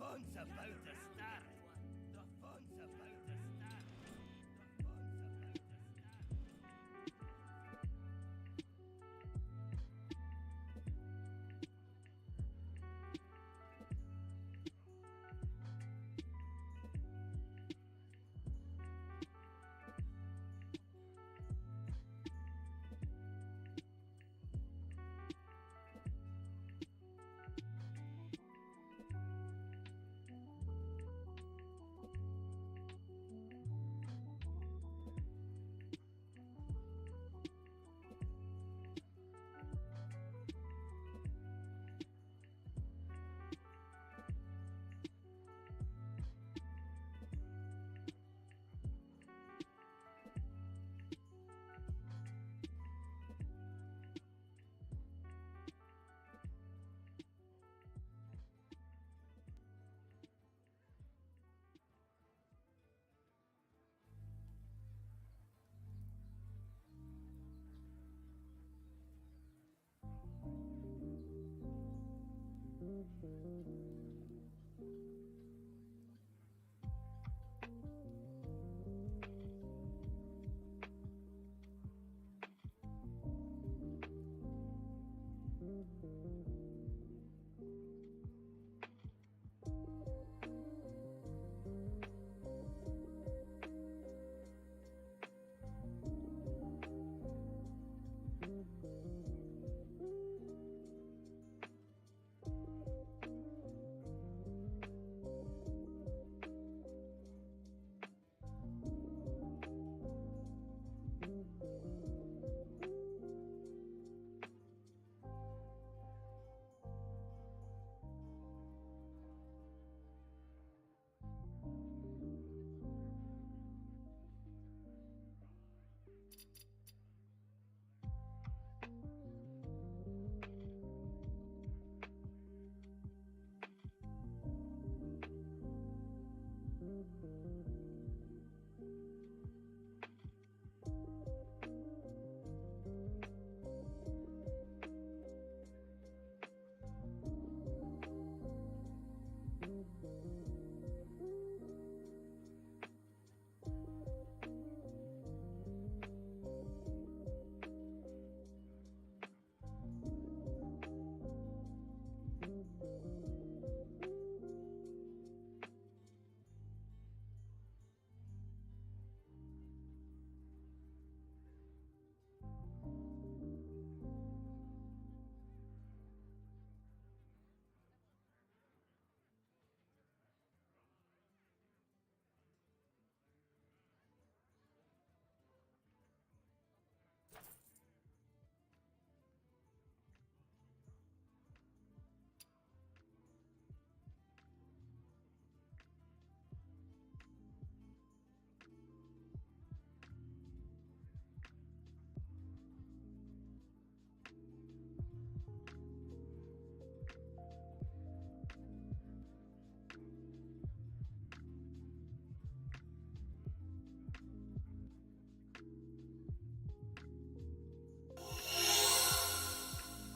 fun's about to start. The fun's about to start.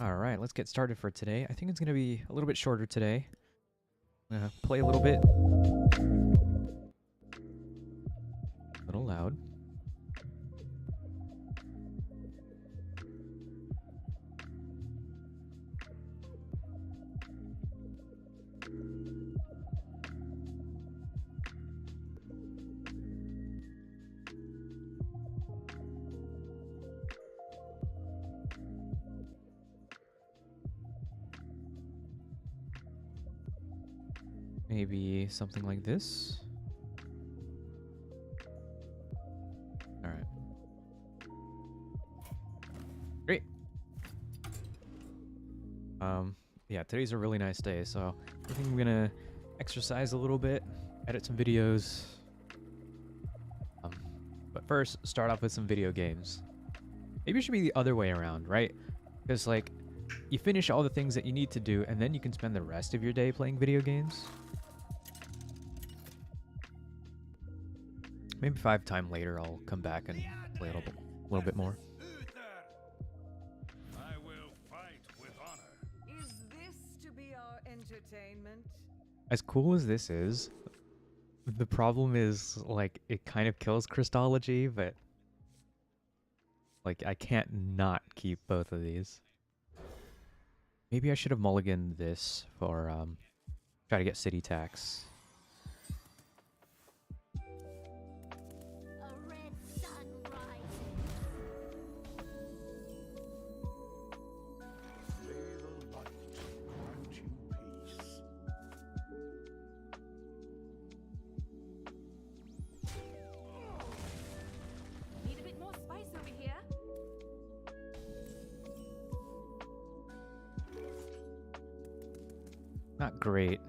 Alright, let's get started for today. I think it's going to be a little bit shorter today. Play a little bit. A little loud. Maybe something like this. All right. Great. Yeah, today's a really nice day, so I think I'm gonna exercise a little bit, edit some videos. But first, start off with some video games. Maybe it should be the other way around, right? Because like, you finish all the things that you need to do, and then you can spend the rest of your day playing video games. Maybe if I have time later, I'll come back and play a little bit more. I will fight with honor. Is this to be our entertainment? As cool as this is, the problem is, like, it kind of kills Christology, but, like, I can't not keep both of these. Maybe I should have mulliganed this for, try to get city tax. A red sun rises. May the light grant you peace. Need a bit more spice over here. Not great.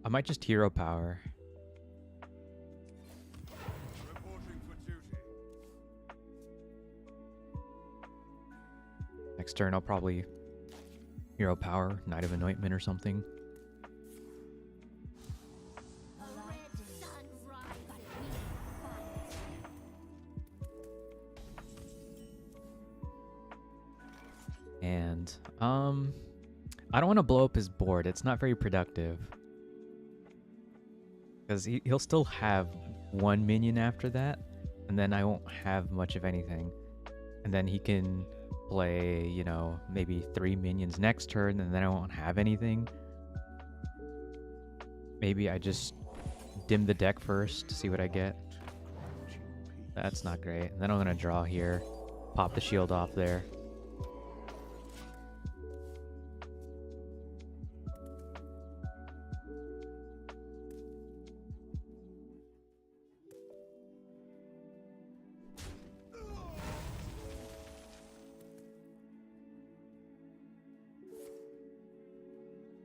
I might just hero power. Reporting for duty. Next turn, I'll probably hero power, Knight of Anointment or something. A red sun rises. And, I don't want to blow up his board. It's not very productive. Because he'll still have one minion after that, and then I won't have much of anything. And then he can play, you know, maybe 3 minions next turn, and then I won't have anything. Maybe I just dim the deck first to see what I get. That's not great. And then I'm going to draw here, pop the shield off there.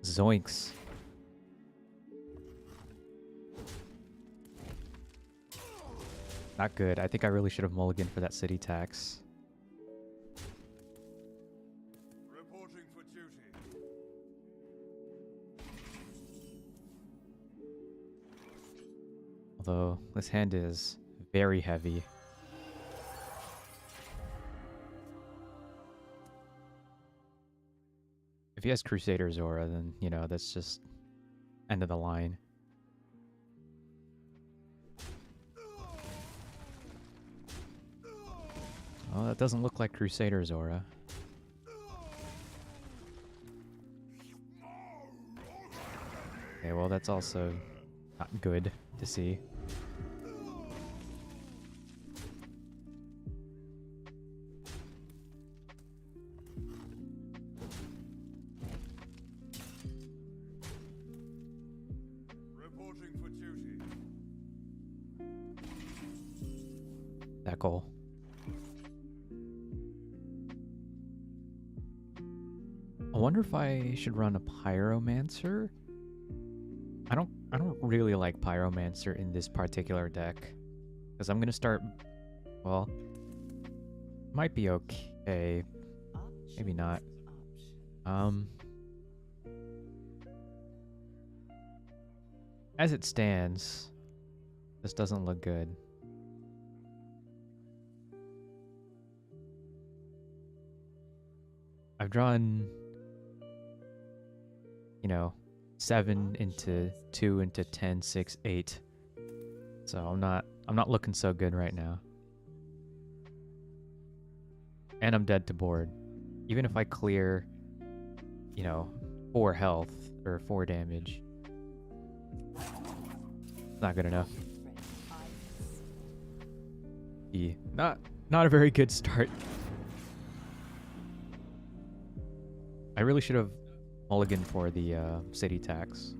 Zoinks. Not good. I think I really should have mulliganed for that city tax. Reporting for duty. Although this hand is very heavy. If he has Crusader's Aura, then, you know, that's just end of the line. Oh, that doesn't look like Crusader's Aura. Okay, well, that's also not good to see. Reporting for duty. That goal. I wonder if I should run a Pyromancer. I don't really like Pyromancer in this particular deck, because I'm gonna start. Well, might be okay, maybe not. As it stands, this doesn't look good. I've drawn, you know, 7 into 2 into 10, 6, 8. So I'm not looking so good right now. And I'm dead to board. Even if I clear, you know, 4 health or 4 damage, it's not good enough. Not a very good start. I really should have mulliganed for the city tax.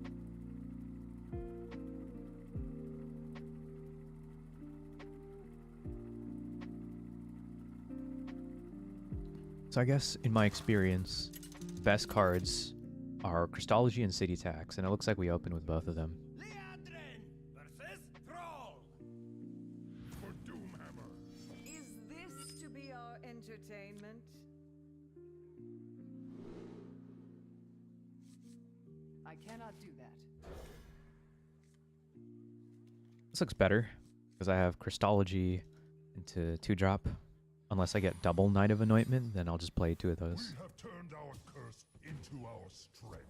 So I guess in my experience, the best cards are Christology and city tax, and it looks like we open with both of them. Leandrin versus Thrall. For Doomhammer. Is this to be our entertainment? I cannot do that. This looks better because I have Christology into 2-drop. Unless I get double Knight of Anointment, then I'll just play 2 of those. We have turned our curse into our strength.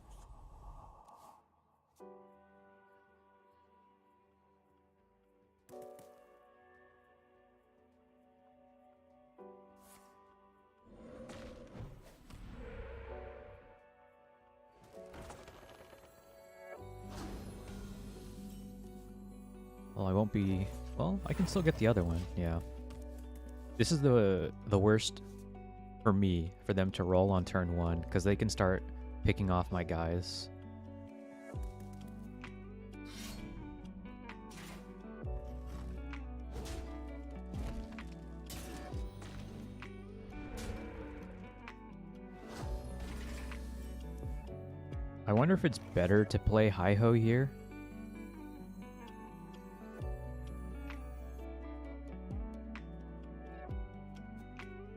Well, I won't be... Well, I can still get the other one, yeah. This is the worst for me, for them to roll on turn 1, because they can start picking off my guys. I wonder if it's better to play Hi-Ho here.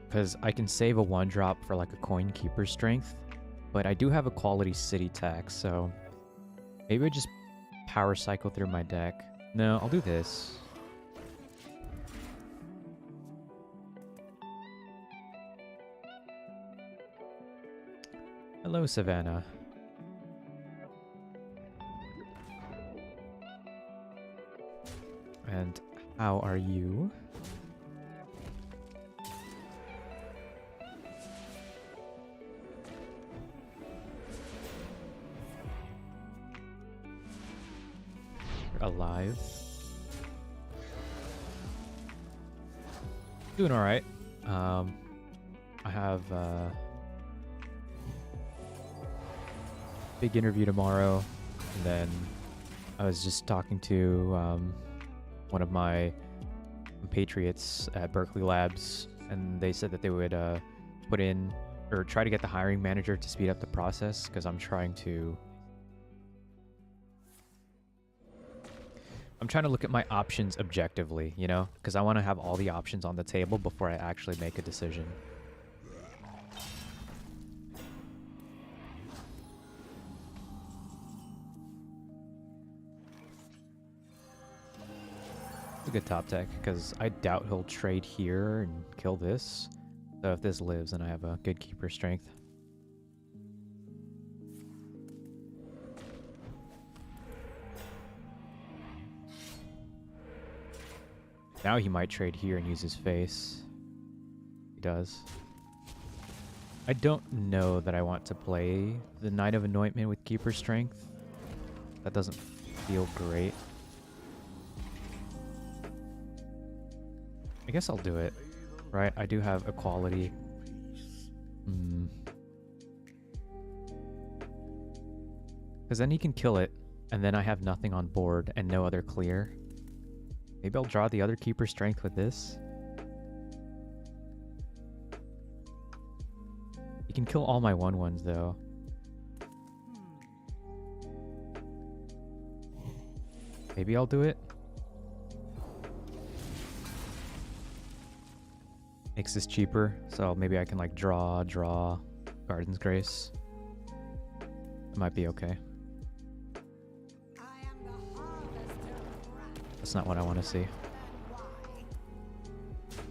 Because I can save a 1-drop for like a coin keeper strength, but I do have a quality city tax, so maybe I just power cycle through my deck. No, I'll do this. Hello, Savannah. And how are you? Alive. Doing all right. I have big interview tomorrow, and then I was just talking to one of my compatriots at Berkeley Labs, and they said that they would put in or try to get the hiring manager to speed up the process, because I'm trying to look at my options objectively, you know? Because I want to have all the options on the table before I actually make a decision. It's a good top tech, because I doubt he'll trade here and kill this. So if this lives, then I have a good keeper strength. Now he might trade here and use his face. He does. I don't know that I want to play the Knight of Anointment with Keeper Strength. That doesn't feel great. I guess I'll do it. Right? I do have equality. Because then he can kill it, and then I have nothing on board and no other clear. Maybe I'll draw the other Keeper Strength with this. He can kill all my 1/1s though. Maybe I'll do it. Makes this cheaper, so maybe I can like draw Garden's Grace. It might be okay. That's not what I want to see.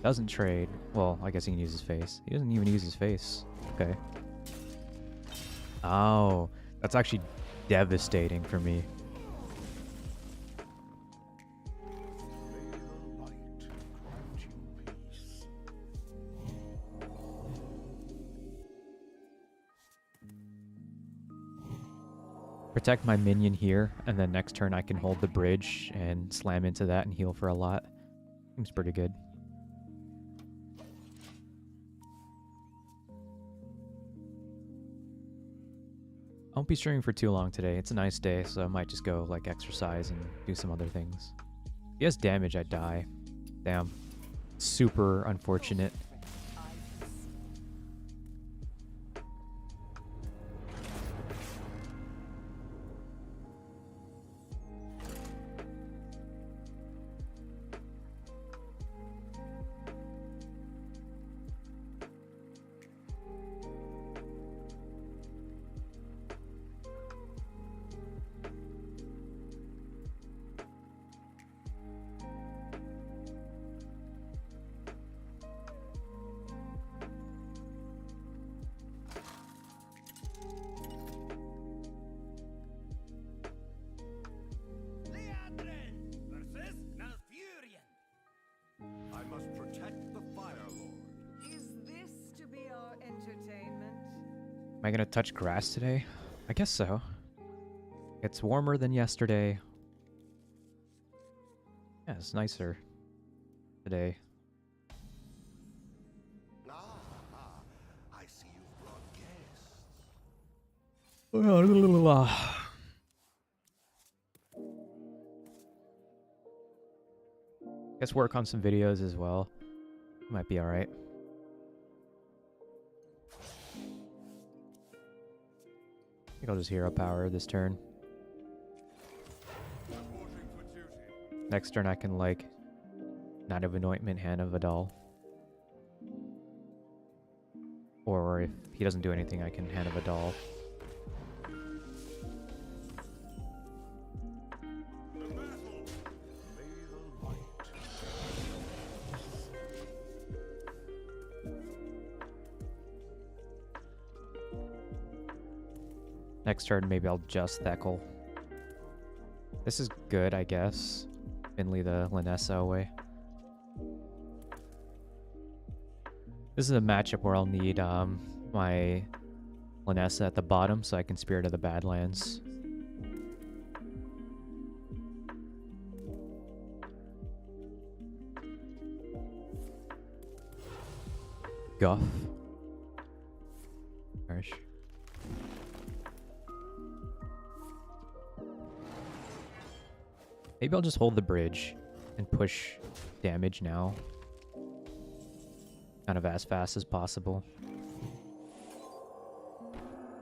Doesn't trade. Well, I guess he can use his face. He doesn't even use his face. Okay. Oh, that's actually devastating for me. Protect my minion here, and then next turn I can hold the bridge and slam into that and heal for a lot. Seems pretty good. I won't be streaming for too long today. It's a nice day, so I might just go like exercise and do some other things. If he has damage, I die. Damn. Super unfortunate. I gonna touch grass today? I guess so. It's warmer than yesterday. Yeah, it's nicer today. I see you've brought guests. Guess work on some videos as well. Might be alright. I think I'll just hero power this turn. Next turn I can like Knight of Anointment, Hand of Vidal. Or if he doesn't do anything, I can Hand of Vidal. Next turn, maybe I'll just Theckle. This is good, I guess. Finley the Linessa away. This is a matchup where I'll need my Linessa at the bottom so I can Spirit of the Badlands. Guff. Harsh. Maybe I'll just hold the bridge and push damage now. Kind of as fast as possible.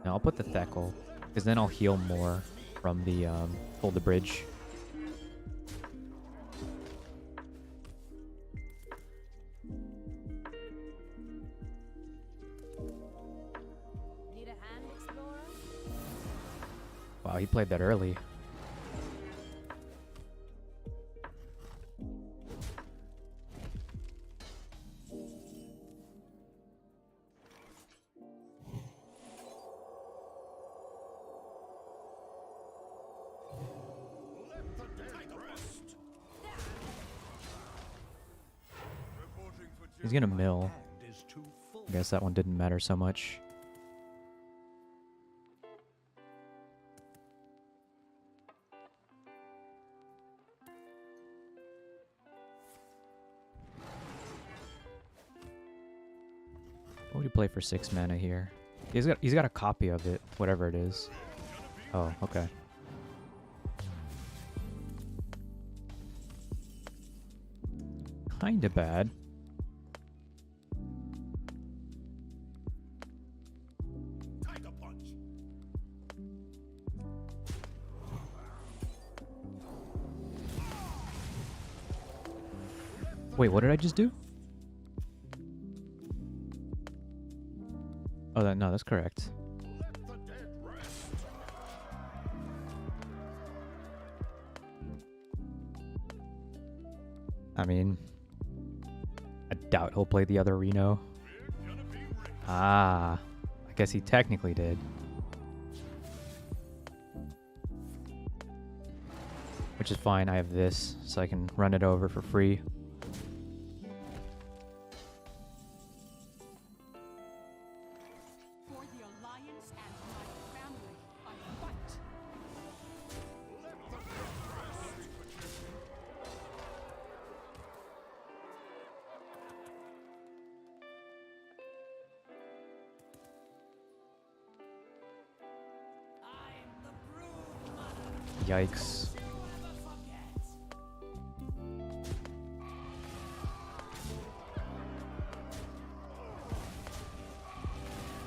Now I'll put the Theckle, because then I'll heal more from the hold the bridge. Need a hand, explorer? Wow, he played that early. He's gonna mill. I guess that one didn't matter so much. What would he play for 6 mana here? He's got a copy of it, whatever it is. Oh, okay. Kinda bad. Wait, what did I just do? Oh, no, that's correct. I mean, I doubt he'll play the other Reno. Ah, I guess he technically did. Which is fine, I have this, so I can run it over for free. Yikes.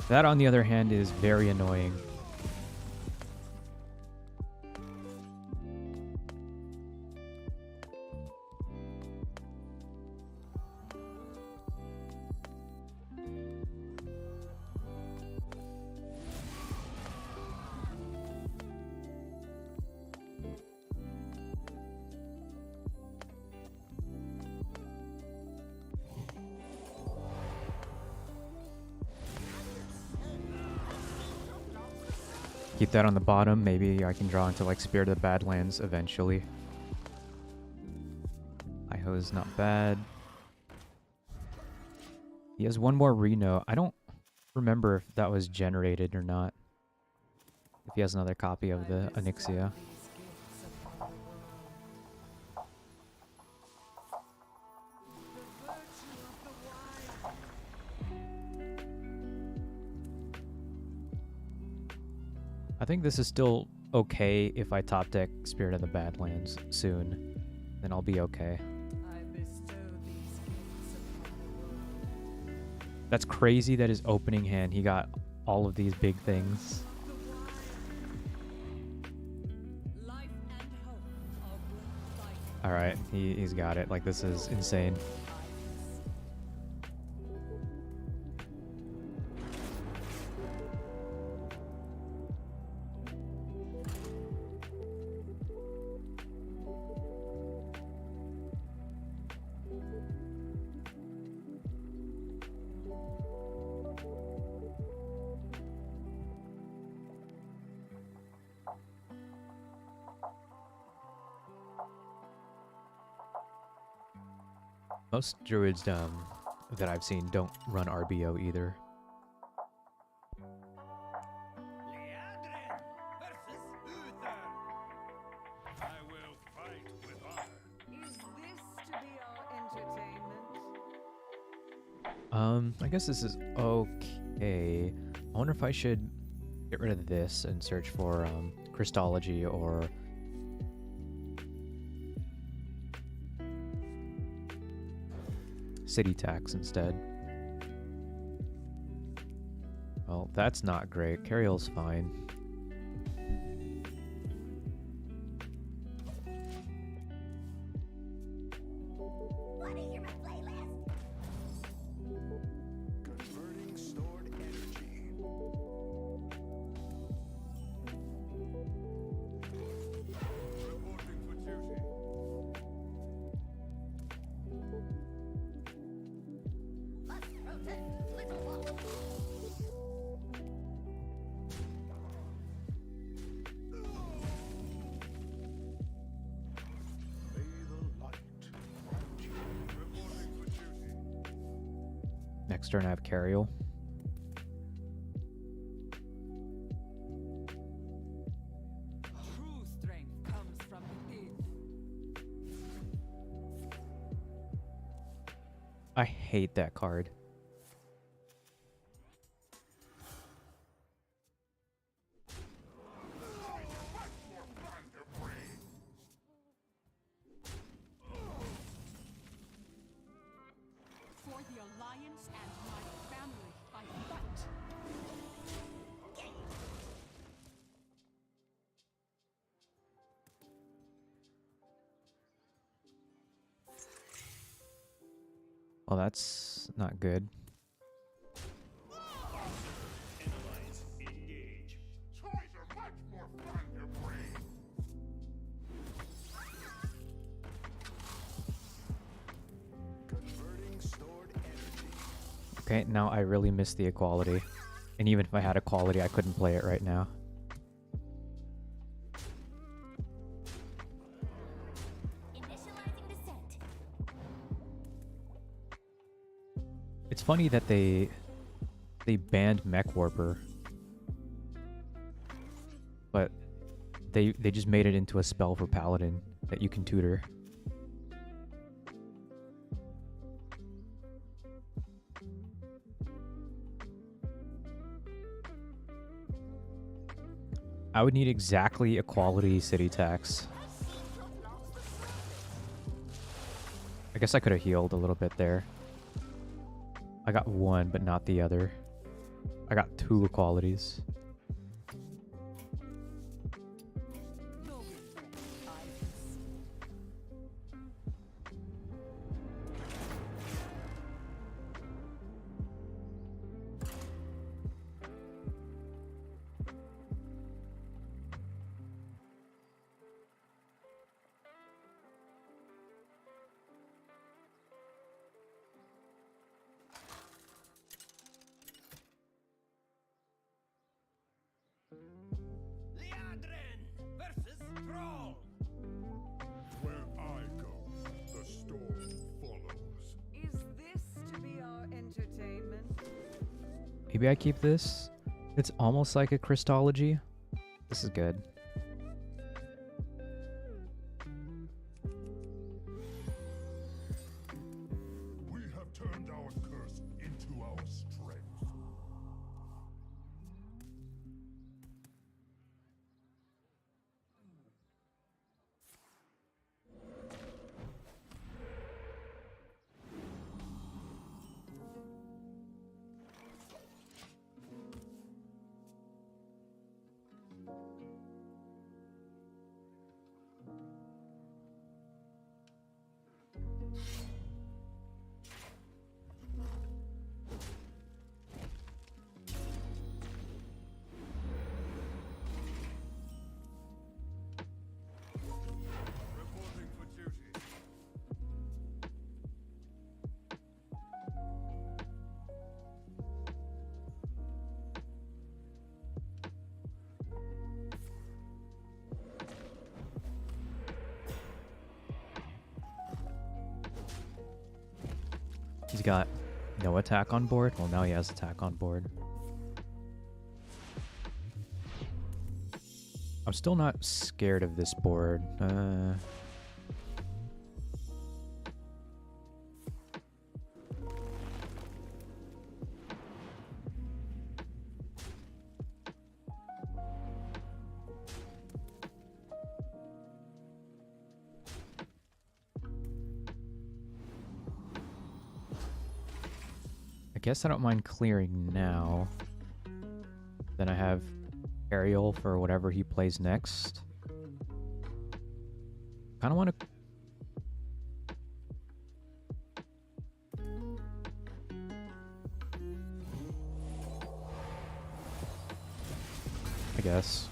That, on the other hand, is very annoying. Keep that on the bottom. Maybe I can draw into like Spirit of the Badlands eventually. Iho is not bad. He has one more Reno. I don't remember if that was generated or not. If he has another copy of the Onyxia. I think this is still okay if I top deck Spirit of the Badlands soon. Then I'll be okay. That's crazy that his opening hand, he got all of these big things. Alright, he's got it. Like, this is insane. Most druids that I've seen don't run RBO either. Leandrin versus Uther. I will fight with honor. Is this to be our entertainment? I guess this is okay. I wonder if I should get rid of this and search for Christology or city tax instead. Well, that's not great. Carriel's fine. Converting stored energy. Reporting for duty. May the light guide you. Reporting for duty. Next turn I have Carriel. True strength comes from within. I hate that card. For the Alliance and my family, I fight. Well, that's not good. Analyze, engage. Toys are much more fun to bring. Converting stored energy. Okay, now I really miss the equality. And even if I had equality, I couldn't play it right now. Initializing descent. It's funny that they banned Mech Warper. But they just made it into a spell for Paladin that you can tutor. I would need exactly equality city tax. I guess I could have healed a little bit there. I got one, but not the other. I got two equalities. Leandrin versus Thrall. Where I go, the storm follows. Is this to be our entertainment? Maybe I keep this. It's almost like a Christology. This is good. We have turned our curse into our strength. Reporting for duty. He's got no attack on board. Well, now he has attack on board. I'm still not scared of this board. I guess I don't mind clearing now. Then I have Ariel for whatever he plays next. Kind of want to... I guess.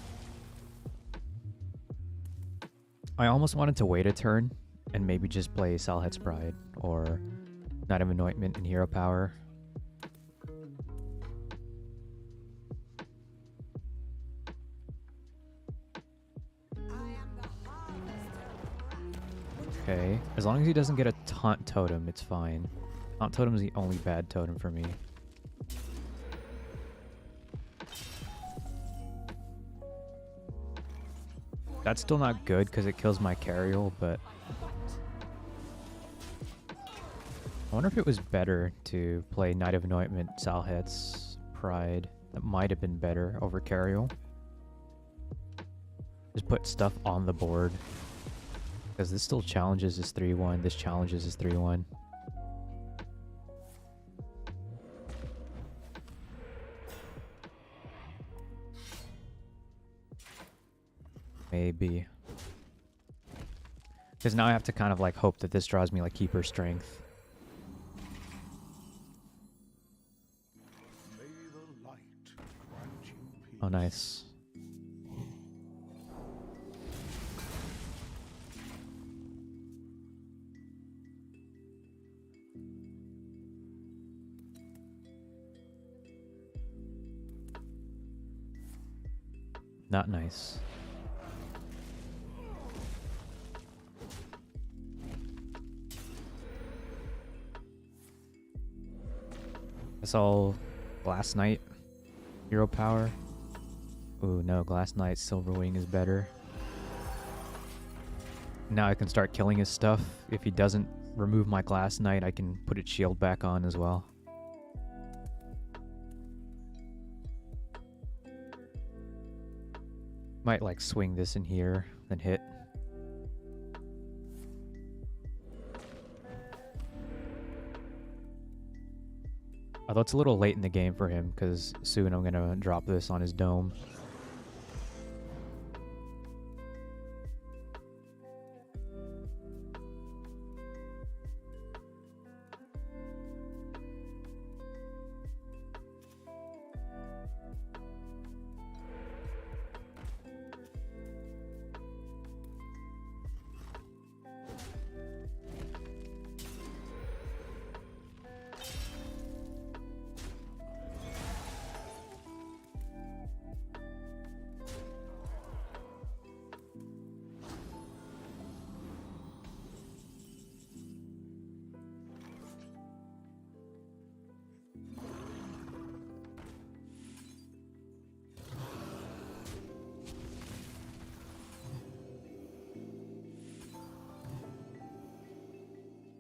I almost wanted to wait a turn and maybe just play Salhet's Pride or Knight of Anointment and Hero Power. Okay, as long as he doesn't get a Taunt Totem, it's fine. Taunt Totem is the only bad totem for me. That's still not good because it kills my Carriel, but... I wonder if it was better to play Knight of Anointment, Salhet's Pride. That might have been better over Carriel. Just put stuff on the board. Because this still challenges is 3-1, this challenges is 3-1. Maybe. Because now I have to kind of like hope that this draws me like Keeper Strength. May the light grant you peace. Oh, nice. Not nice. That's all Glass Knight. Hero Power. Ooh, no, Glass Knight Silver Wing is better. Now I can start killing his stuff. If he doesn't remove my Glass Knight, I can put its shield back on as well. Might like swing this in here, then hit. Although it's a little late in the game for him, because soon I'm gonna drop this on his dome.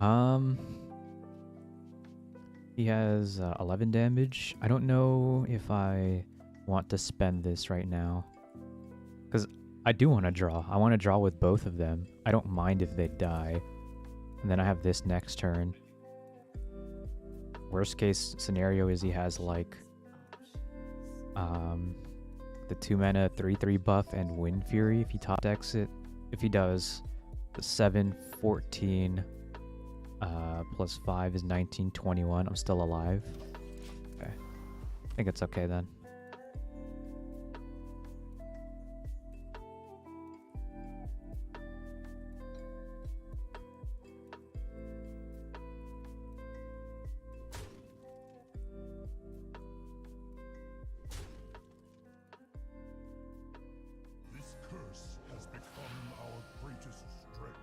Um, he has 11 damage. I don't know if I want to spend this right now. Because I do want to draw. I want to draw with both of them. I don't mind if they die. And then I have this next turn. Worst case scenario is he has like the 2 mana 3/3 buff and Wind Fury if he top decks it. If he does, the 7, 14 plus 5 is 19, 21. I'm still alive. Okay. I think it's okay then. This curse has become our greatest strength.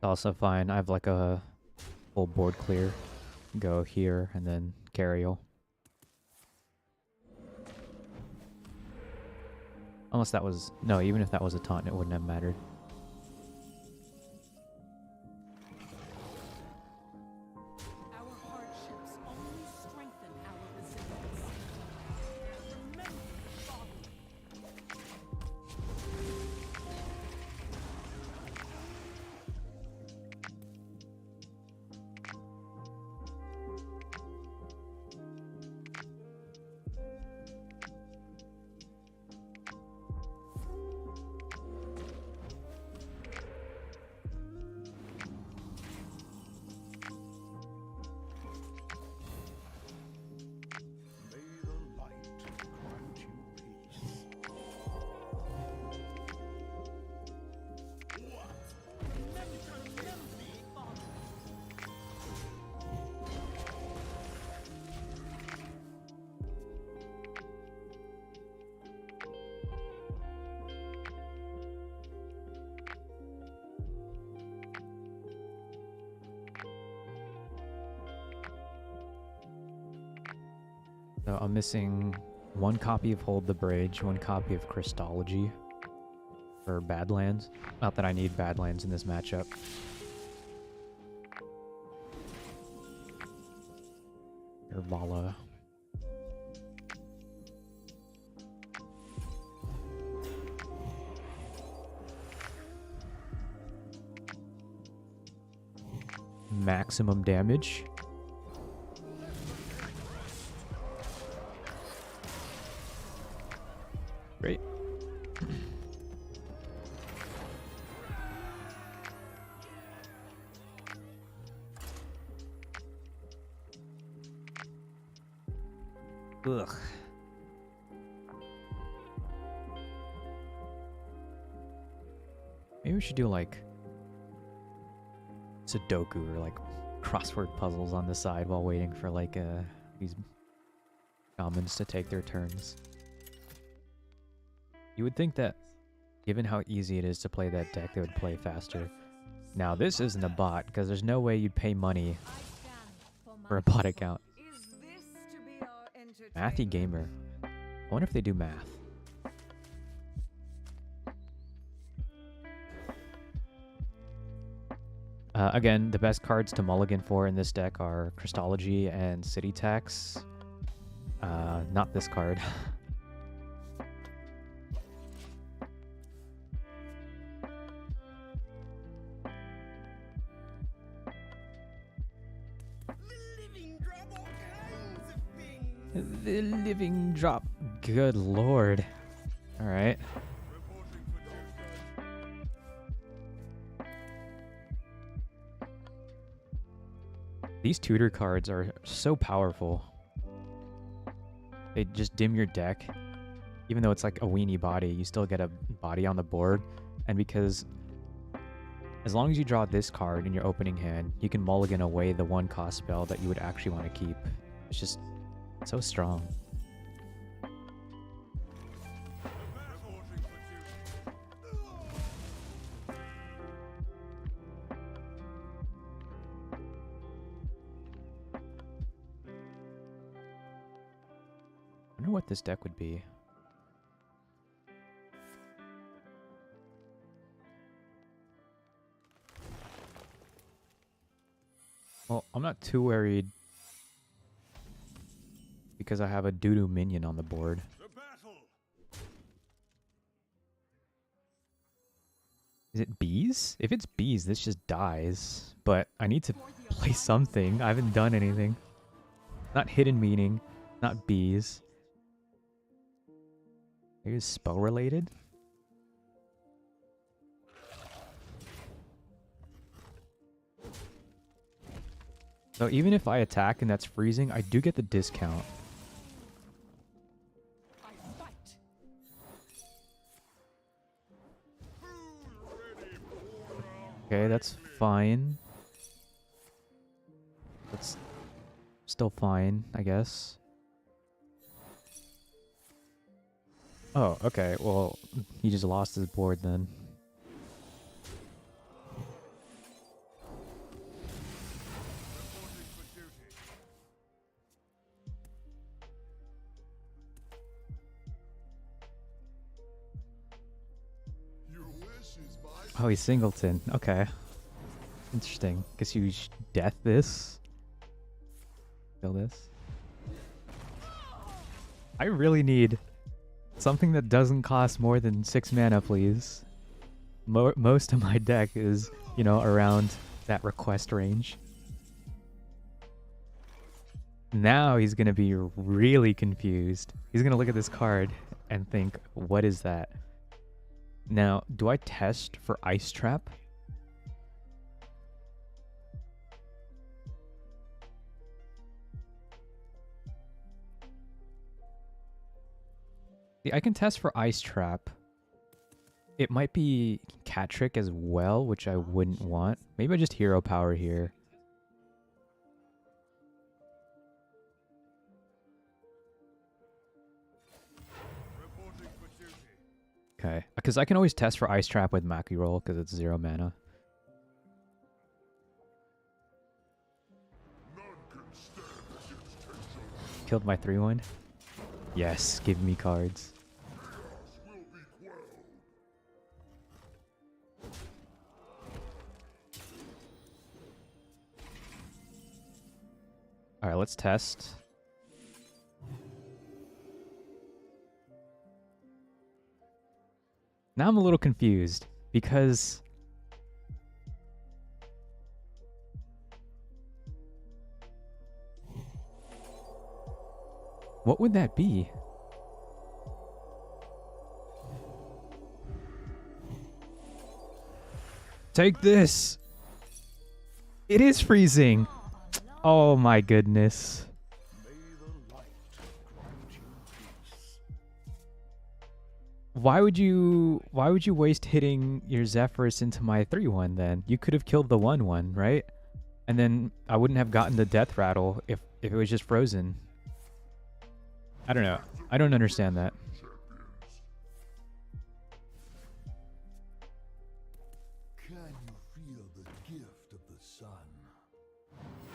Also fine. I have like a full board clear. Go here and then Cariel. Unless that was... No, even if that was a taunt, it wouldn't have mattered. Our hardships only strengthen our resilience. Remember, Father. May the light grant you peace. So I'm missing 1 copy of Hold the Bridge, 1 copy of Christology for Badlands. Not that I need Badlands in this matchup. Herbala. Maximum damage. Great. Ugh. Maybe we should do like Sudoku or like crossword puzzles on the side while waiting for like these shamans to take their turns. You would think that, given how easy it is to play that deck, they would play faster. Now, this isn't a bot, because there's no way you'd pay money for a bot account. Is this to be our Mathy entertainment? Gamer. I wonder if they do math. Again, the best cards to mulligan for in this deck are Christology and City Tax. Not this card. The living drop. Good lord. Alright. These tutor cards are so powerful. They just dim your deck. Even though it's like a weenie body, you still get a body on the board. And because as long as you draw this card in your opening hand, you can mulligan away the 1-cost spell that you would actually want to keep. It's just so strong. I wonder what this deck would be. I'm not too worried because I have a doo-doo minion on the board. The battle. Is it bees? If it's bees, this just dies. But I need to play something. I haven't done anything. Not hidden meaning. Not bees. Maybe it's spell related? So even if I attack and that's freezing, I do get the discount. I fight. Okay, that's fine. That's still fine, I guess. Oh, okay. Well, he just lost his board then. Reporting for duty. Your wish is my Oh, he's singleton. Okay. Interesting. Guess you death this. Kill this. I really need something that doesn't cost more than 6 mana, please. Most of my deck is, you know, around that request range. Now he's gonna be really confused. He's gonna look at this card and think, what is that? Now, do I test for Ice Trap? Yeah, I can test for Ice Trap. It might be Cat Trick as well, which I wouldn't want. Maybe I just Hero Power here. reporting for duty. Okay, because I can always test for Ice Trap with Maki Roll because it's 0 mana. None can stand against Tenjo. Killed my 3-1. Yes, give me cards. Chaos will be quelled. Alright, let's test. Now I'm a little confused because what would that be? Take this! It is freezing! Oh my goodness. May the light grant you peace. Why would you waste hitting your Zephyrus into my 3-1 then? You could have killed the 1-1, right? And then I wouldn't have gotten the death rattle if it was just frozen. I don't know. I don't understand that. Can you feel the gift of the sun?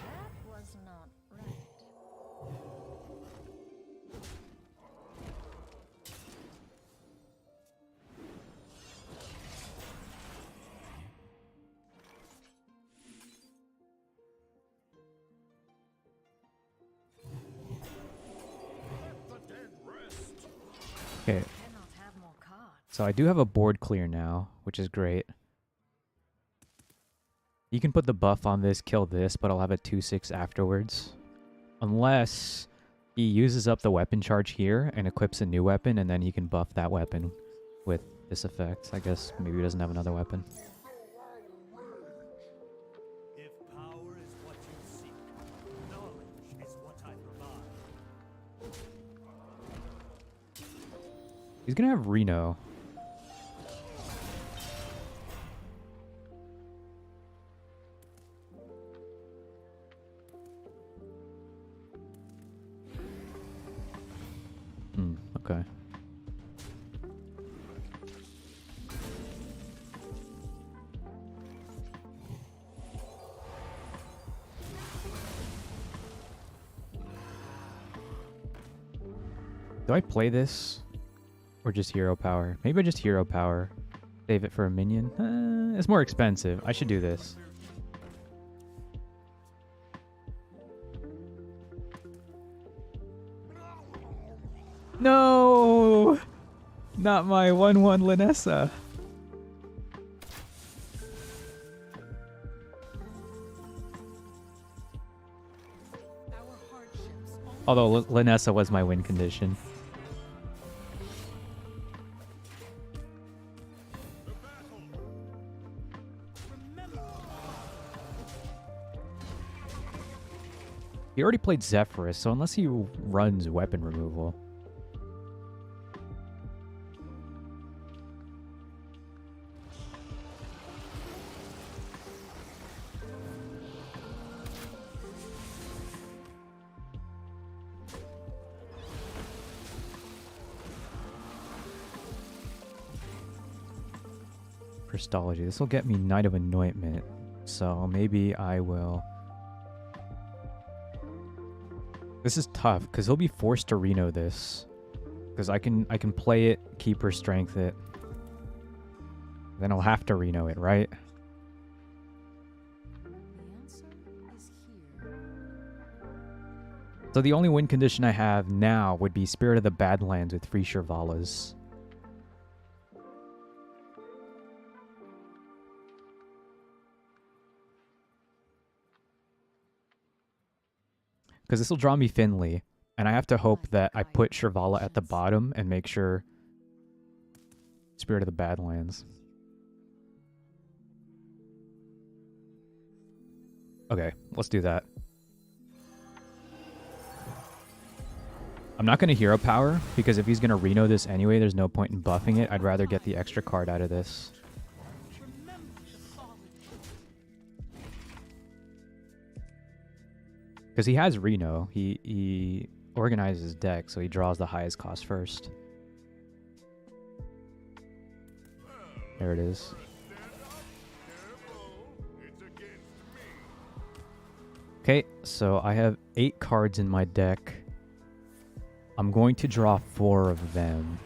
That was not right. Let the dead rest. Okay, Cannot have more cards. so I do have a board clear now, which is great. You can put the buff on this, kill this, but I'll have a 2/6 afterwards. Unless he uses up the weapon charge here and equips a new weapon, and then he can buff that weapon with this effect. I guess maybe he doesn't have another weapon. If power is what you seek, knowledge is what I provide. He's gonna have Reno. Okay. Do I play this? Or just hero power? Maybe I just hero power. Save it for a minion. It's more expensive. I should do this. No! Not my 1/1 Linessa. Our hardships only Although Linessa was my win condition. He already played Zephyrus, so unless he runs weapon removal. Christology. This will get me Knight of Anointment, so maybe I will. This is tough because he'll be forced to Reno this, because I can play it, Keeper Strength it, then I'll have to Reno it, right? the answer is here. So the only win condition I have now would be Spirit of the Badlands with 3 Shirvalas. Because this will draw me Finley, and I have to hope that I put Shirvala at the bottom and make sure Spirit of the Badlands. Okay, let's do that. I'm not going to Hero Power, because if he's going to Reno this anyway, there's no point in buffing it. I'd rather get the extra card out of this. Remember the fallen. Because he has Reno. He organizes his deck, so he draws the highest cost first. There it is. Okay, so I have 8 cards in my deck. I'm going to draw 4 of them.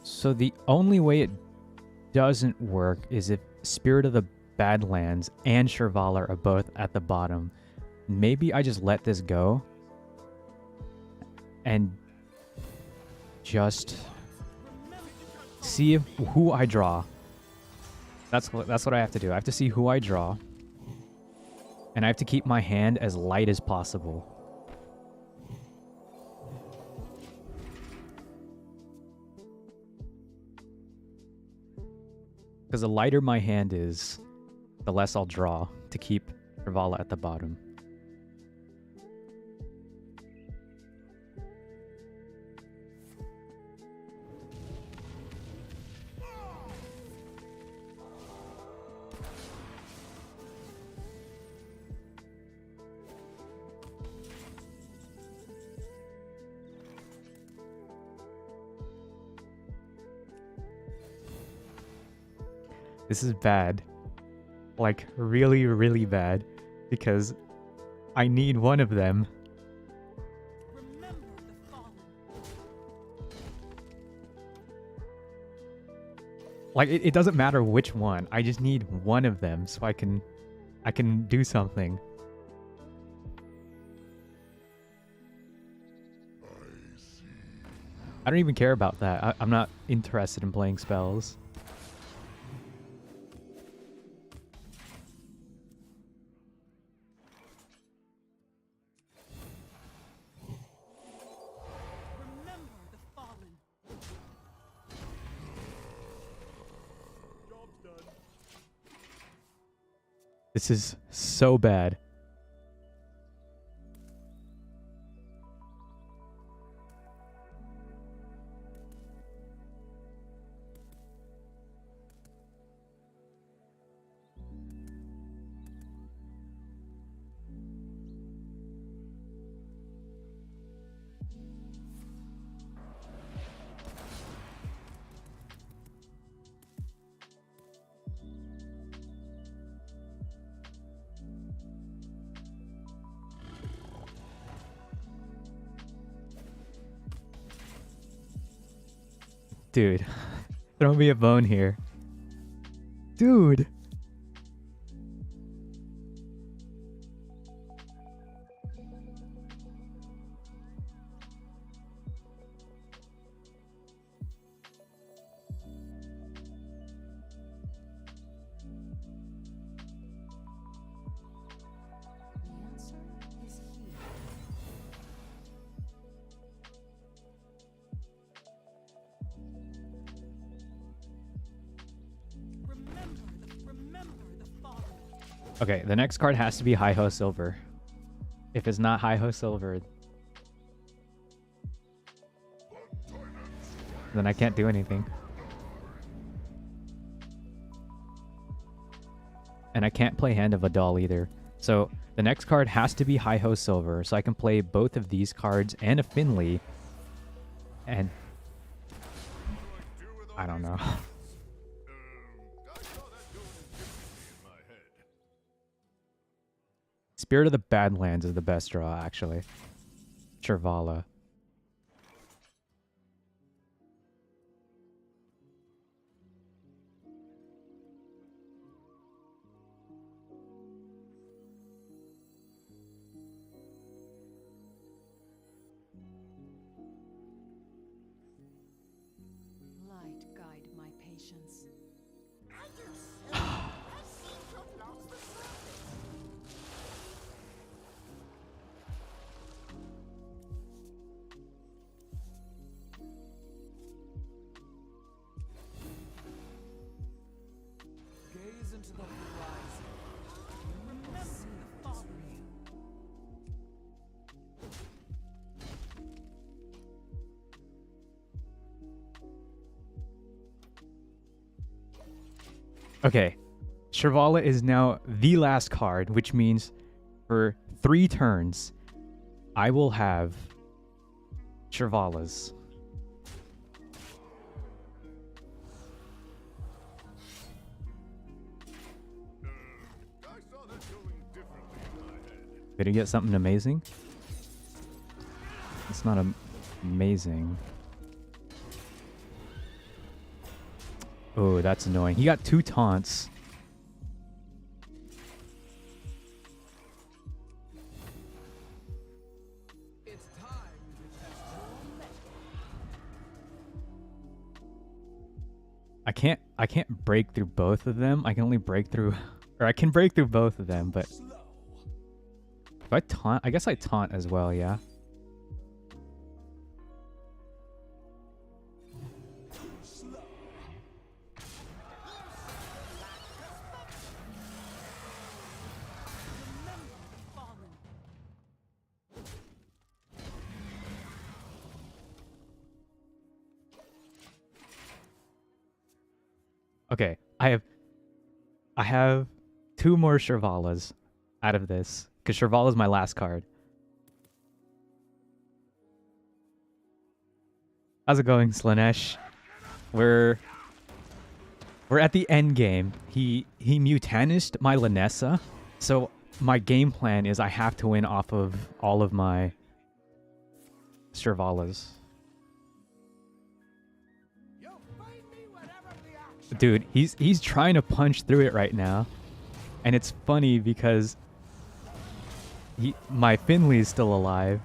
So the only way it doesn't work is if Spirit of the Badlands and Shirvala are both at the bottom. Maybe I just let this go and just see who I draw. That's what I have to do. I have to see who I draw, and I have to keep my hand as light as possible. Because the lighter my hand is, the less I'll draw to keep Shirvala at the bottom. This is bad. Like, really, really bad. Because I need one of them. Remember the fallen. Like, it doesn't matter which one. I just need one of them so I can do something. I don't even care about that. I'm not interested in playing spells. Remember the fallen. Job's done. This is so bad. Dude, throw me a bone here. Dude. Okay, the next card has to be Hi-Ho Silver. If it's not Hi-Ho Silver, then I can't do anything. And I can't play Hand of a Doll either. So the next card has to be Hi-Ho Silver, so I can play both of these cards and a Finley. And I don't know. Spirit of the Badlands is the best draw, actually. Chervala. Light guide my patience. Gaze into the horizon. Remember the Father. Okay. Chervala is now the last card, which means for 3 turns, I will have Chervalas. Did he get something amazing? It's not amazing. Oh, that's annoying. He got 2 taunts. It's time to test your metal. I can't break through both of them. I can only break through, or I can break through both of them, but if I taunt, I guess I taunt as well, yeah. Okay, I have 2 more Chervalas out of this, because Chervala is my last card. How's it going, Slanesh? We're at the end game. He mutanished my Lanessa, so my game plan is I have to win off of all of my Chervalas. Dude, he's trying to punch through it right now. And it's funny because my Finley is still alive.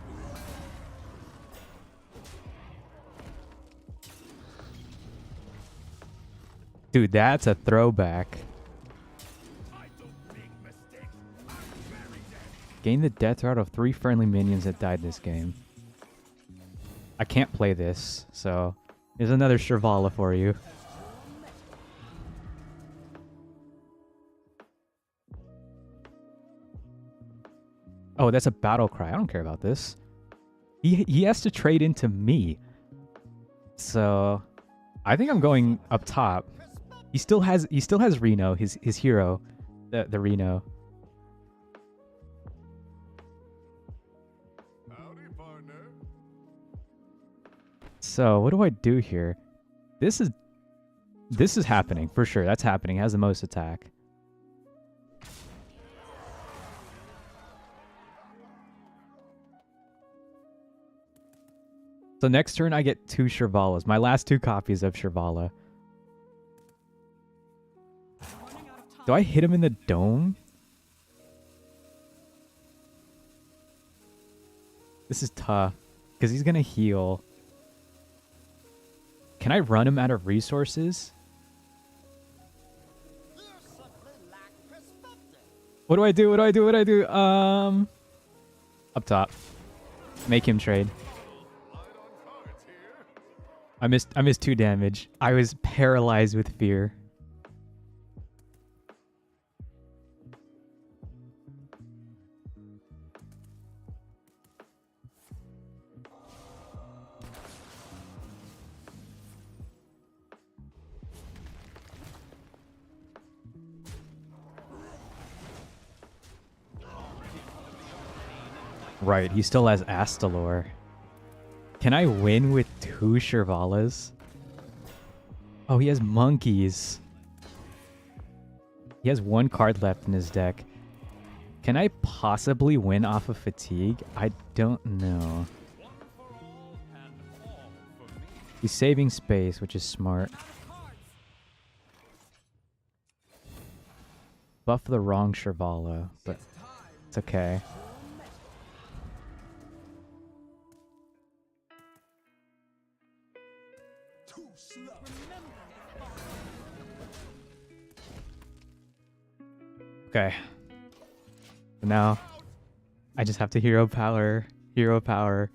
Dude, that's a throwback. Gain the death route of 3 friendly minions that died this game. I can't play this, so here's another Chervala for you. Oh, that's a battle cry. I don't care about this. He has to trade into me. So I think I'm going up top. He still has Reno, his hero. The Reno. Howdy, partner. So what do I do here? This is happening for sure. That's happening. It has the most attack. So next turn I get 2 Chervalas. My last 2 copies of Chervala. Do I hit him in the dome? This is tough. Because he's going to heal. Can I run him out of resources? What do I do? What do I do? What do I do? Up top. Make him trade. I missed 2 damage. I was paralyzed with fear. Right, he still has Astalor. Can I win with 2 Shirvalas? Oh, he has monkeys. He has 1 card left in his deck. Can I possibly win off of fatigue? I don't know. He's saving space, which is smart. Buff the wrong Shirvala, but it's okay. Too slow. Okay. So now, I just have to hero power. Hero power.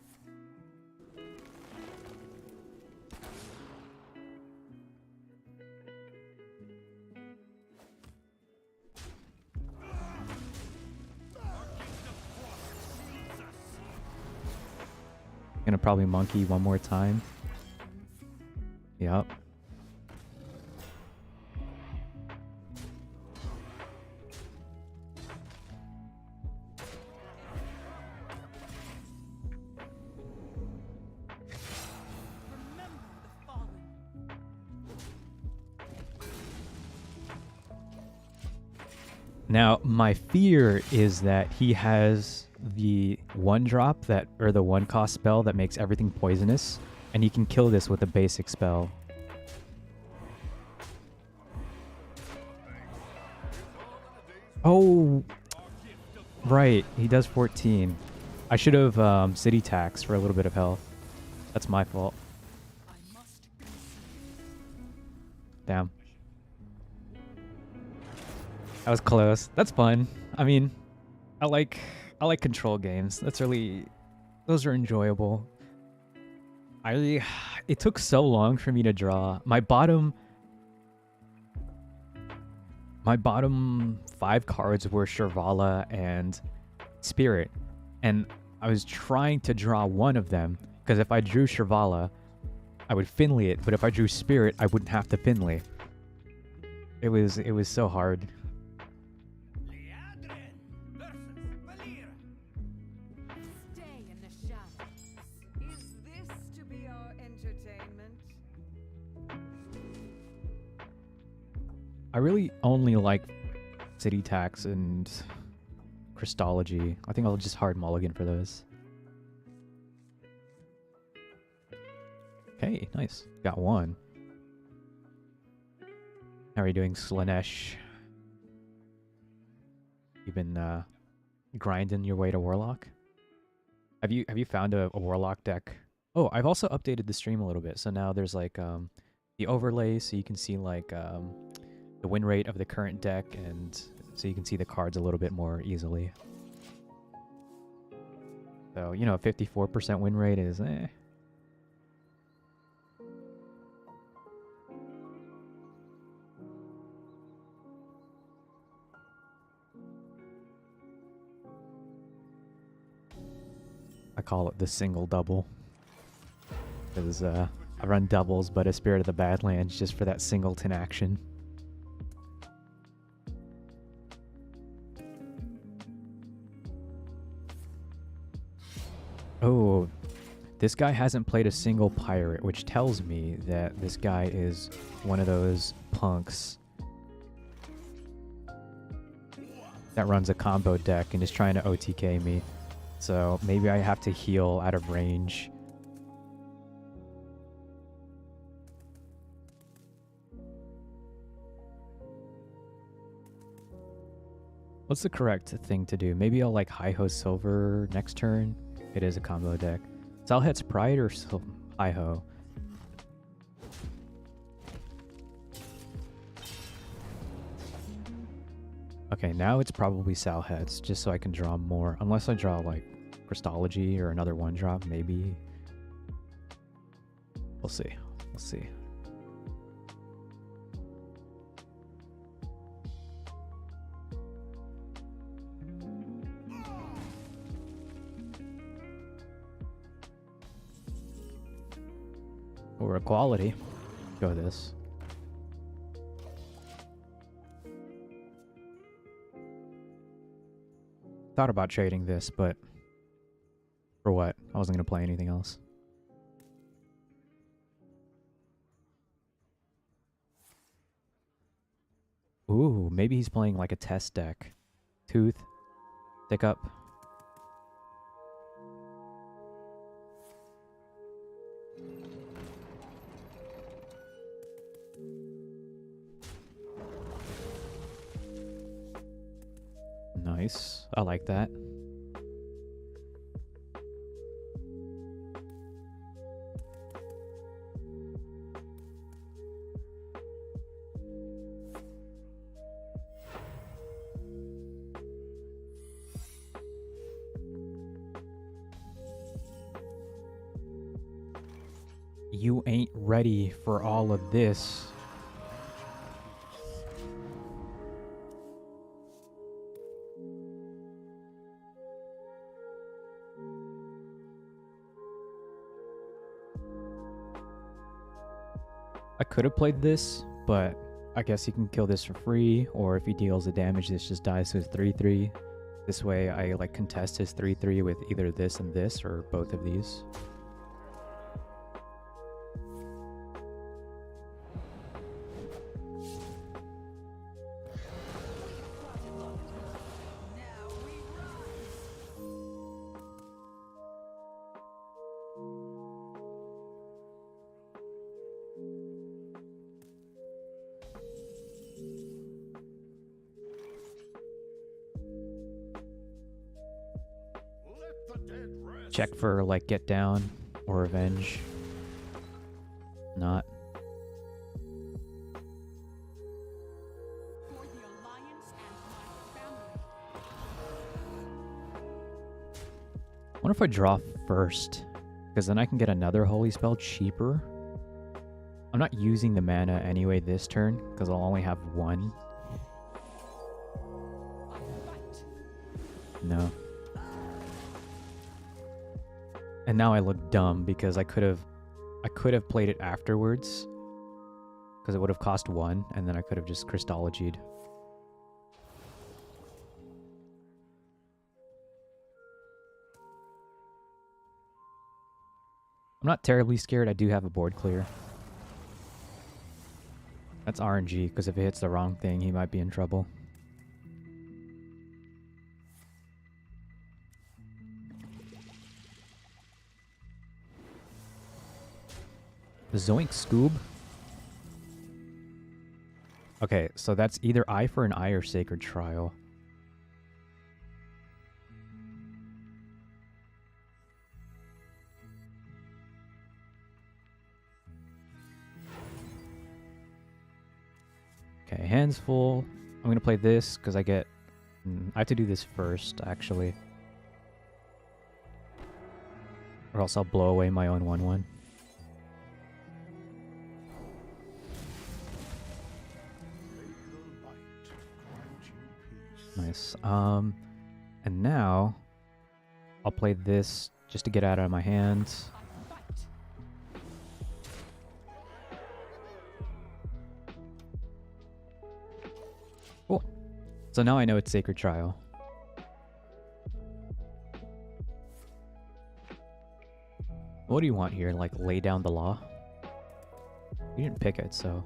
Gonna probably monkey one more time. Yup. Now, my fear is that he has the 1-drop that, or the 1-cost spell that makes everything poisonous, and he can kill this with a basic spell. Oh, right, he does 14. I should have city tax for a little bit of health. That's my fault. Damn. That was close. That's fun. I mean, I like control games. Those are enjoyable. It took so long for me to draw. My bottom 5 cards were Shirvala and Spirit, and I was trying to draw one of them because if I drew Shirvala, I would Finley it, but if I drew Spirit, I wouldn't have to Finley. It was so hard. Stay in the shadows. Is this to be our entertainment? I really only like city tax and Crystology. I think I'll just hard mulligan for those. Okay, nice. Got 1. How are you doing, Slanesh? You been grinding your way to Warlock? Have you found a Warlock deck? Oh, I've also updated the stream a little bit. So now there's like the overlay, so you can see like the win rate of the current deck, and so you can see the cards a little bit more easily. So, you know, a 54% win rate is eh. I call it the single double. Because I run doubles, but a Spirit of the Badlands just for that singleton action. Oh, this guy hasn't played a single pirate, which tells me that this guy is one of those punks that runs a combo deck and is trying to OTK me. So maybe I have to heal out of range. What's the correct thing to do? Maybe I'll like Hi-Ho Silver next turn. It is a combo deck. Salhet's Pride or Hi-Ho? Okay, now it's probably Salhet's, just so I can draw more. Unless I draw like Crystology or another 1-drop, maybe. We'll see. We'll see. Or equality. Go this. Thought about trading this, but For what? I wasn't gonna play anything else. Ooh, maybe he's playing like a test deck. Tooth. Stick up. Nice. I like that. You ain't ready for all of this. I could have played this, but I guess he can kill this for free, or if he deals the damage, this just dies to his 3/3. This way I like contest his 3/3 with either this and this, or both of these. Let the dead rest. Check for like get down or revenge. Not. For the Alliance and my family. I wonder if I draw first, because then I can get another holy spell cheaper. I'm not using the mana anyway this turn, because I'll only have one. No. And now I look dumb because I could have played it afterwards, because it would have cost one, and then I could have just Christologied. I'm not terribly scared. I do have a board clear. That's RNG, because if it hits the wrong thing, he might be in trouble. Zoink Scoob. Okay, so that's either Eye for an Eye or Sacred Trial. Okay, hands full. I'm going to play this because I get... I have to do this first, actually. Or else I'll blow away my own 1/1. Nice. And now I'll play this just to get out of my hands. Cool. So now I know it's Sacred Trial. What do you want here? Like lay down the law? You didn't pick it, so...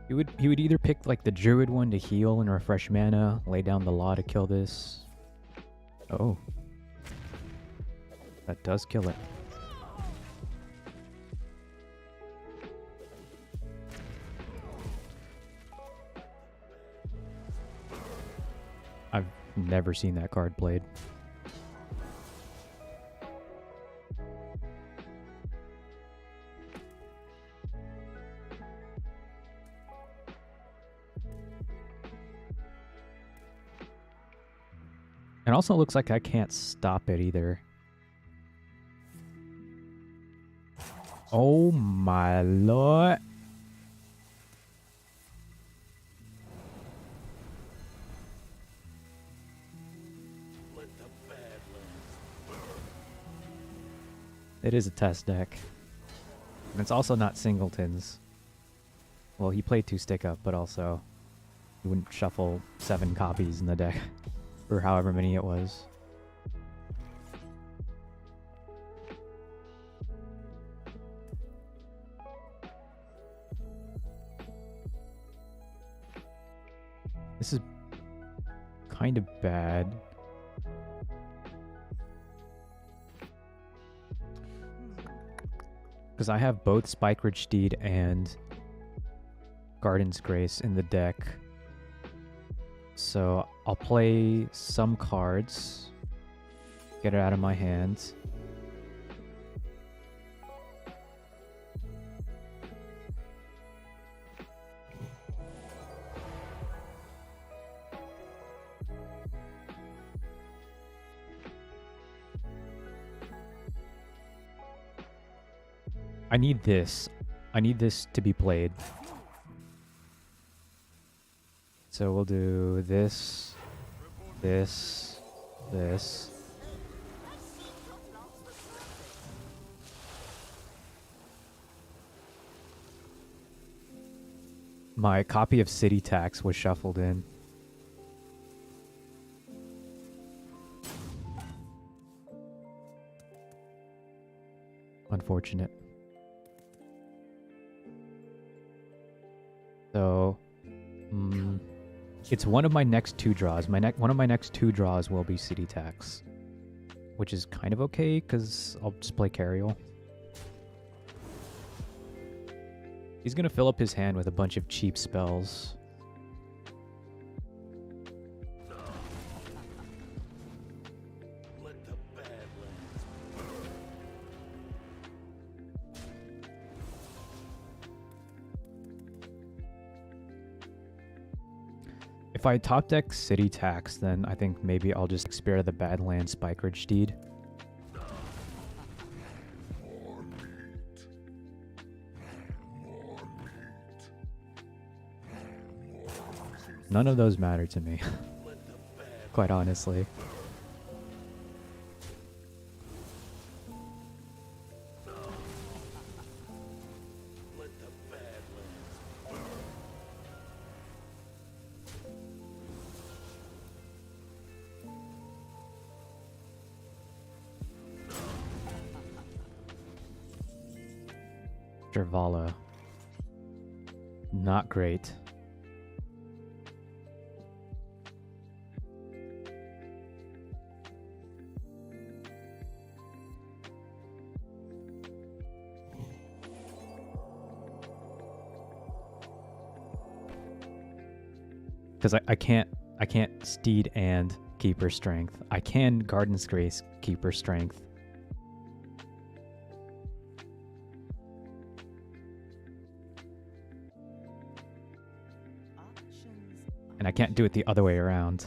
He would either pick like the druid one to heal and refresh mana, lay down the law to kill this. Oh. That does kill it. I've never seen that card played. It also looks like I can't stop it either. Oh my lord. Let the Badlands. It is a test deck. And it's also not singletons. Well, he played 2 stick up, but also he wouldn't shuffle 7 copies in the deck. Or however many it was. kind of bad. Because I have both Spike Ridge Steed and Garden's Grace in the deck. So I'll play some cards, get it out of my hands. I need this. I need this to be played. So we'll do this, this, this. My copy of City Tax was shuffled in. Unfortunate. So, it's one of my next two draws. One of my next two draws will be City Tax, which is kind of okay because I'll just play Carriol. He's gonna fill up his hand with a bunch of cheap spells. Let the Badlands burn. If I top deck City Tax, then I think maybe I'll just Spirit of the Badlands Spike Ridge Steed. More meat. More meat. More None of those matter to me, Let the Badlands quite honestly. Let the Badlands burn. Jervala. Not great. Because I can't Steed and Keeper Strength. I can Garden's Grace Keeper Strength. And I can't do it the other way around.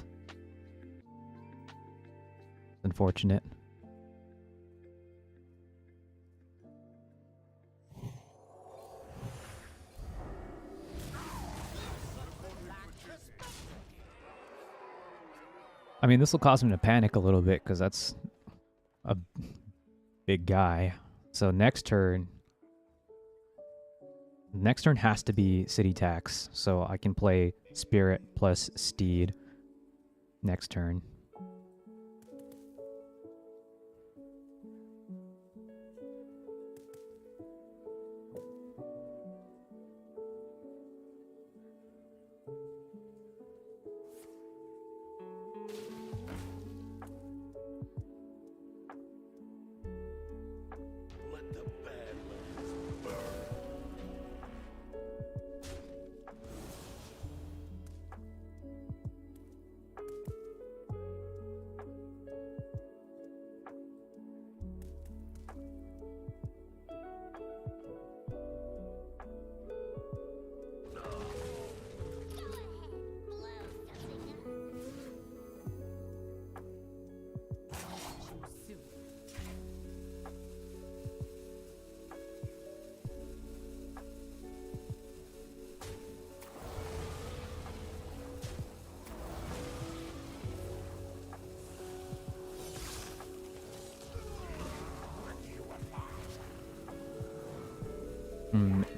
Unfortunate. I mean, this will cause him to panic a little bit because that's a big guy. So next turn has to be City Tax, so I can play Spirit plus Steed next turn. Let the Badlands burn.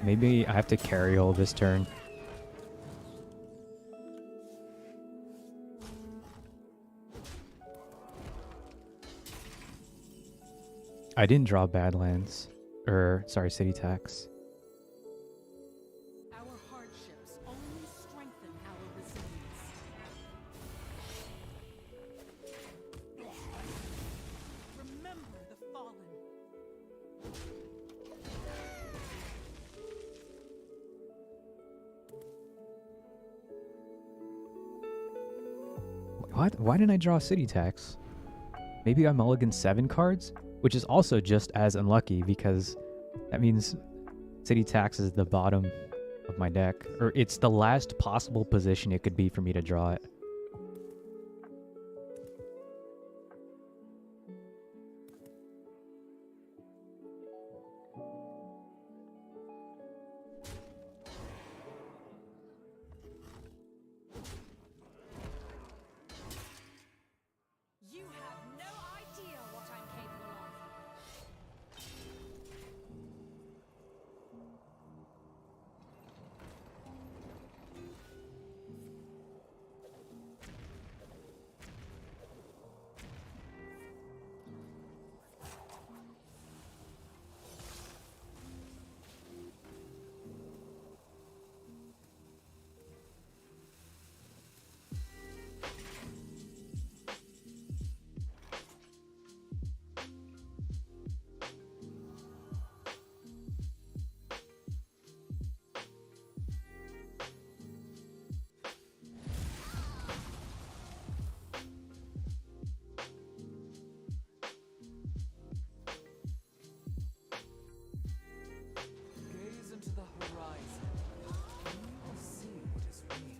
Maybe I have to carry all this turn. I didn't draw Badlands. Sorry, City Tax. Our hardships only strengthen our resilience. What? Why didn't I draw city tax? Maybe I mulligan 7 cards, which is also just as unlucky because that means city tax is the bottom of my deck, or it's the last possible position it could be for me to draw it. You have no idea what I'm capable of. Gaze into the horizon. You'll see what is real.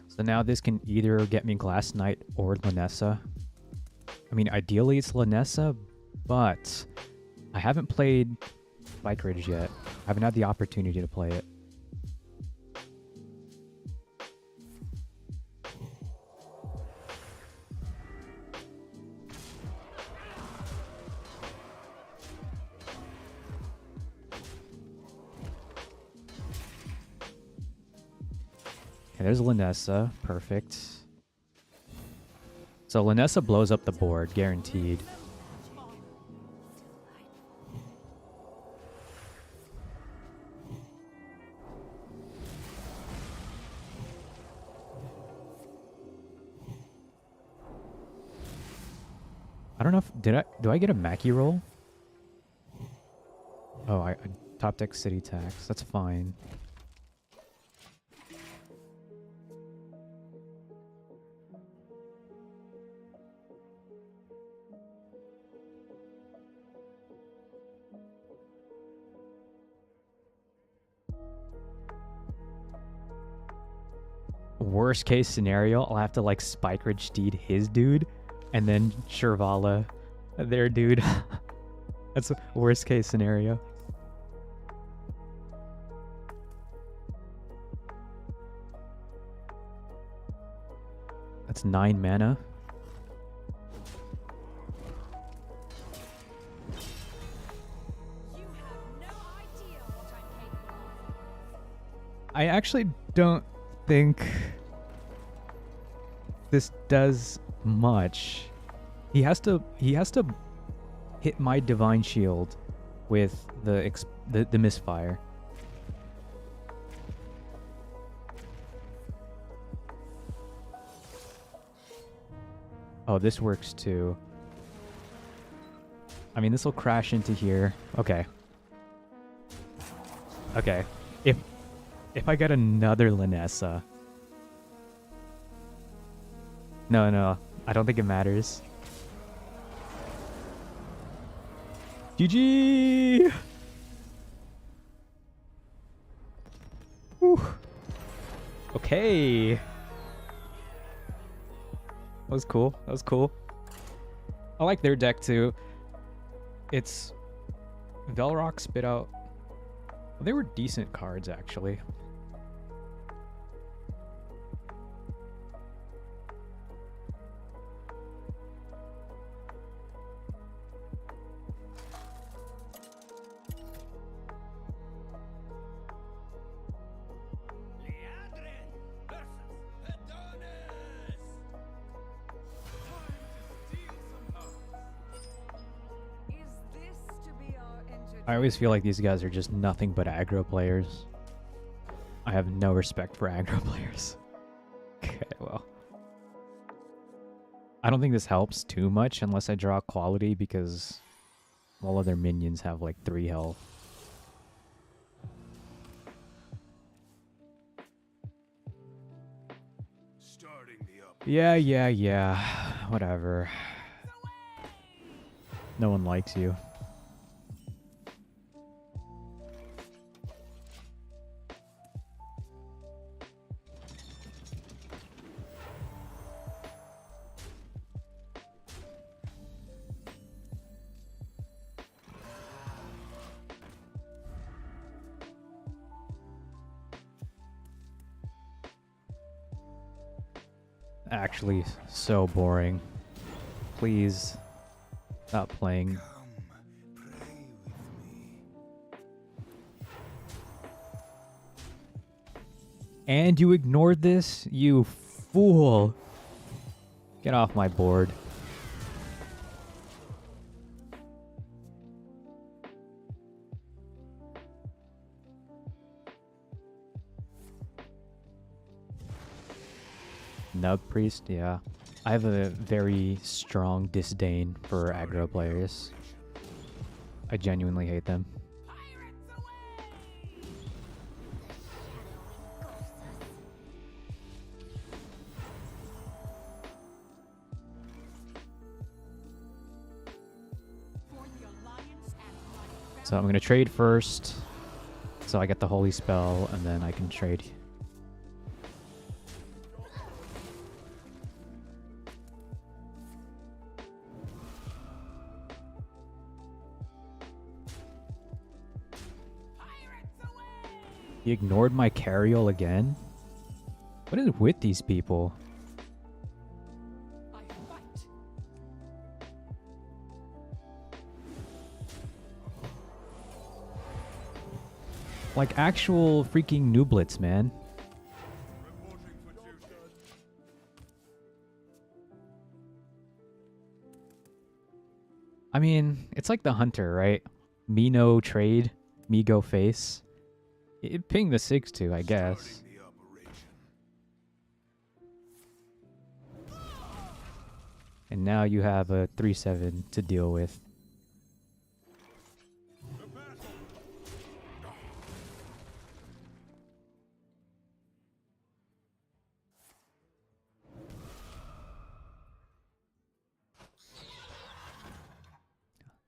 So now this can either get me Glass Knight or Lanessa. I mean, ideally it's Lanessa, but I haven't played Bike Ridge yet. I haven't had the opportunity to play it. Okay, there's Lanessa. Perfect. So Lanessa blows up the board, guaranteed. I don't know if do I get a Mackie roll? Oh, I top deck city tax. That's fine. Worst case scenario, I'll have to like Spike Ridge Steed his dude, and then Shirvala their dude. That's a worst case scenario. That's 9 mana. You have no idea what I'm capable of. I actually don't think this does much. He has to hit my Divine Shield with the misfire. Oh, this works too. I mean, this will crash into here. Okay. Okay. If I get another Lanessa. No, I don't think it matters. GG! Whew. Okay. That was cool. That was cool. I like their deck too. It's Velrock spit out. Well, they were decent cards actually. I always feel like these guys are just nothing but aggro players. I have no respect for aggro players. Okay, well. I don't think this helps too much unless I draw quality because all of their minions have like 3 health. Starting the up. Yeah. Whatever. No one likes you. Actually, so boring. Please stop playing. Come, pray with me. And you ignored this? You fool. Get off my board. Nub Priest, yeah. I have a very strong disdain for aggro players. I genuinely hate them. So I'm going to trade first, so I get the Holy Spell, and then I can trade. He ignored my carriole again? What is with these people? I fight. Like actual freaking nooblets, man. Reporting for duty. I mean, it's like the hunter, right? Me no trade, me go face. It ping the 6-2, I guess. Starting the operation. And now you have a 3-7 to deal with. The battle.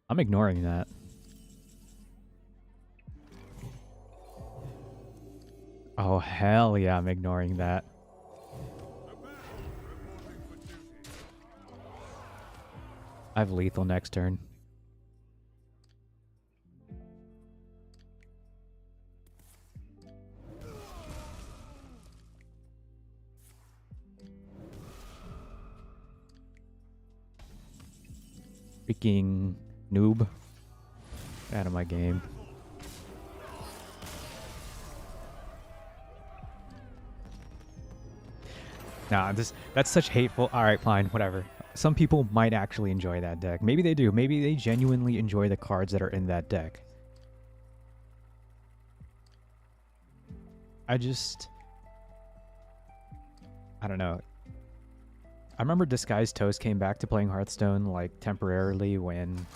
I'm ignoring that. Oh, hell yeah, I'm ignoring that. The battle. Reporting for duty. I have lethal next turn. Freaking noob. Get out of my game. Nah, that's such hateful. Alright, fine, whatever. Some people might actually enjoy that deck. Maybe they do. Maybe they genuinely enjoy the cards that are in that deck. I don't know. I remember Disguised Toast came back to playing Hearthstone, like, temporarily when...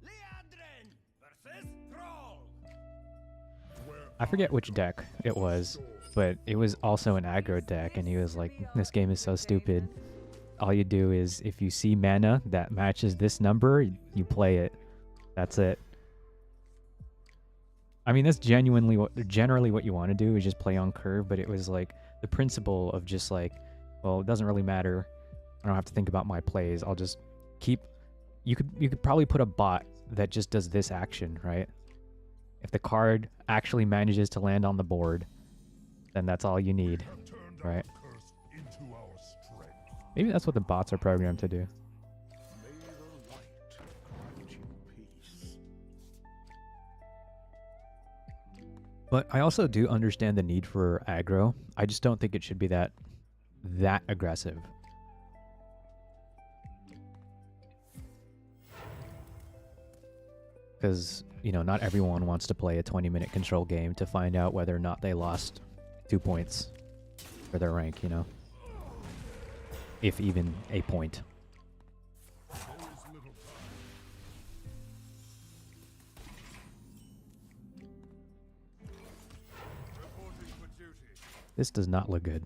Leandrin versus Thrall. I forget which deck it was, but it was also an aggro deck, and he was like, this game is so stupid. All you do is, if you see mana that matches this number, you play it. That's it. I mean, that's generally what you want to do, is just play on curve, but it was like, the principle of just like, well, it doesn't really matter. I don't have to think about my plays. I'll just keep... You could probably put a bot that just does this action, right? If the card actually manages to land on the board, then that's all you need, Have turned right? our curse into our strength. Maybe that's what the bots are programmed to do. May the light grant you peace. But I also do understand the need for aggro. I just don't think it should be that aggressive. Because, you know, not everyone wants to play a 20-minute control game to find out whether or not they lost 2 points for their rank, you know? If even a point. So is little time. Reporting for duty. This does not look good.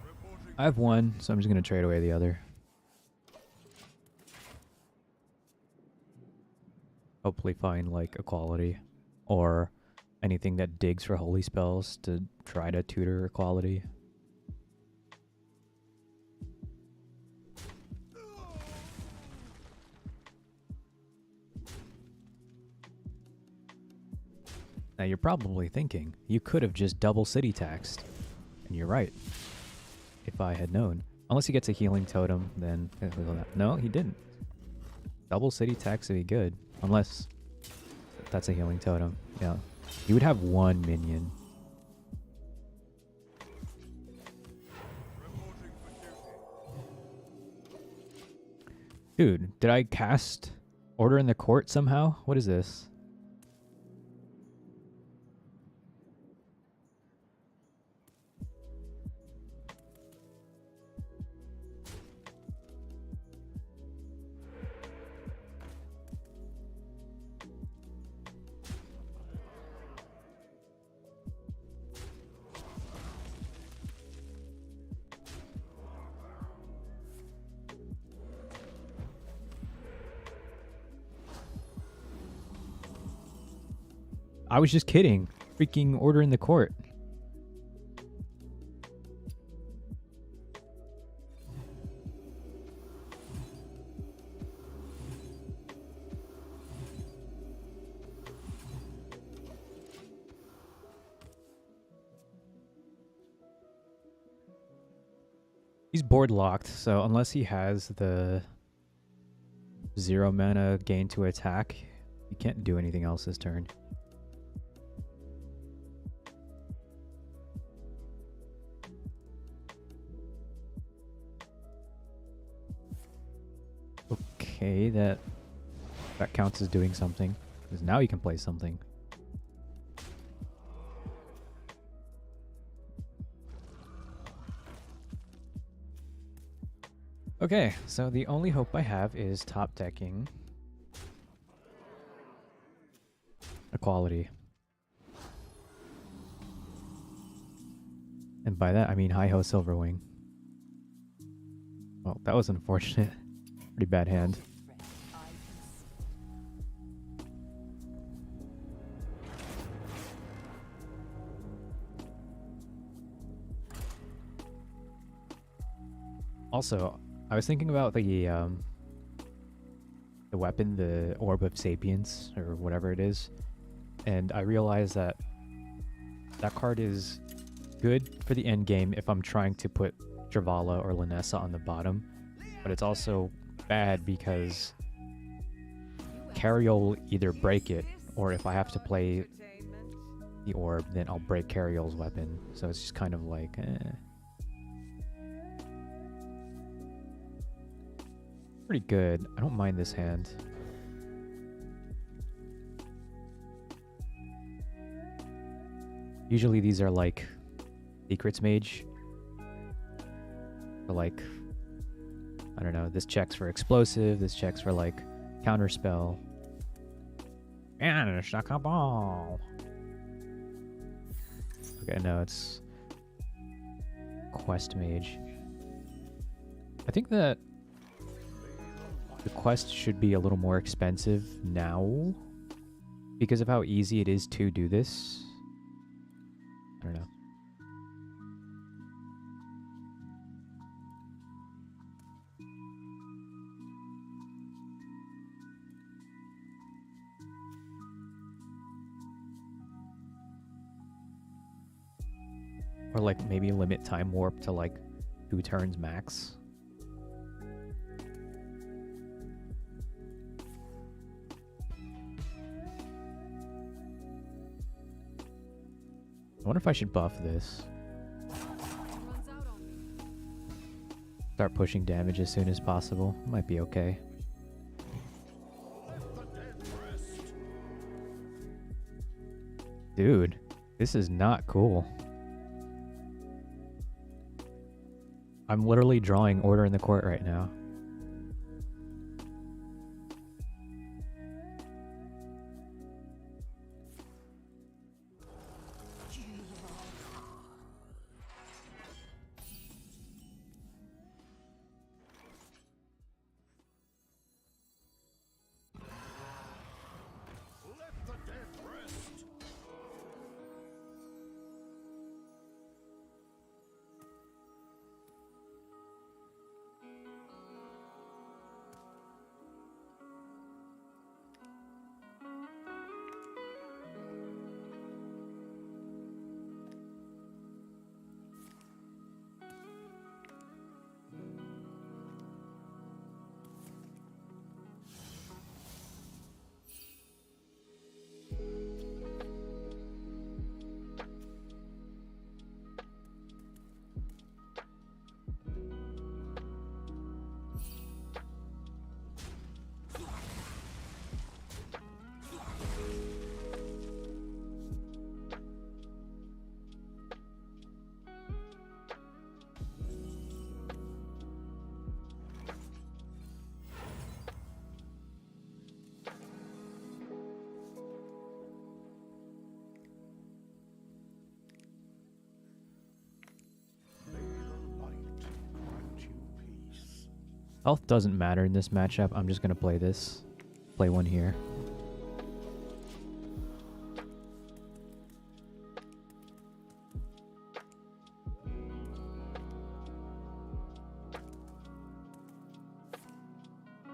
Reporting I have one, so I'm just going to trade away the other. Hopefully find, like, equality. Or anything that digs for holy spells to try to tutor equality. Now you're probably thinking, you could have just double city taxed. And you're right. If I had known. Unless he gets a healing totem, then... No, he didn't. Double city tax would be good. Unless that's a healing totem. Yeah. You would have one minion. reporting for duty. Dude, did I cast Order in the Court somehow? What is this? I was just kidding. Freaking Order in the Court. He's board locked, so unless he has the 0 mana gain to attack, he can't do anything else this turn. Okay, that counts as doing something. Because now you can play something. Okay, so the only hope I have is top decking equality. And by that I mean Hi-Ho Silverwing. Well, that was unfortunate. Pretty bad hand. Also, I was thinking about the weapon, the Orb of Sapience, or whatever it is, and I realized that that card is good for the end game if I'm trying to put Travala or Linessa on the bottom, but it's also bad because Carriol will either break it, or if I have to play the orb, then I'll break Carriol's weapon. So it's just kind of like, pretty good. I don't mind this hand. Usually these are like Secrets Mage. Or like, I don't know, this checks for explosive, this checks for like counterspell. And shock a ball. Okay, no, it's Quest Mage. I think that the quest should be a little more expensive now because of how easy it is to do this. I don't know. Or like maybe limit time warp to like 2 turns max. I wonder if I should buff this. Runs out on me. Start pushing damage as soon as possible. Might be okay. Let the dead rest. Dude, this is not cool. I'm literally drawing Order in the Court right now. Let the dead rest. May the light grant you peace. Health doesn't matter in this matchup. I'm just gonna play this. Play one here.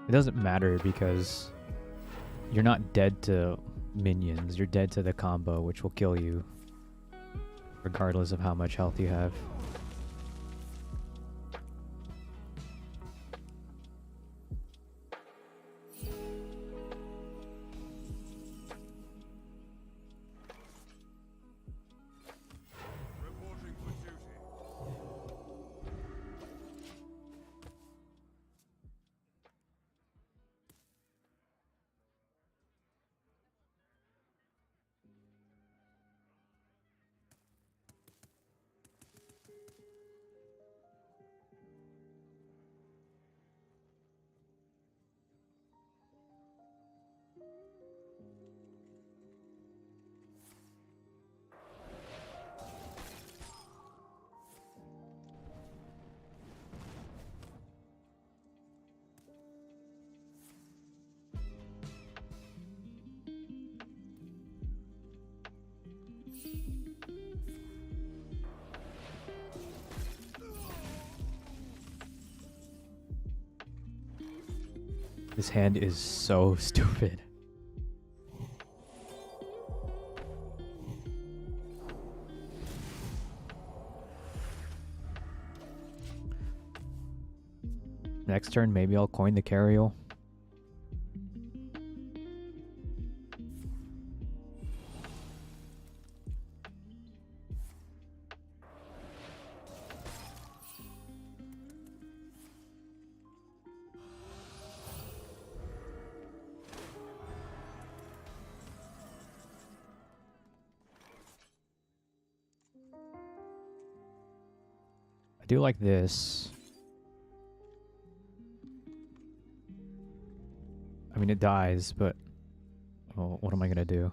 It doesn't matter because you're not dead to minions. You're dead to the combo, which will kill you regardless of how much health you have. Reporting for duty. This hand is so stupid. Next turn, maybe I'll coin the Carriole. I do like this. I mean, it dies, but well, what am I gonna do?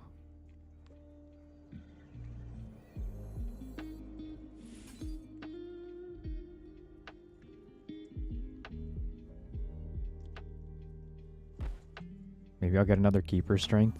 Maybe I'll get another keeper strength.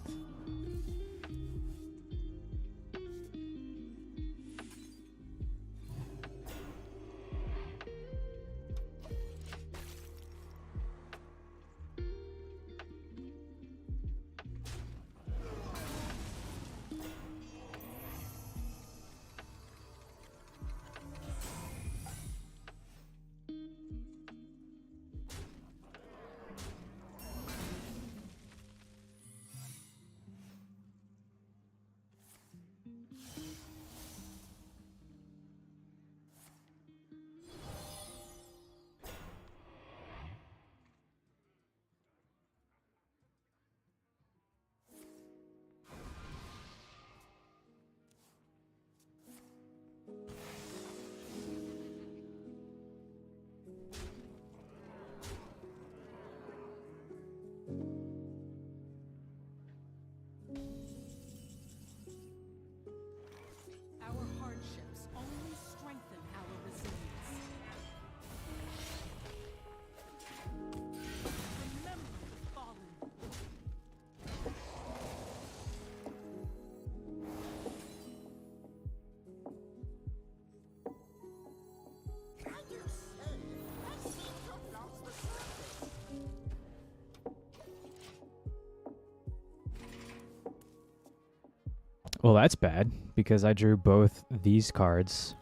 Well, that's bad because I drew both these cards.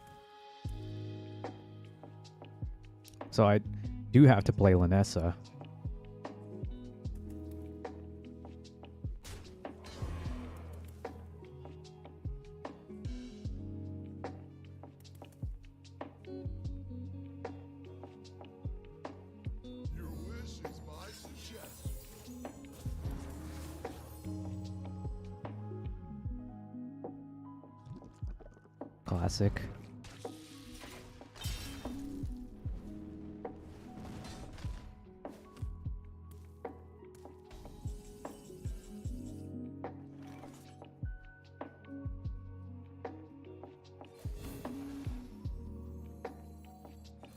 So I do have to play Lanessa. Your wish is my suggestion. Classic.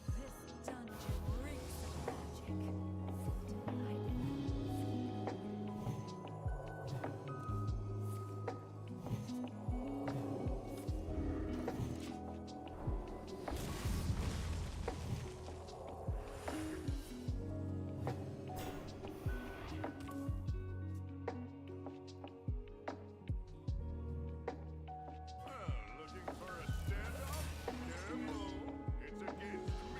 This dungeon reeks of magic. Looking for a standoff? Careful, it's against me.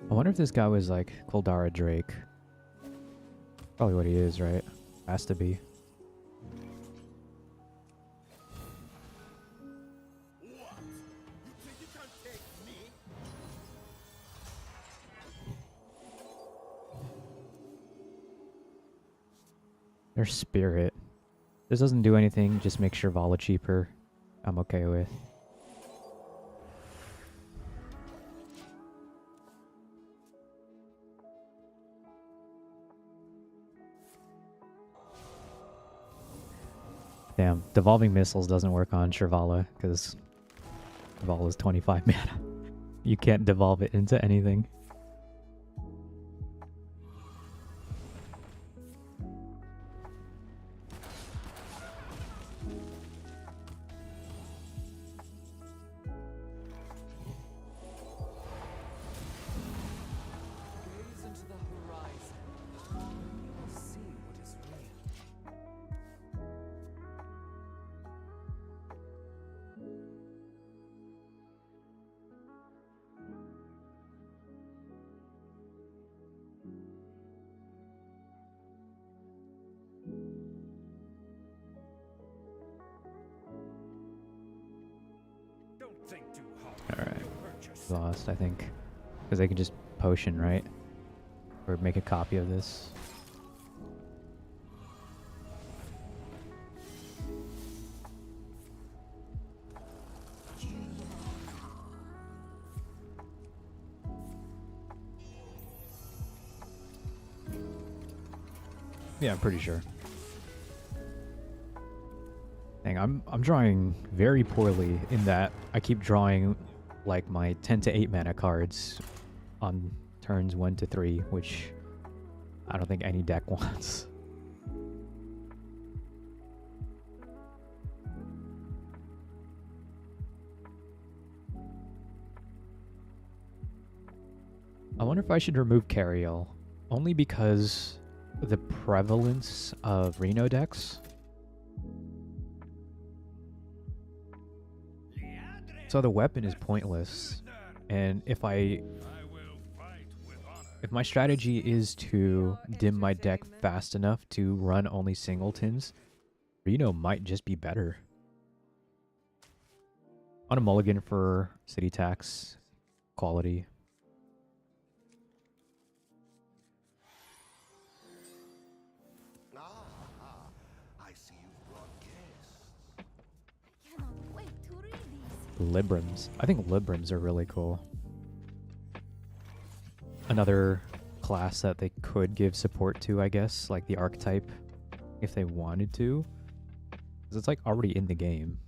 I wonder if this guy was like Kuldara Drake. Probably what he is, right? Has to be. What? You think you can take me? Their Spirit. This doesn't do anything, just makes Shirvala cheaper. I'm okay with. Damn, Devolving Missiles doesn't work on Shirvala because Shirvala is 25 mana. You can't devolve it into anything. Gaze into the horizon. You'll see what is real. Don't think too hard. Alright. You'll hurt yourself. Lost, I think. Because they can just potion, right? Or make a copy of this. Yeah, I'm pretty sure. Dang, I'm drawing very poorly in that I keep drawing like my 10 to 8 mana cards on turns 1 to 3, which I don't think any deck wants. I wonder if I should remove Cariel, only because the prevalence of Reno decks. So the weapon is pointless, and if my strategy is to dim my deck fast enough to run only singletons, Reno might just be better. On a mulligan for city tax quality. I see you've brought guests. Cannot wait to read these. Librams. I think Librams are really cool. Another class that they could give support to, I guess, like the archetype, if they wanted to. Because it's like already in the game.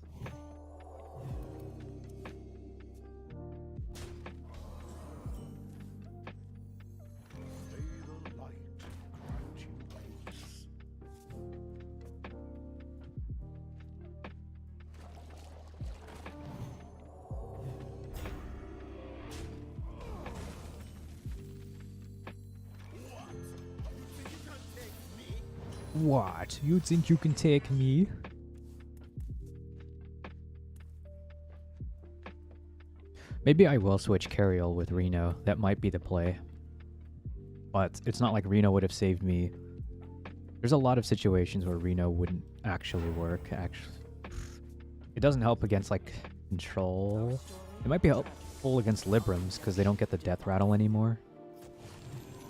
May the light grant you peace. What? You think you can take me? Maybe I will switch Carriel with Reno. That might be the play. But it's not like Reno would have saved me. There's a lot of situations where Reno wouldn't actually work. It doesn't help against, like, control. It might be helpful against Librams because they don't get the death rattle anymore.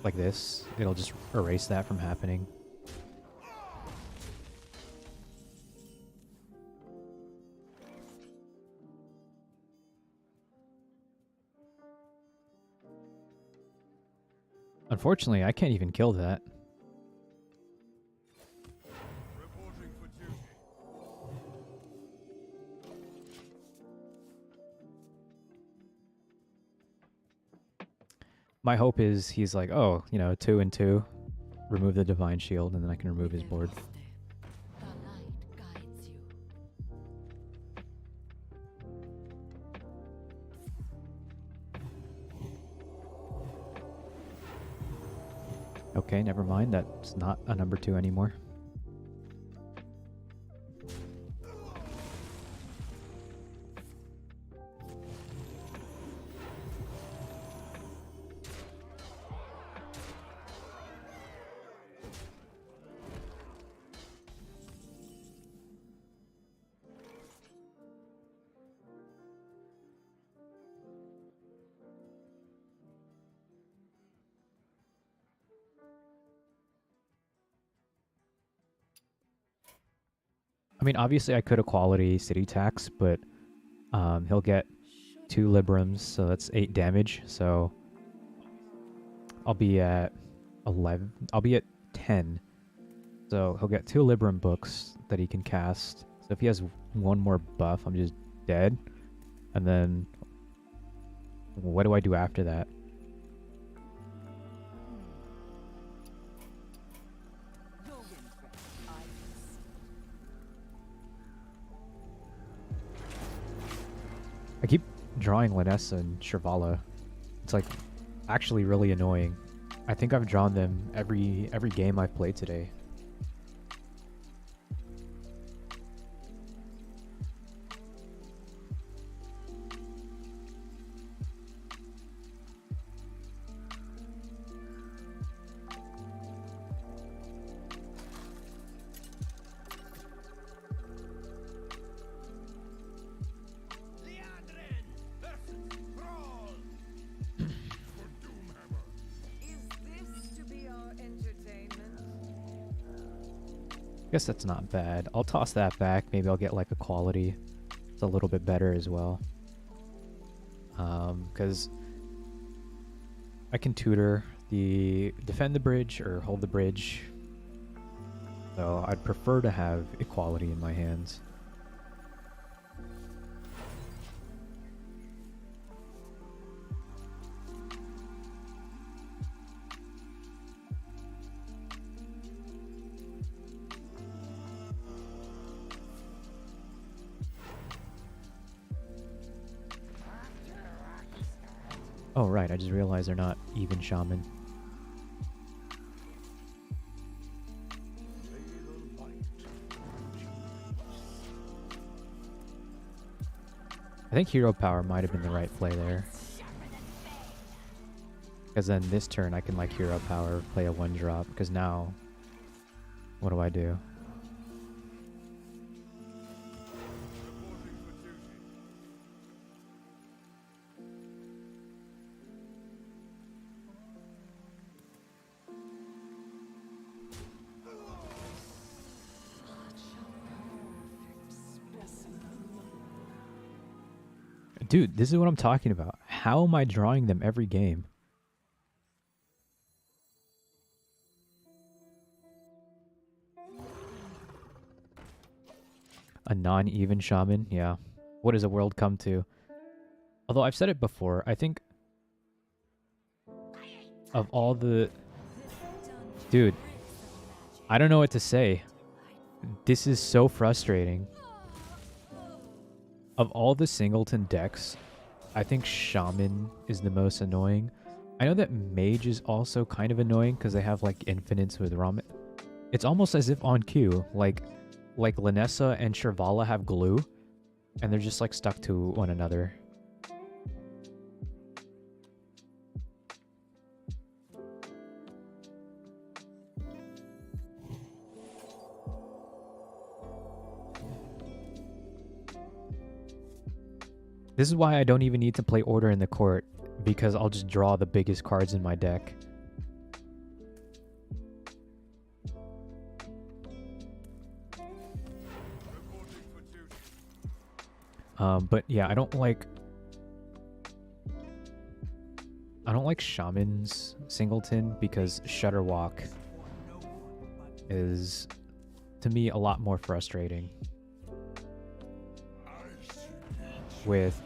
Like this. It'll just erase that from happening. Unfortunately, I can't even kill that. Reporting for duty. My hope is he's like, oh, you know, 2 and 2. Remove the Divine Shield, and then I can remove his board. The light guides you. Okay, never mind. That's not a number 2 anymore. I mean, obviously I could equality city tax, but he'll get 2 Librams, so that's 8 damage. So I'll be at 11. I'll be at 10. So he'll get 2 Libram books that he can cast. So if he has one more buff, I'm just dead. And then what do I do after that? Go in fresh. I can see. I keep drawing Lanessa and Shrivala. It's like actually really annoying. I think I've drawn them every game I've played today. Is this to be our entertainment? I guess that's not bad. I'll toss that back. Maybe I'll get like a quality. It's a little bit better as well. Because I can tutor the defend the bridge or hold the bridge. So I'd prefer to have equality in my hands. Oh right, I just realized they're not even shaman. I think hero power might have been the right play there. Because then this turn I can like hero power, play a 1-drop, because now what do I do? Dude, this is what I'm talking about. How am I drawing them every game? A non-even shaman? Yeah. What does the world come to? Although I've said it before, I think of all the... Dude, I don't know what to say. This is so frustrating. Of all the singleton decks, I think Shaman is the most annoying. I know that Mage is also kind of annoying because they have like infinites with It's almost as if on cue, like Linessa and Shirvala have glue, and they're just like stuck to one another. This is why I don't even need to play Order in the Court, because I'll just draw the biggest cards in my deck. But yeah, I don't like Shaman's Singleton because Shutterwalk is, to me, a lot more frustrating. With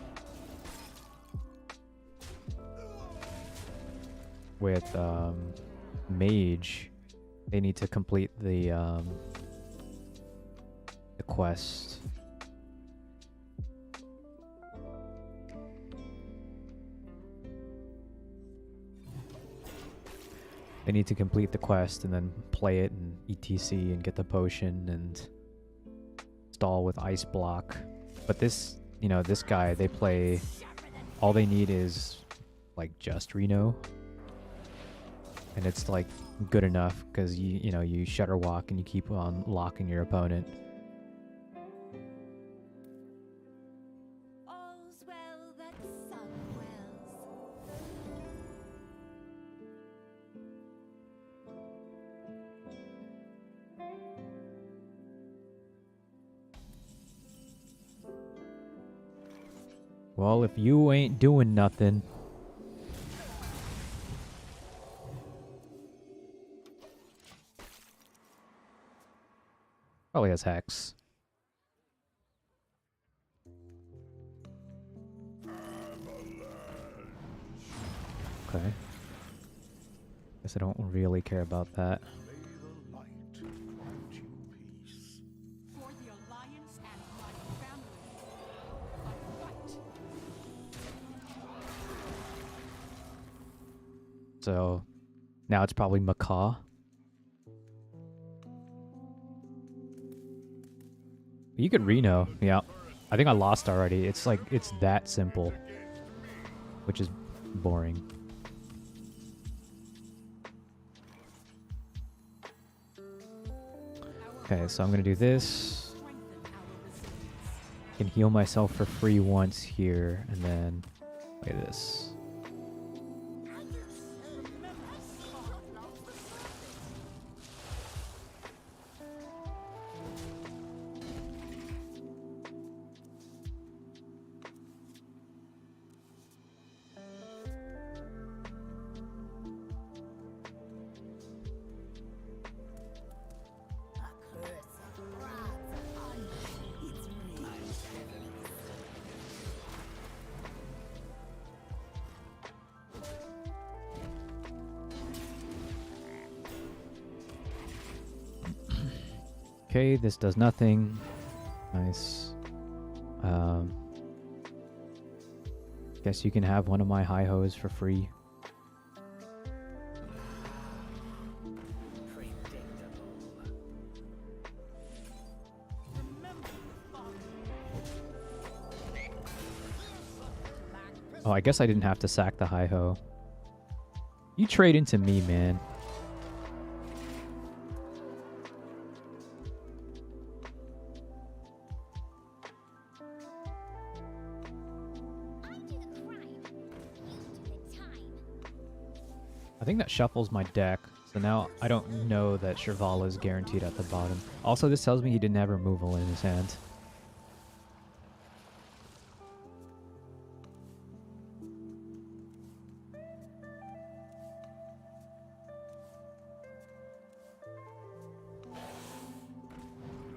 Mage, they need to complete the quest. They need to complete the quest and then play it and ETC and get the potion and stall with Ice Block. But this, you know, this guy, they play, all they need is like just Reno. And it's like good enough because you know, you Shutterwalk and you keep on locking your opponent. All's well that sun wells. Well, if you ain't doing nothing. Probably has Hex. Okay. Guess I don't really care about that. May the light grant you peace. For the Alliance and my family. I fight. So now it's probably Macaw. You could Reno, yeah. I think I lost already. It's like, it's that simple. Which is boring. Okay, so I'm gonna do this. Can heal myself for free once here, and then play this. Okay, this does nothing. Nice. Guess you can have one of my hi-hos for free. Oh, I guess I didn't have to sack the hi-ho. You trade into me, man. I think that shuffles my deck, so now I don't know that Shirvala is guaranteed at the bottom. Also, this tells me he didn't have removal in his hand.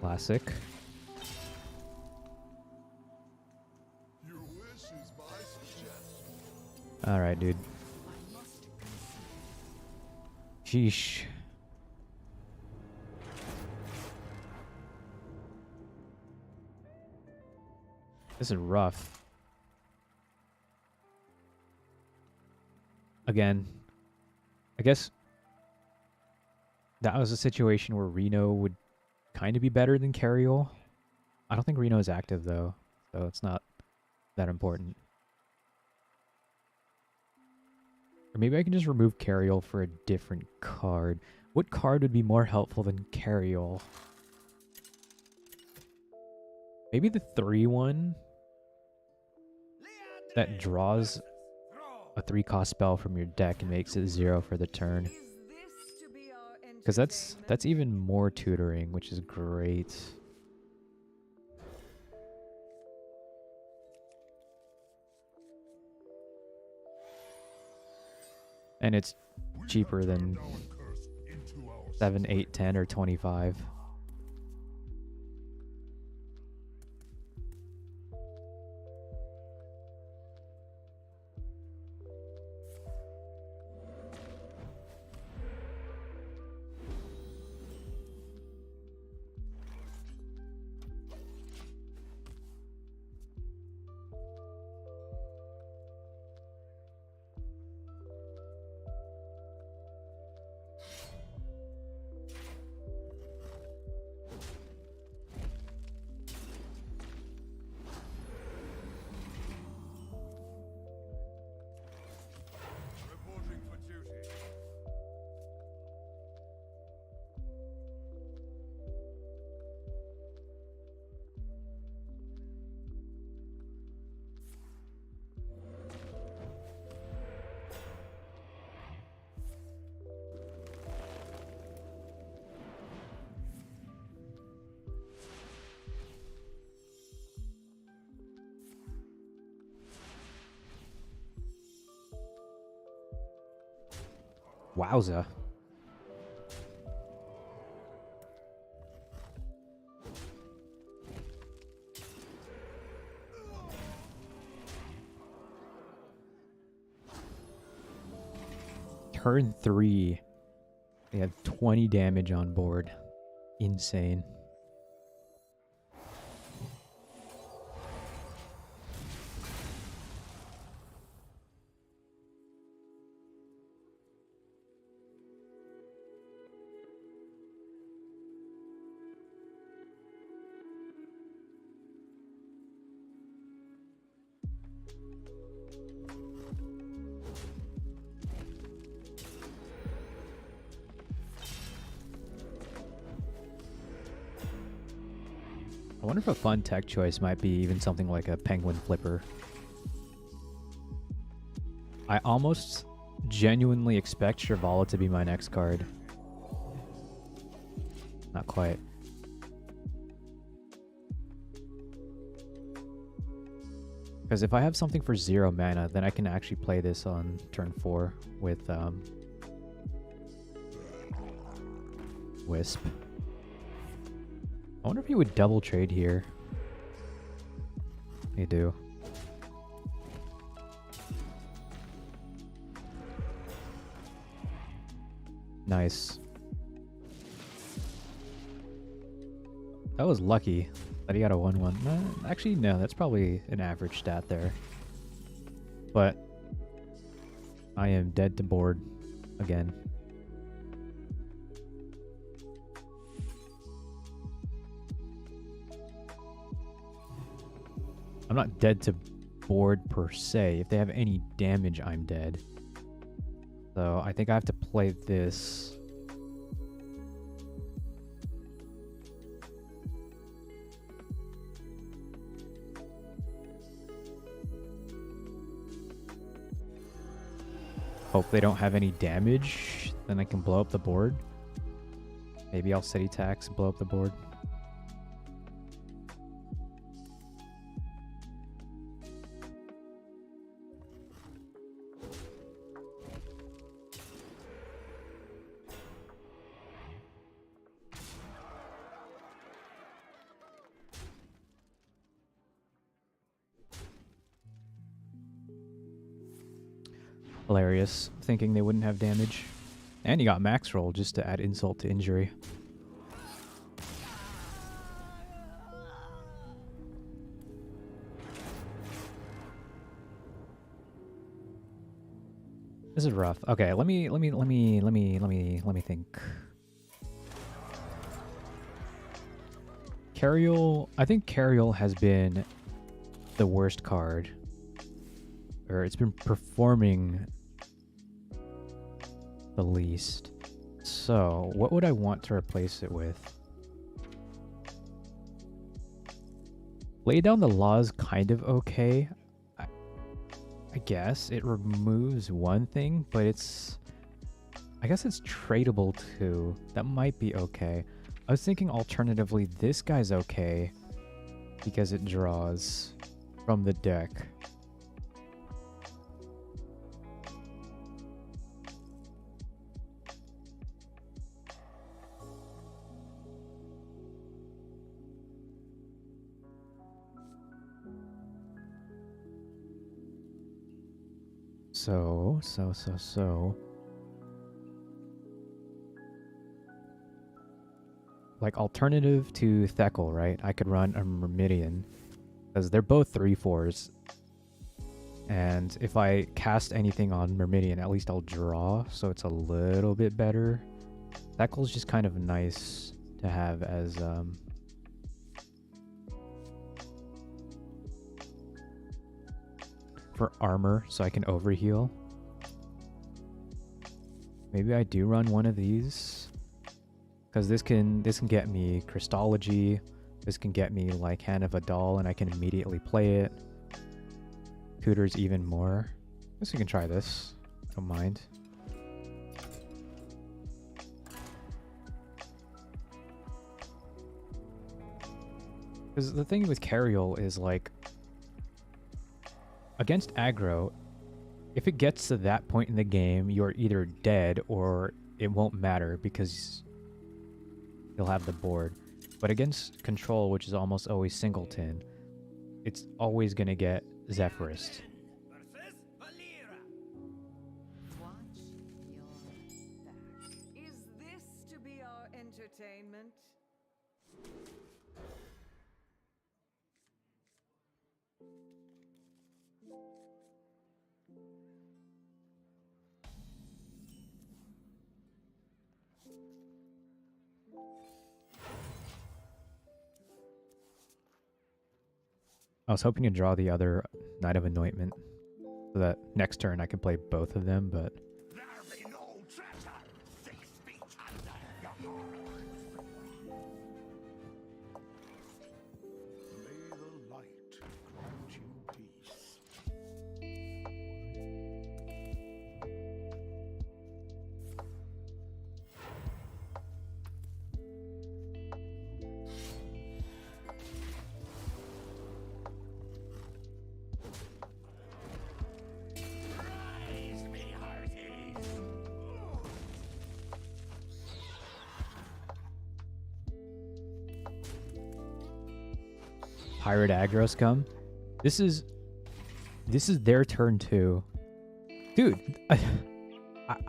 Classic. Your wish is my suggestion. Alright, dude. Sheesh. This is rough. Again, I guess that was a situation where Reno would kind of be better than Carriol. I don't think Reno is active though, so it's not that important. Or maybe I can just remove Carriol for a different card. What card would be more helpful than Carriol? Maybe the 3-1 that draws a 3-cost spell from your deck and makes it 0 for the turn. Is this to be our Because that's entertainment? even more tutoring, which is great. And it's cheaper than 7, 8, 10, or 25. Reporting for duty. Wowza. Turn 3. They had 20 damage on board. Insane. I wonder if a fun tech choice might be even something like a penguin flipper. I almost genuinely expect Shrivala to be my next card. Not quite. Because if I have something for 0 mana, then I can actually play this on turn 4 with Wisp. I wonder if you would double trade here. You do. Nice. That was lucky that he got a 1-1. Actually, no, that's probably an average stat there. But I am dead to board again. I'm not dead to board per se. If they have any damage, I'm dead. So I think I have to play this. Hope they don't have any damage. Then I can blow up the board. Maybe I'll city tax and blow up the board. Hilarious, thinking they wouldn't have damage. And you got max roll just to add insult to injury. This is rough. Okay, let me think. Cariol, I think Cariol has been the worst card. Or it's been performing the least. So, what would I want to replace it with? Lay Down the Law is kind of okay. I guess it removes one thing, but I guess it's tradable too. That might be okay. I was thinking alternatively, this guy's okay because it draws from the deck. So. Like alternative to Thekel, right? I could run a Myrmidon because they're both 3/4s. And if I cast anything on Myrmidon, at least I'll draw, so it's a little bit better. Thekel's just kind of nice to have as for armor, so I can overheal. Maybe I do run one of these, because this can get me Christology. This can get me like Hand of Adal, and I can immediately play it. Tutor's even more. I guess we can try this. Don't mind. Because the thing with Cariol is like, against aggro, if it gets to that point in the game, you're either dead or it won't matter because you'll have the board. But against control, which is almost always singleton, it's always going to get Zephyrist. Versus Valera. Watch your back. Is this to be our entertainment? I was hoping to draw the other Knight of Anointment so that next turn I could play both of them, but There be no treasure 6 feet under your heart. May the light grant you peace. Raise me, hearties. Pirate aggro scum. This is their turn too. Dude,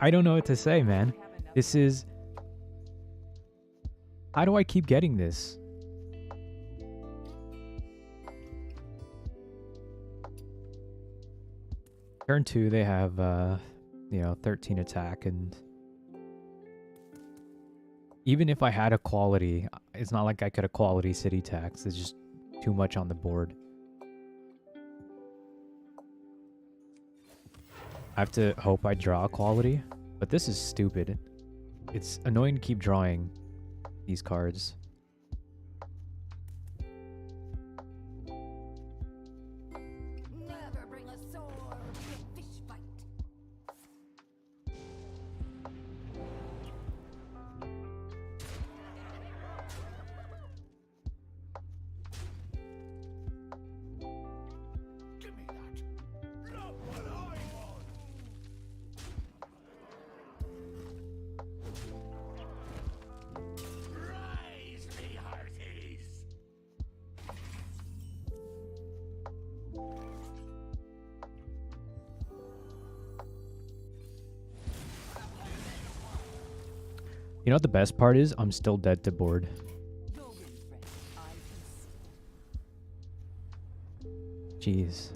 I don't know what to say, man. This is... How do I keep getting this? Turn 2, they have, 13 attack, and even if I had a quality, it's not like I could equality city tax. It's just too much on the board. I have to hope I draw a quality, but this is stupid. It's annoying to keep drawing these cards. Never bring a sword to a fish fight. Give me that. Not what I want. Raise me, hearties. You know what the best part is? I'm still dead to board. Go in, friend. I can see. Jeez.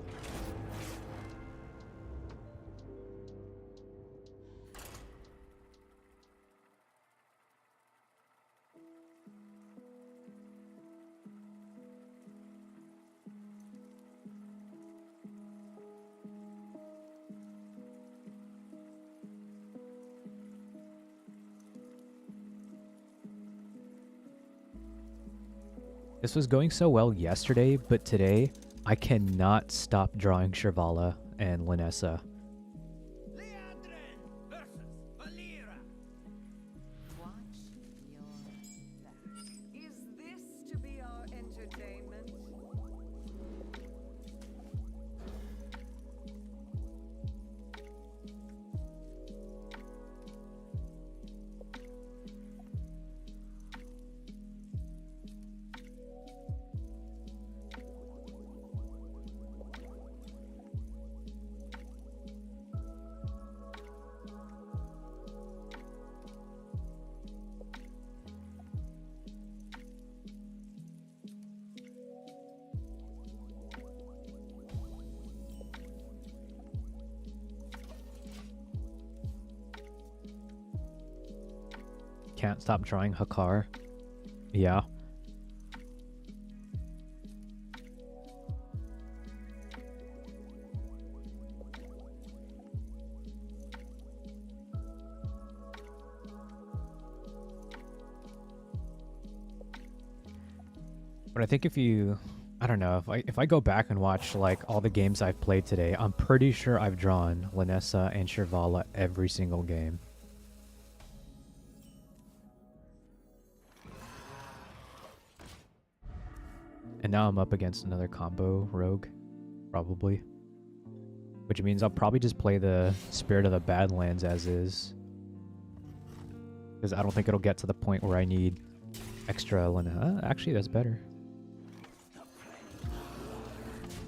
This was going so well yesterday, but today I cannot stop drawing Shirvala and Linessa. Leandrin versus Valera. Watch your back. Is this to be our entertainment? Can't stop drawing Hakar. Yeah. But I think if you, I don't know, if I go back and watch like all the games I've played today, I'm pretty sure I've drawn Linessa and Shirvala every single game. And now I'm up against another combo rogue, probably. Which means I'll probably just play the Spirit of the Badlands as is. Because I don't think it'll get to the point where I need extra Lina. Actually, that's better.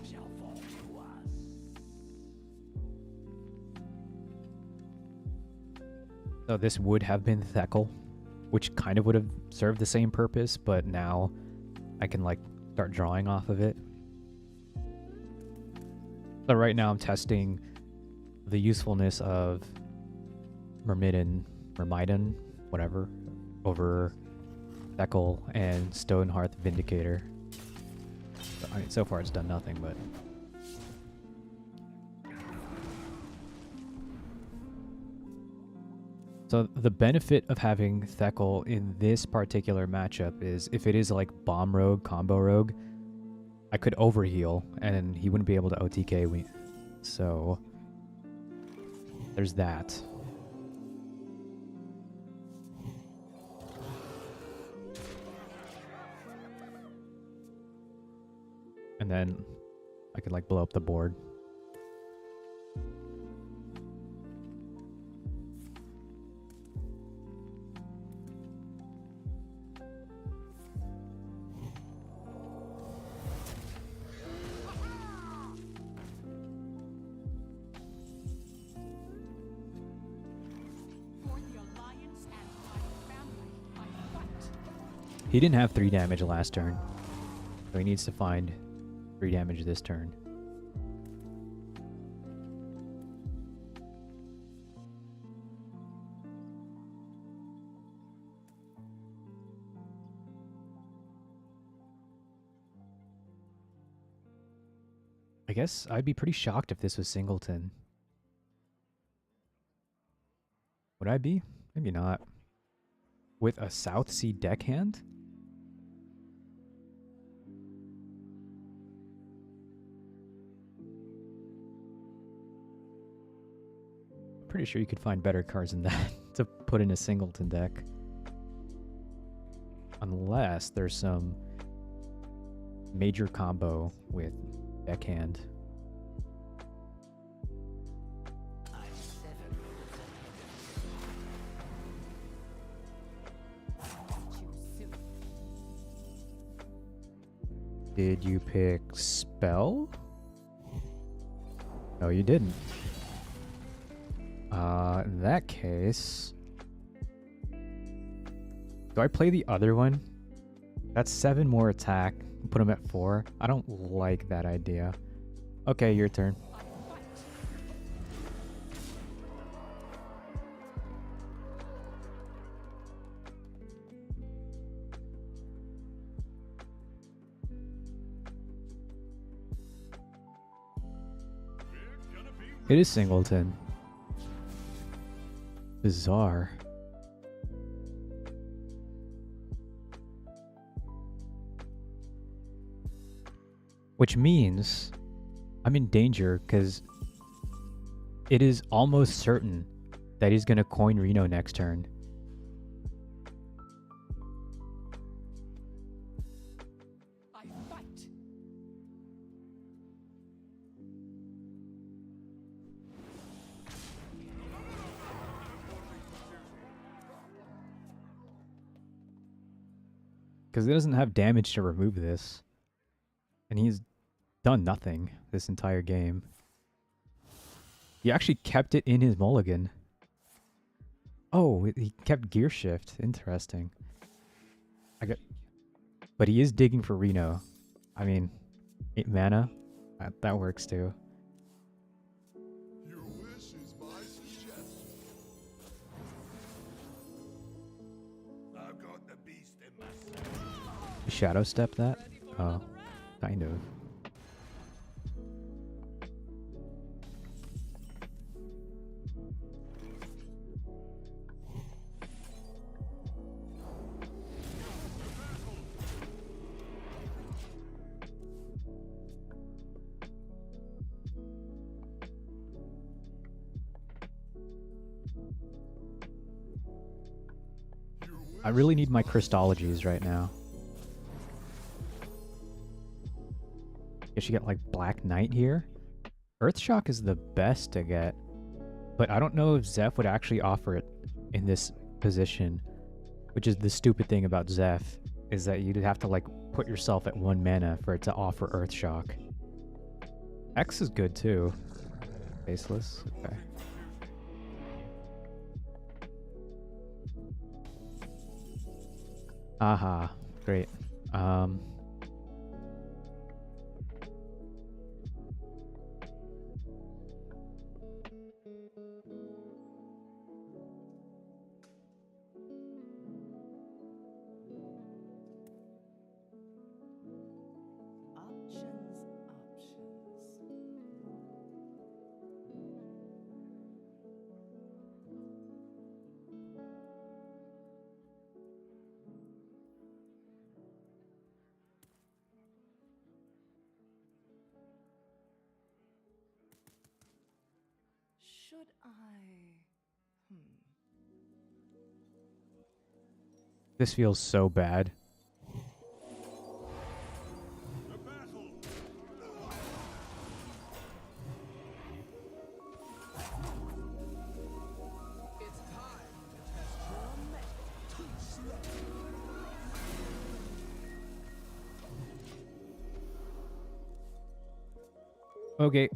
Shall fall to us. So this would have been Thekel, which kind of would have served the same purpose, but now I can like start drawing off of it. So right now I'm testing the usefulness of Myrmidon, whatever, over Thekel and Stonehearth Vindicator. So, I mean, so far it's done nothing, but... So the benefit of having Thekel in this particular matchup is if it is like Bomb Rogue, Combo Rogue, I could overheal and he wouldn't be able to OTK me. So there's that. And then I could like blow up the board. He didn't have 3 damage last turn, so he needs to find 3 damage this turn. I guess I'd be pretty shocked if this was Singleton. Would I be? Maybe not. With a South Sea deckhand? Pretty sure you could find better cards than that to put in a Singleton deck. Unless there's some major combo with deckhand. Did you pick spell? No, you didn't. In that case... Do I play the other one? That's 7 more attack. Put him at 4. I don't like that idea. Okay, your turn. It is Singleton. Bizarre. Which means I'm in danger because it is almost certain that he's going to coin Reno next turn. I fight. Because he doesn't have damage to remove this. And he's done nothing this entire game. He actually kept it in his mulligan. Oh, he kept gear shift. Interesting. But he is digging for Reno. I mean, 8 mana. That works too. Your wish is my suggestion. I've got the beast in my sight. Shadow step that? Oh, kind of. I really need my Crystologies right now. Guess you get like Black Knight here. Earthshock is the best to get, but I don't know if Zeph would actually offer it in this position, which is the stupid thing about Zeph, is that you'd have to like put yourself at 1 mana for it to offer Earthshock. X is good too. Faceless? Okay. Aha, great. Options. Should I? This feels so bad. The battle. It's time to test your mettle. Okay.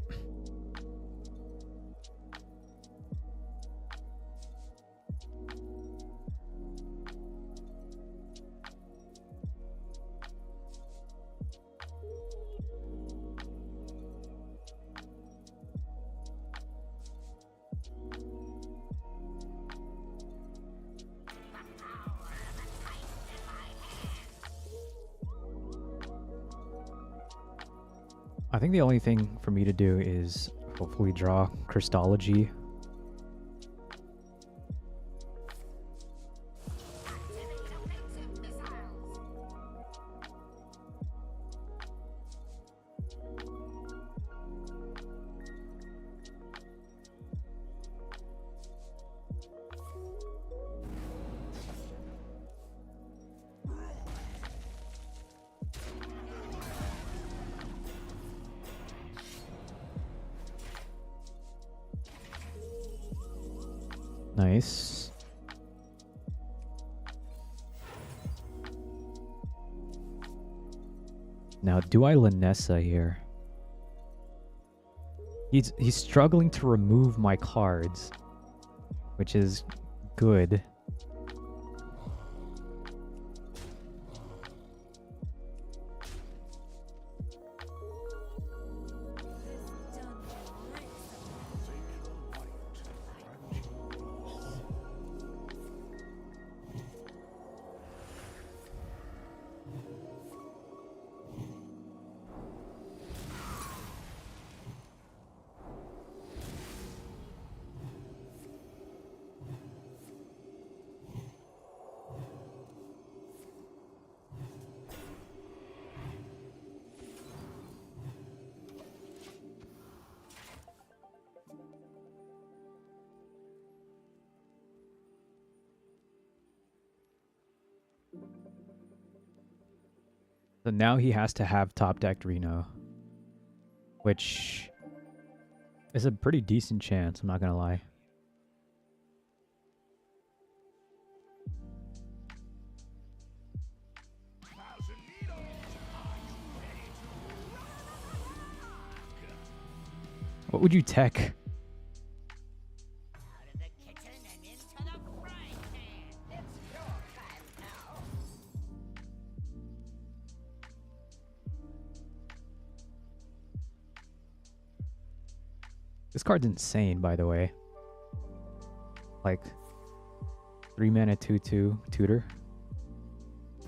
I think the only thing for me to do is hopefully draw Crystology. Nice. Now, do I Lanessa here? He's struggling to remove my cards, which is good. So now he has to have top decked Reno, which is a pretty decent chance, I'm not gonna lie. What would you tech? Out of the kitchen and into the frying pan. It's your time now. This card's insane, by the way. Like 3 mana 2/2 tutor. Out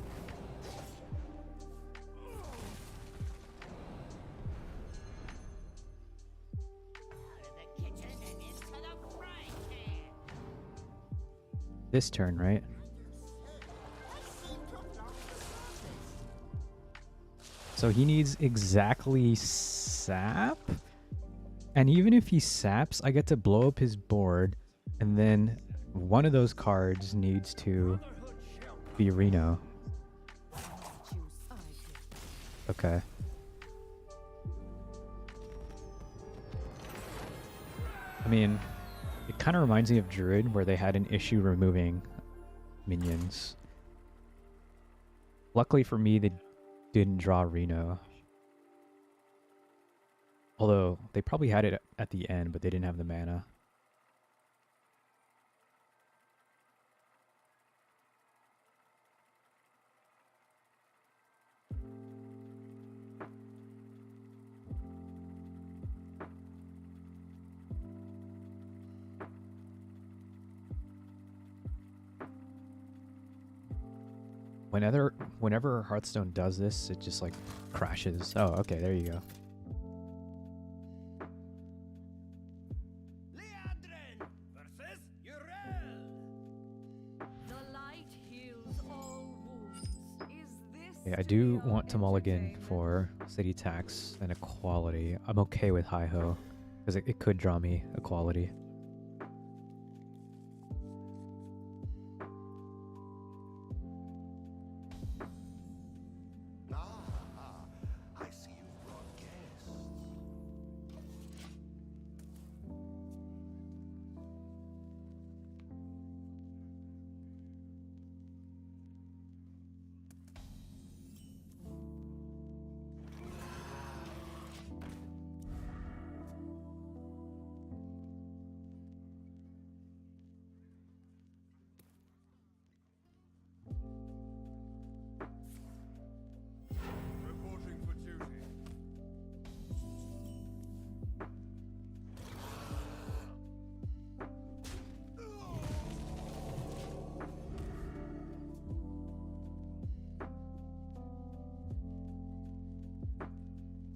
of the kitchen and into the frying pan. This turn, right? So he needs exactly sap? And even if he saps, I get to blow up his board, and then one of those cards needs to be Reno. Choose I did. Okay. I mean, it kind of reminds me of Druid, where they had an issue removing minions. Luckily for me, they didn't draw Reno. Although, they probably had it at the end, but they didn't have the mana. Whenever Hearthstone does this, it just like crashes. Oh, okay, there you go. Leandrin versus Uriel. The light heals all wounds. Is this Yeah, I to do be our want to mulligan entertainment? for city tax and equality. I'm okay with Hi-Ho, because it could draw me equality. I see you brought guests. Reporting for duty.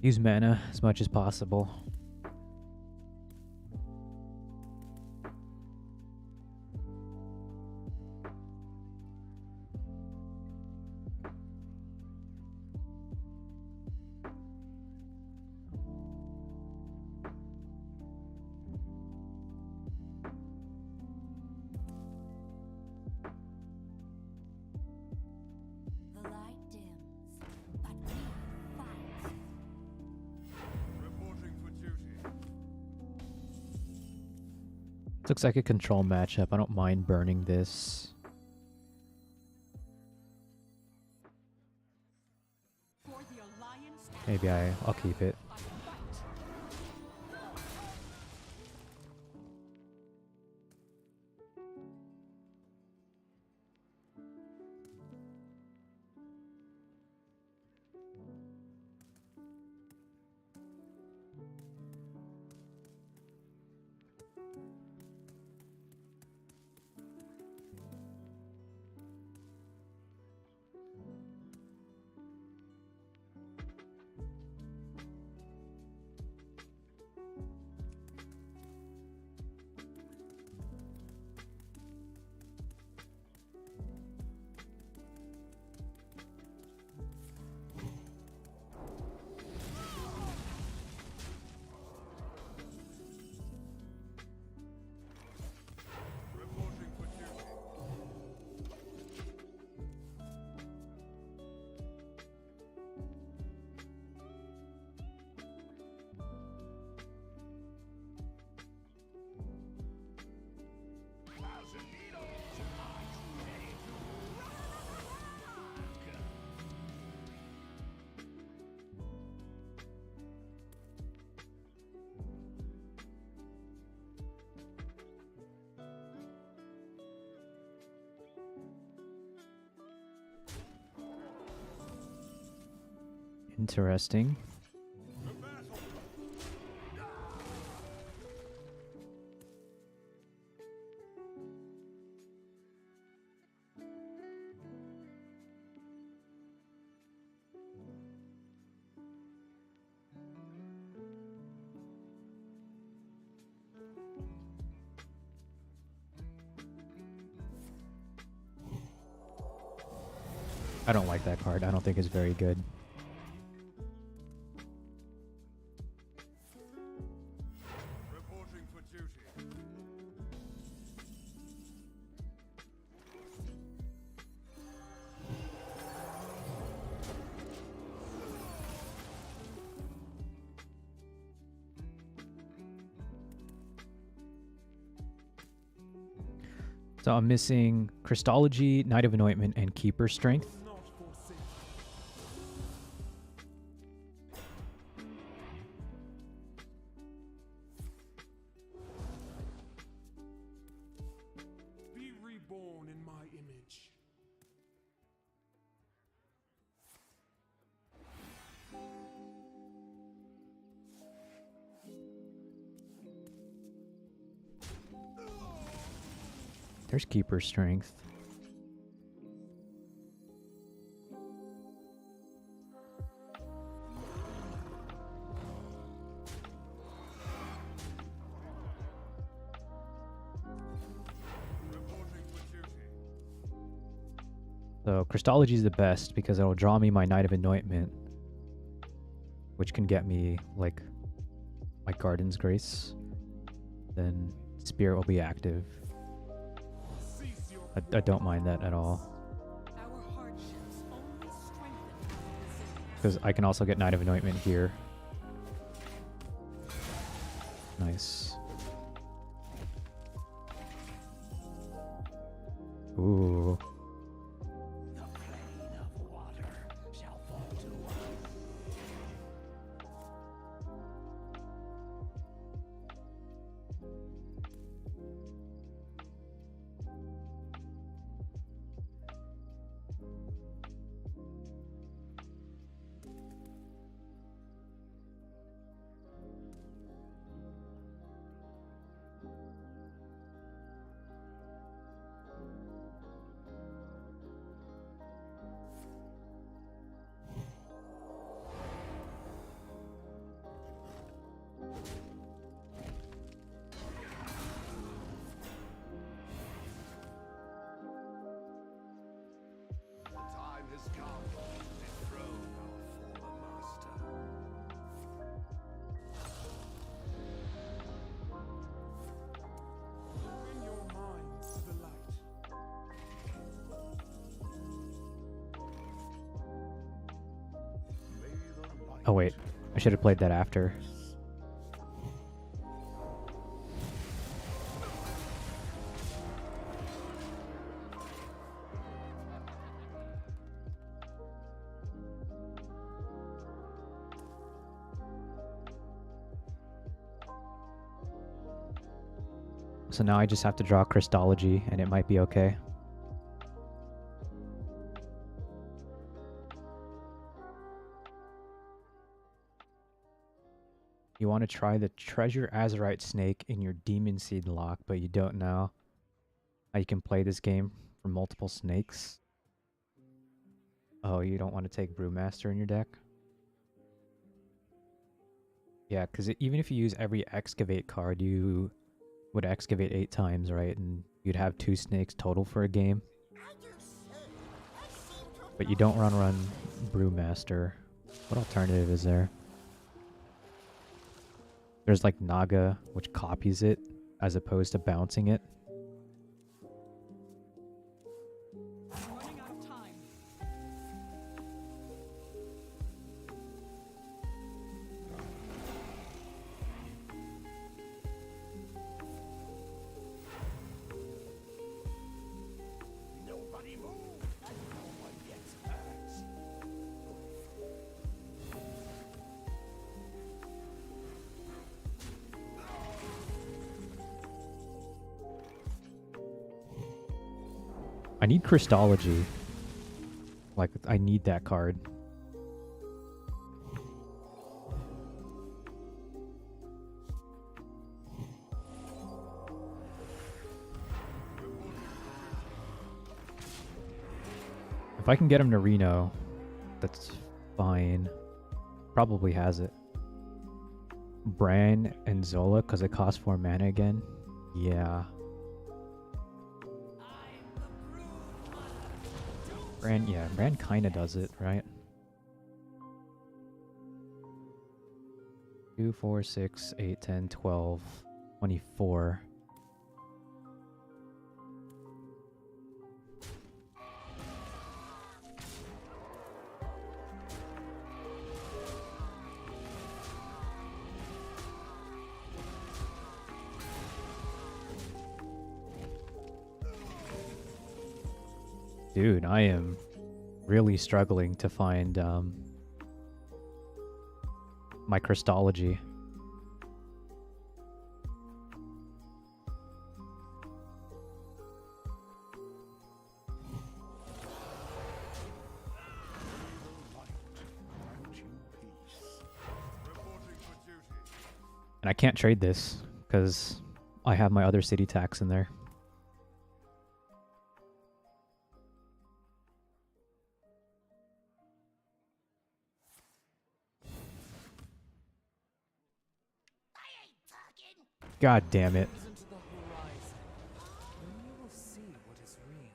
Use mana as much as possible. The light dims, but we fight. Reporting for duty. Looks like a control matchup. I don't mind burning this. For the alliance, Maybe I'll keep it. I fight. Interesting. I don't like that card. I don't think it's very good. Reporting for duty. So I'm missing Christology, Knight of Anointment, and Keeper Strength. Not forsake. Be reborn in my image. There's Keeper Strength. Reporting for duty. So Christology is the best because it'll draw me my Knight of Anointment, which can get me like my Garden's Grace. Then Spirit will be active. Cease your I don't mind that at all Our hardships only strengthen our resilience. because I can also get Knight of Anointment here. Nice. Ooh. The plane of water shall fall to us. The time has come to dethrone our former master. open your minds to the light. May the light Oh wait, I should have played that after. So now I just have to draw Christology and it might be okay. You want to try the Treasure Azurite Snake in your Demon Seed lock, but you don't know how you can play this game for multiple snakes. Oh, you don't want to take Brewmaster in your deck? Yeah, because even if you use every Excavate card, you would Excavate 8 times, right? And you'd have 2 snakes total for a game. But you don't run Brewmaster. What alternative is there? There's like Naga, which copies it, as opposed to bouncing it. I'm running out of time. Nobody move, and no one gets hurt. I need Christology. Like, I need that card. If I can get him to Reno, that's fine. Probably has it. Bran and Zola, because it costs 4 mana again. Yeah. Bran, yeah, Bran kind of does it, right? 2, 4, 6, 8, 10, 12, 24. Dude, I am really struggling to find my Christology. And I can't trade this because I have my other city tax in there. God damn it. Gaze into the horizon, and you will see what is real.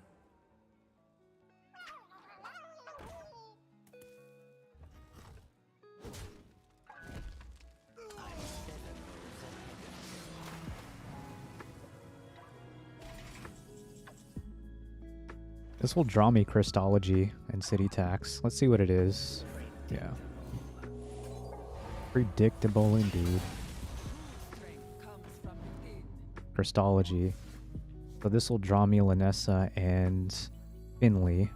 This will draw me Christology and city tax. Let's see what it is. Yeah. Predictable indeed. Strength comes from within. Christology. So this will draw me Lanessa and Finley.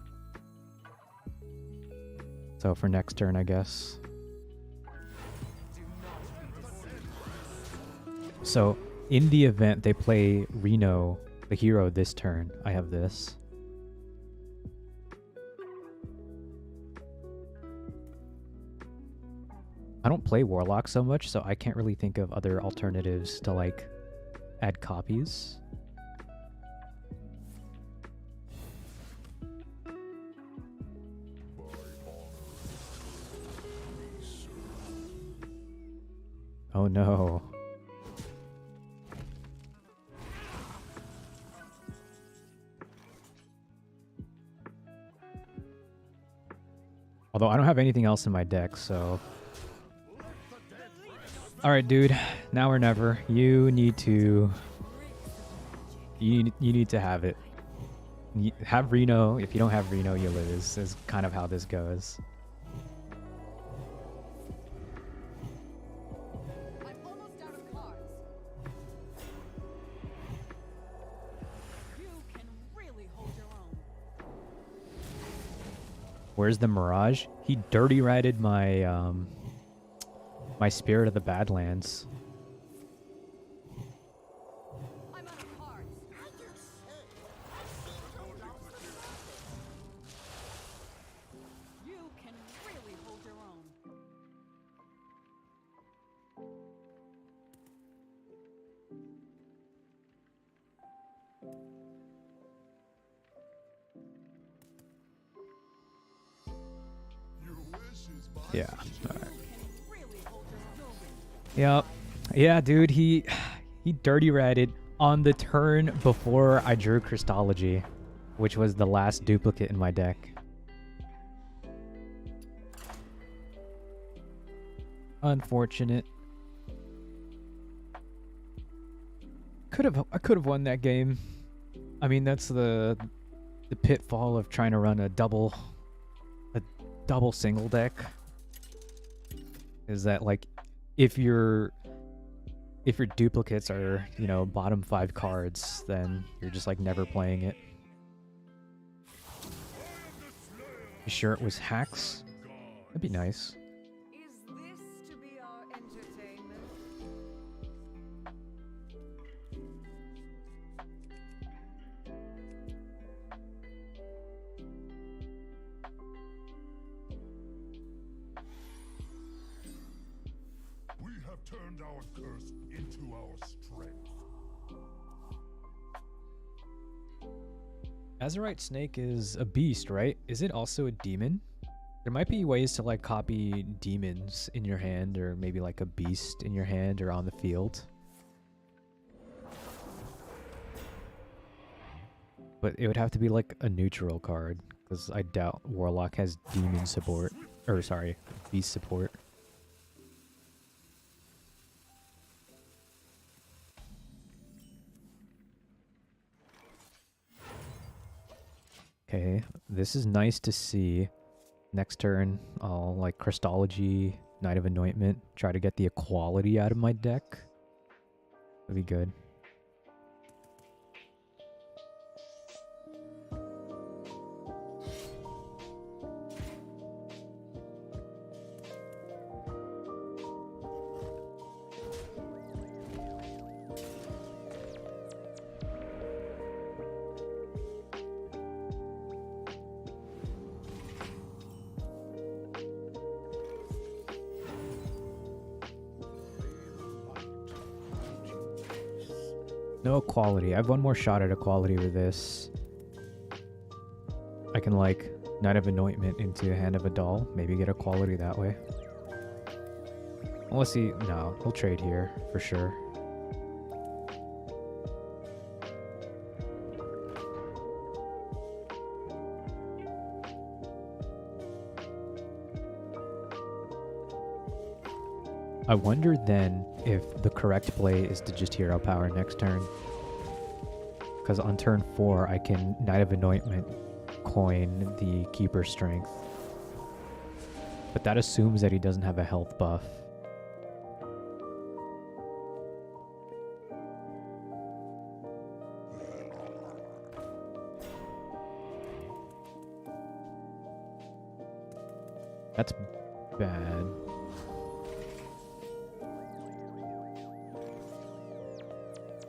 So for next turn, I guess. Do not be deceived. So in the event they play Reno, the hero, this turn, I have this. I don't play Warlock so much, so I can't really think of other alternatives to like add copies. Oh no. Although I don't have anything else in my deck, so... Alright, dude. Now or never. You need to... You need to have it. Have Reno. If you don't have Reno, you lose. Is kind of how this goes. I'm almost out of cards. You can really hold your own. Where's the Mirage? He dirty ratted my my Spirit of the Badlands. I'm out of cards. You can really hold your own. Your wish is my Yeah. Alright. Can really hold your own. Yep. Yeah, dude, he dirty ratted on the turn before I drew Christology, which was the last duplicate in my deck. Unfortunate. I could have won that game. I mean, that's the pitfall of trying to run a double single deck. Is that like if your duplicates are, you know, bottom 5 cards, then you're just like never playing it. You sure it was hacks? That'd be nice. Is this to be our entertainment? We have turned our curse into our strength. Azurite Snake is a beast, right? Is it also a demon? There might be ways to like copy demons in your hand, or maybe like a beast in your hand or on the field. But it would have to be like a neutral card, because I doubt Warlock has demon support. Or sorry, beast support. Okay, this is nice to see. Next turn, I'll like Crystology, Knight of Anointment, try to get the equality out of my deck. That'd be good. No equality. I have one more shot at equality with this. I can like Knight of Anointment into Hand of a Doll. Maybe get equality that way. Unless he... No, he'll trade here for sure. I wonder then if the correct play is to just hero power next turn. Because on turn 4, I can Knight of Anointment coin the Keeper Strength. But that assumes that he doesn't have a health buff. That's bad.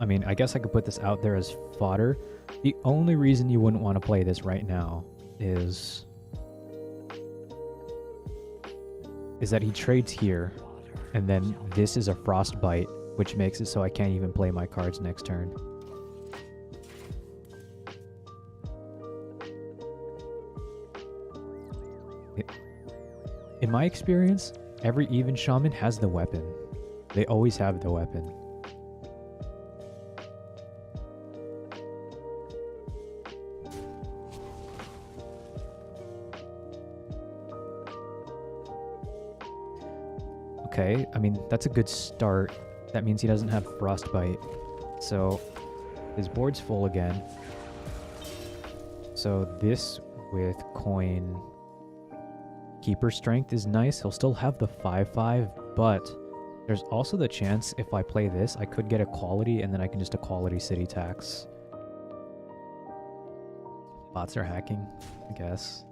I mean, I guess I could put this out there as fodder. The only reason you wouldn't want to play this right now is that he trades here, and then this is a Frostbite, which makes it so I can't even play my cards next turn. In my experience, every even shaman has the weapon. They always have the weapon. Okay, I mean, that's a good start. That means he doesn't have Frostbite. So, his board's full again. So this with coin Keeper Strength is nice. He'll still have the 5/5, but there's also the chance if I play this, I could get equality and then I can just equality city tax. Bots are hacking, I guess.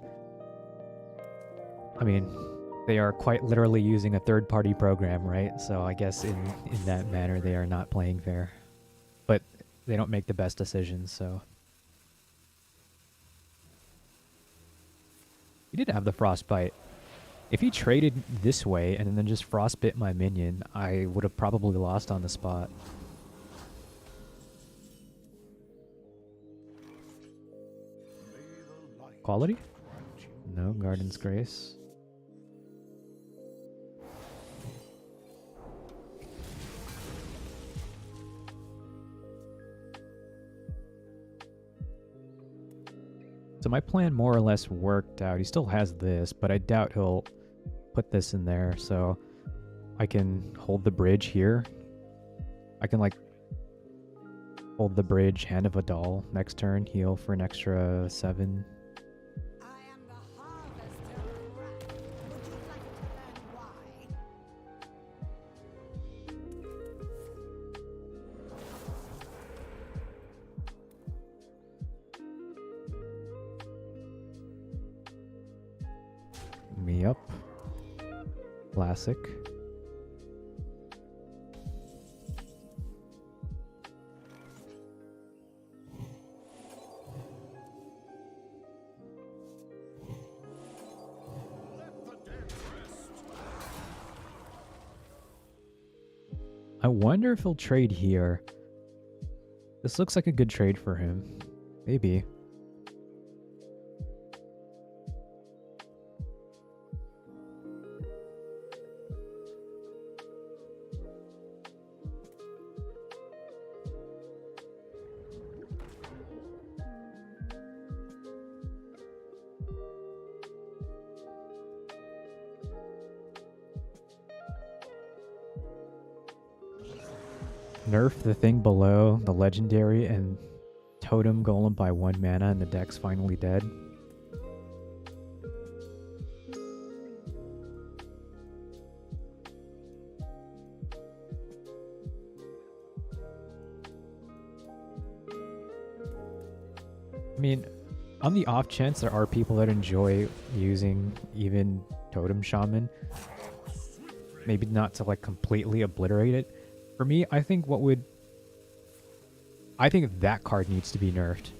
I mean, they are quite literally using a third-party program, right? So I guess in that manner, they are not playing fair. But they don't make the best decisions, so... He did have the Frostbite. If he traded this way and then just Frostbit my minion, I would have probably lost on the spot. Quality? No, Garden's Grace. So my plan more or less worked out. He still has this, but I doubt he'll put this in there. So I can hold the bridge here. I can like hold the bridge, Hand of a Doll next turn, heal for an extra 7. I am the harvester of wrath. Would you like to learn why? Me up. Classic. I wonder if he'll trade here. This looks like a good trade for him. Maybe. nerf the thing below the legendary and totem golem by 1 mana and the deck's finally dead. I mean, on the off chance there are people that enjoy using even Totem Shaman, maybe not to like completely obliterate it. For me, I think that card needs to be nerfed.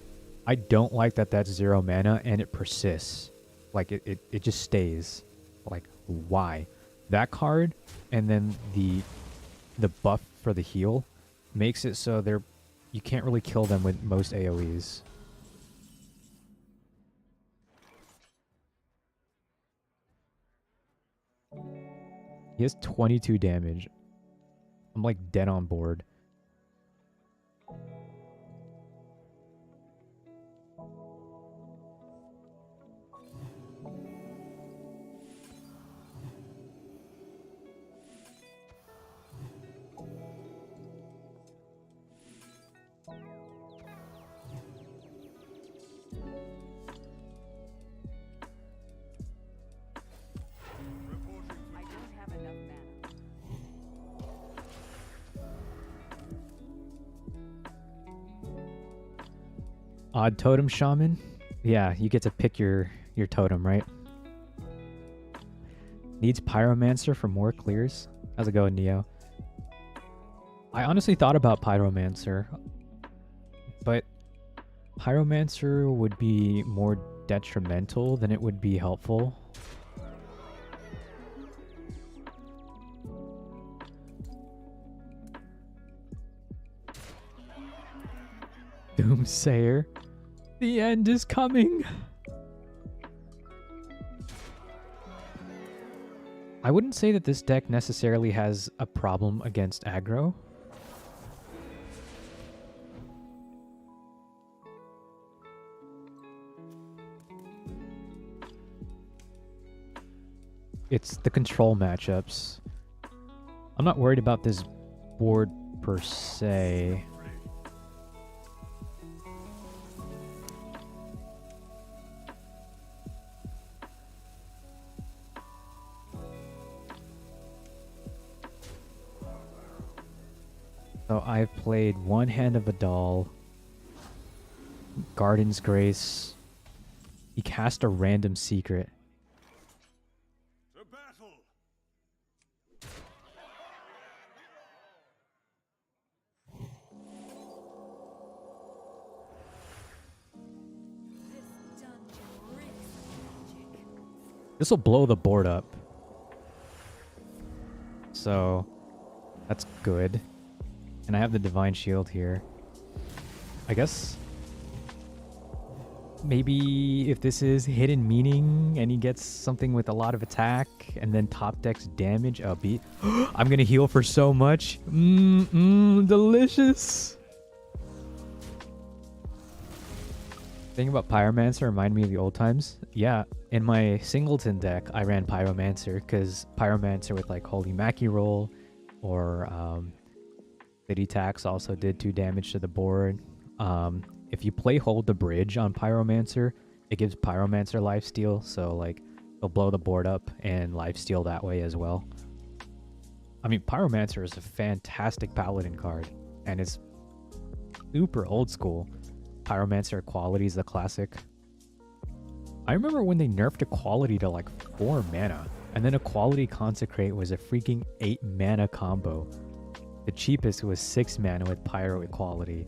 I don't like that that's 0 mana and it persists. Like it just stays. Like why? That card and then the buff for the heal makes it so you can't really kill them with most AoEs. He has 22 damage. I'm like dead on board. I don't have enough mana. Odd Totem Shaman? Yeah, you get to pick your totem, right? Needs Pyromancer for more clears. How's it going, Neo? I honestly thought about Pyromancer, but Pyromancer would be more detrimental than it would be helpful. Doomsayer. The end is coming. I wouldn't say that this deck necessarily has a problem against aggro. It's the control matchups. I'm not worried about this board per se. So I've played one Hand of Vidal, Garden's Grace. He cast a random secret. To battle! This dungeon reeks of magic. This will blow the board up. So that's good. And I have the Divine Shield here. I guess maybe if this is Hidden Meaning and he gets something with a lot of attack and then top deck's damage, I'll be... I'm gonna heal for so much. Delicious. Thinking about Pyromancer remind me of the old times. Yeah, in my Singleton deck, I ran Pyromancer because Pyromancer with like Holy Mackie roll or City Tax also did 2 damage to the board. If you play Hold the Bridge on Pyromancer, it gives Pyromancer lifesteal, so like it'll blow the board up and lifesteal that way as well. I mean, Pyromancer is a fantastic Paladin card, and it's super old school. Pyromancer Equality is the classic. I remember when they nerfed Equality to like 4 mana, and then Equality Consecrate was a freaking 8 mana combo. The cheapest was 6 mana with Pyro Equality.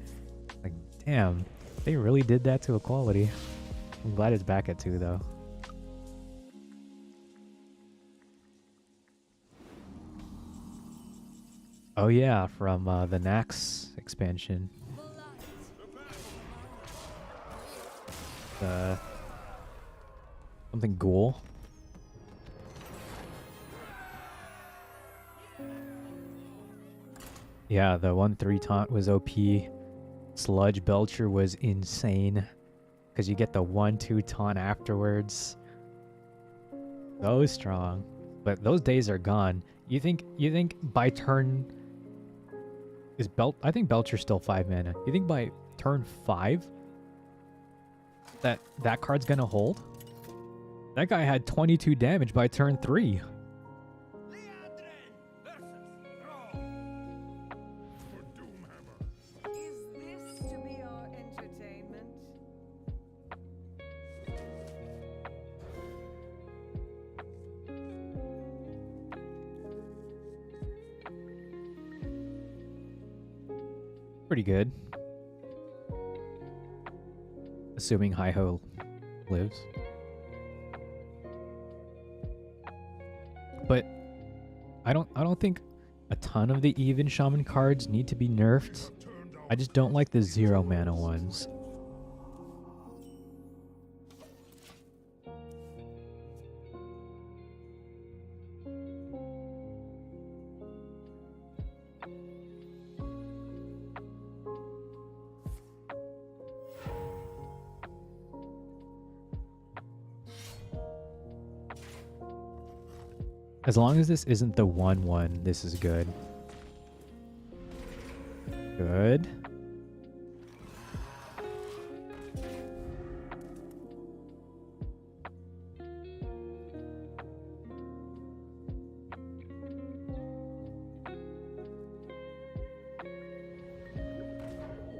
Like, damn, they really did that to Equality. I'm glad it's back at 2 though. Oh yeah, from the Nax expansion. Something ghoul. Yeah, the 1/3 taunt was OP. Sludge Belcher was insane because you get the 1/2 taunt afterwards. So strong, but those days are gone. You think by turn Is I think Belcher's still 5 mana. You think by turn 5 that card's gonna hold? That guy had 22 damage by turn 3. For Doomhammer. Is this to be our entertainment? Pretty good. Assuming Hi-Ho lives. But I don't think a ton of the even shaman cards need to be nerfed. I just don't like the 0 mana ones. As long as this isn't the 1/1, this is good. Good.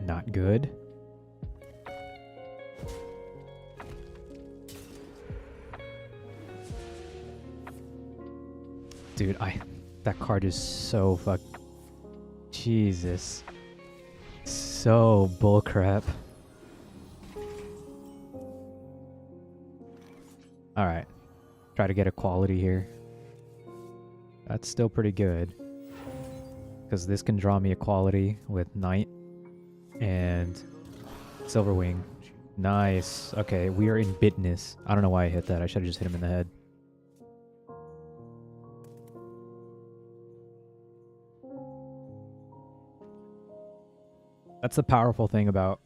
Not good. Dude, that card is so Jesus. So bullcrap. Alright. Try to get a quality here. That's still pretty good. Because this can draw me a quality with Knight and Silverwing. Nice. Okay, we are in bitness. I don't know why I hit that. I should have just hit him in the head. That's the powerful thing about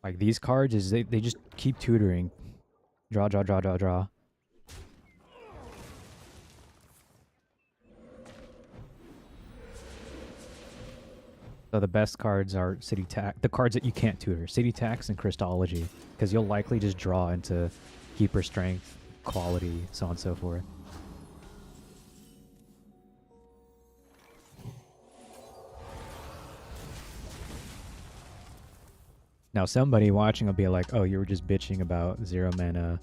like these cards is they just keep tutoring. Draw, draw, draw, draw, draw. So the best cards are City Tax, the cards that you can't tutor. City Tax and Crystology. Because you'll likely just draw into Keeper Strength, Quality, so on and so forth. Now somebody watching will be like, oh, you were just bitching about 0 mana,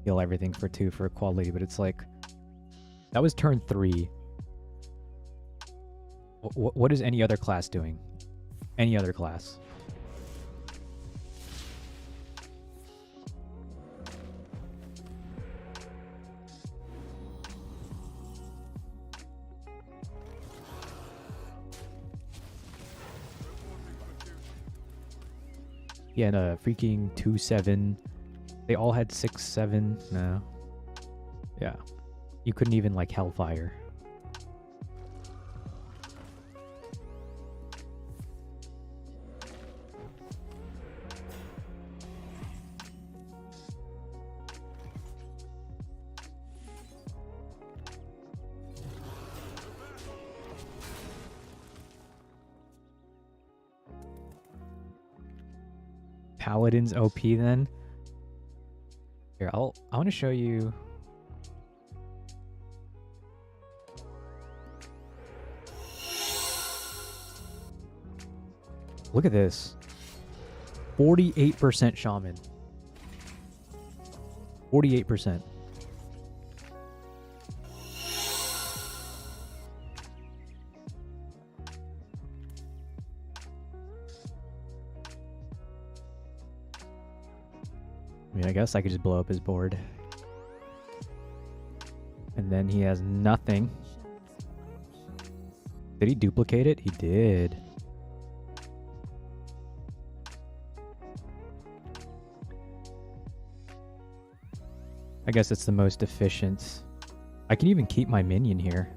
heal everything for 2 for quality, but it's like, that was turn 3. What is any other class doing? Any other class? Yeah, and freaking 2/7. They all had 6/7. No. Yeah. You couldn't even like Hellfire. Paladin's OP then. Here, I want to show you. Look at this. 48% shaman. 48%. I mean, I guess I could just blow up his board. And then he has nothing. Did he duplicate it? He did. I guess it's the most efficient. I can even keep my minion here.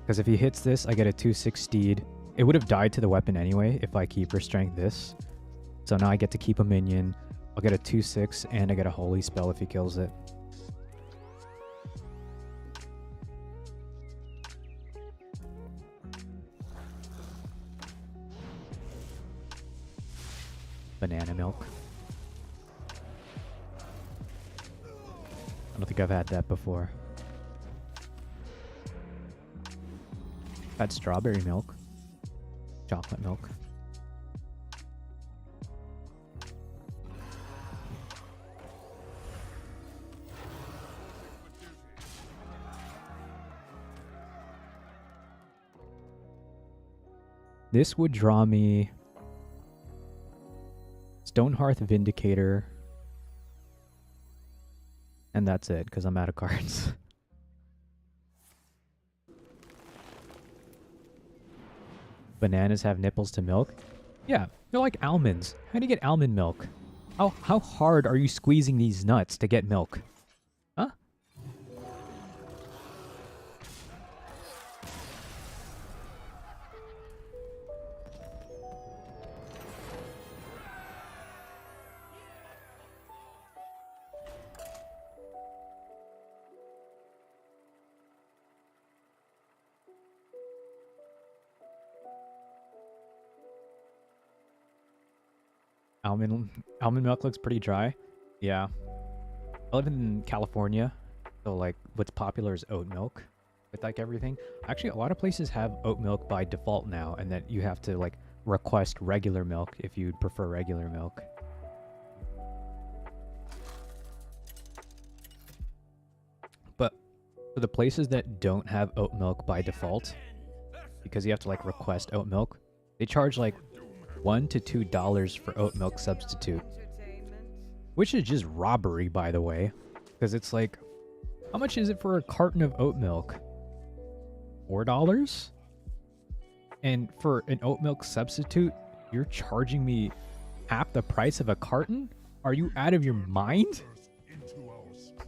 Because if he hits this, I get a 2/6 steed. It would have died to the weapon anyway if I keep or strength this. So now I get to keep a minion, I'll get a 2/6 and I get a holy spell if he kills it. Banana milk. I don't think I've had that before. I've had strawberry milk. Chocolate milk. This would draw me Stonehearth Vindicator. And that's it, because I'm out of cards. Bananas have nipples to milk? Yeah, they're like almonds. How do you get almond milk? How hard are you squeezing these nuts to get milk? Huh? Almond milk looks pretty dry. Yeah. I live in California, so like what's popular is oat milk with like everything. Actually, a lot of places have oat milk by default now, and that you have to like request regular milk if you'd prefer regular milk. But for the places that don't have oat milk by default, because you have to like request oat milk, they charge like $1 to $2 for oat milk substitute, which is just robbery, by the way, because it's like, how much is it for a carton of oat milk? $4? And for an oat milk substitute, you're charging me half the price of a carton? Are you out of your mind? Into our strength.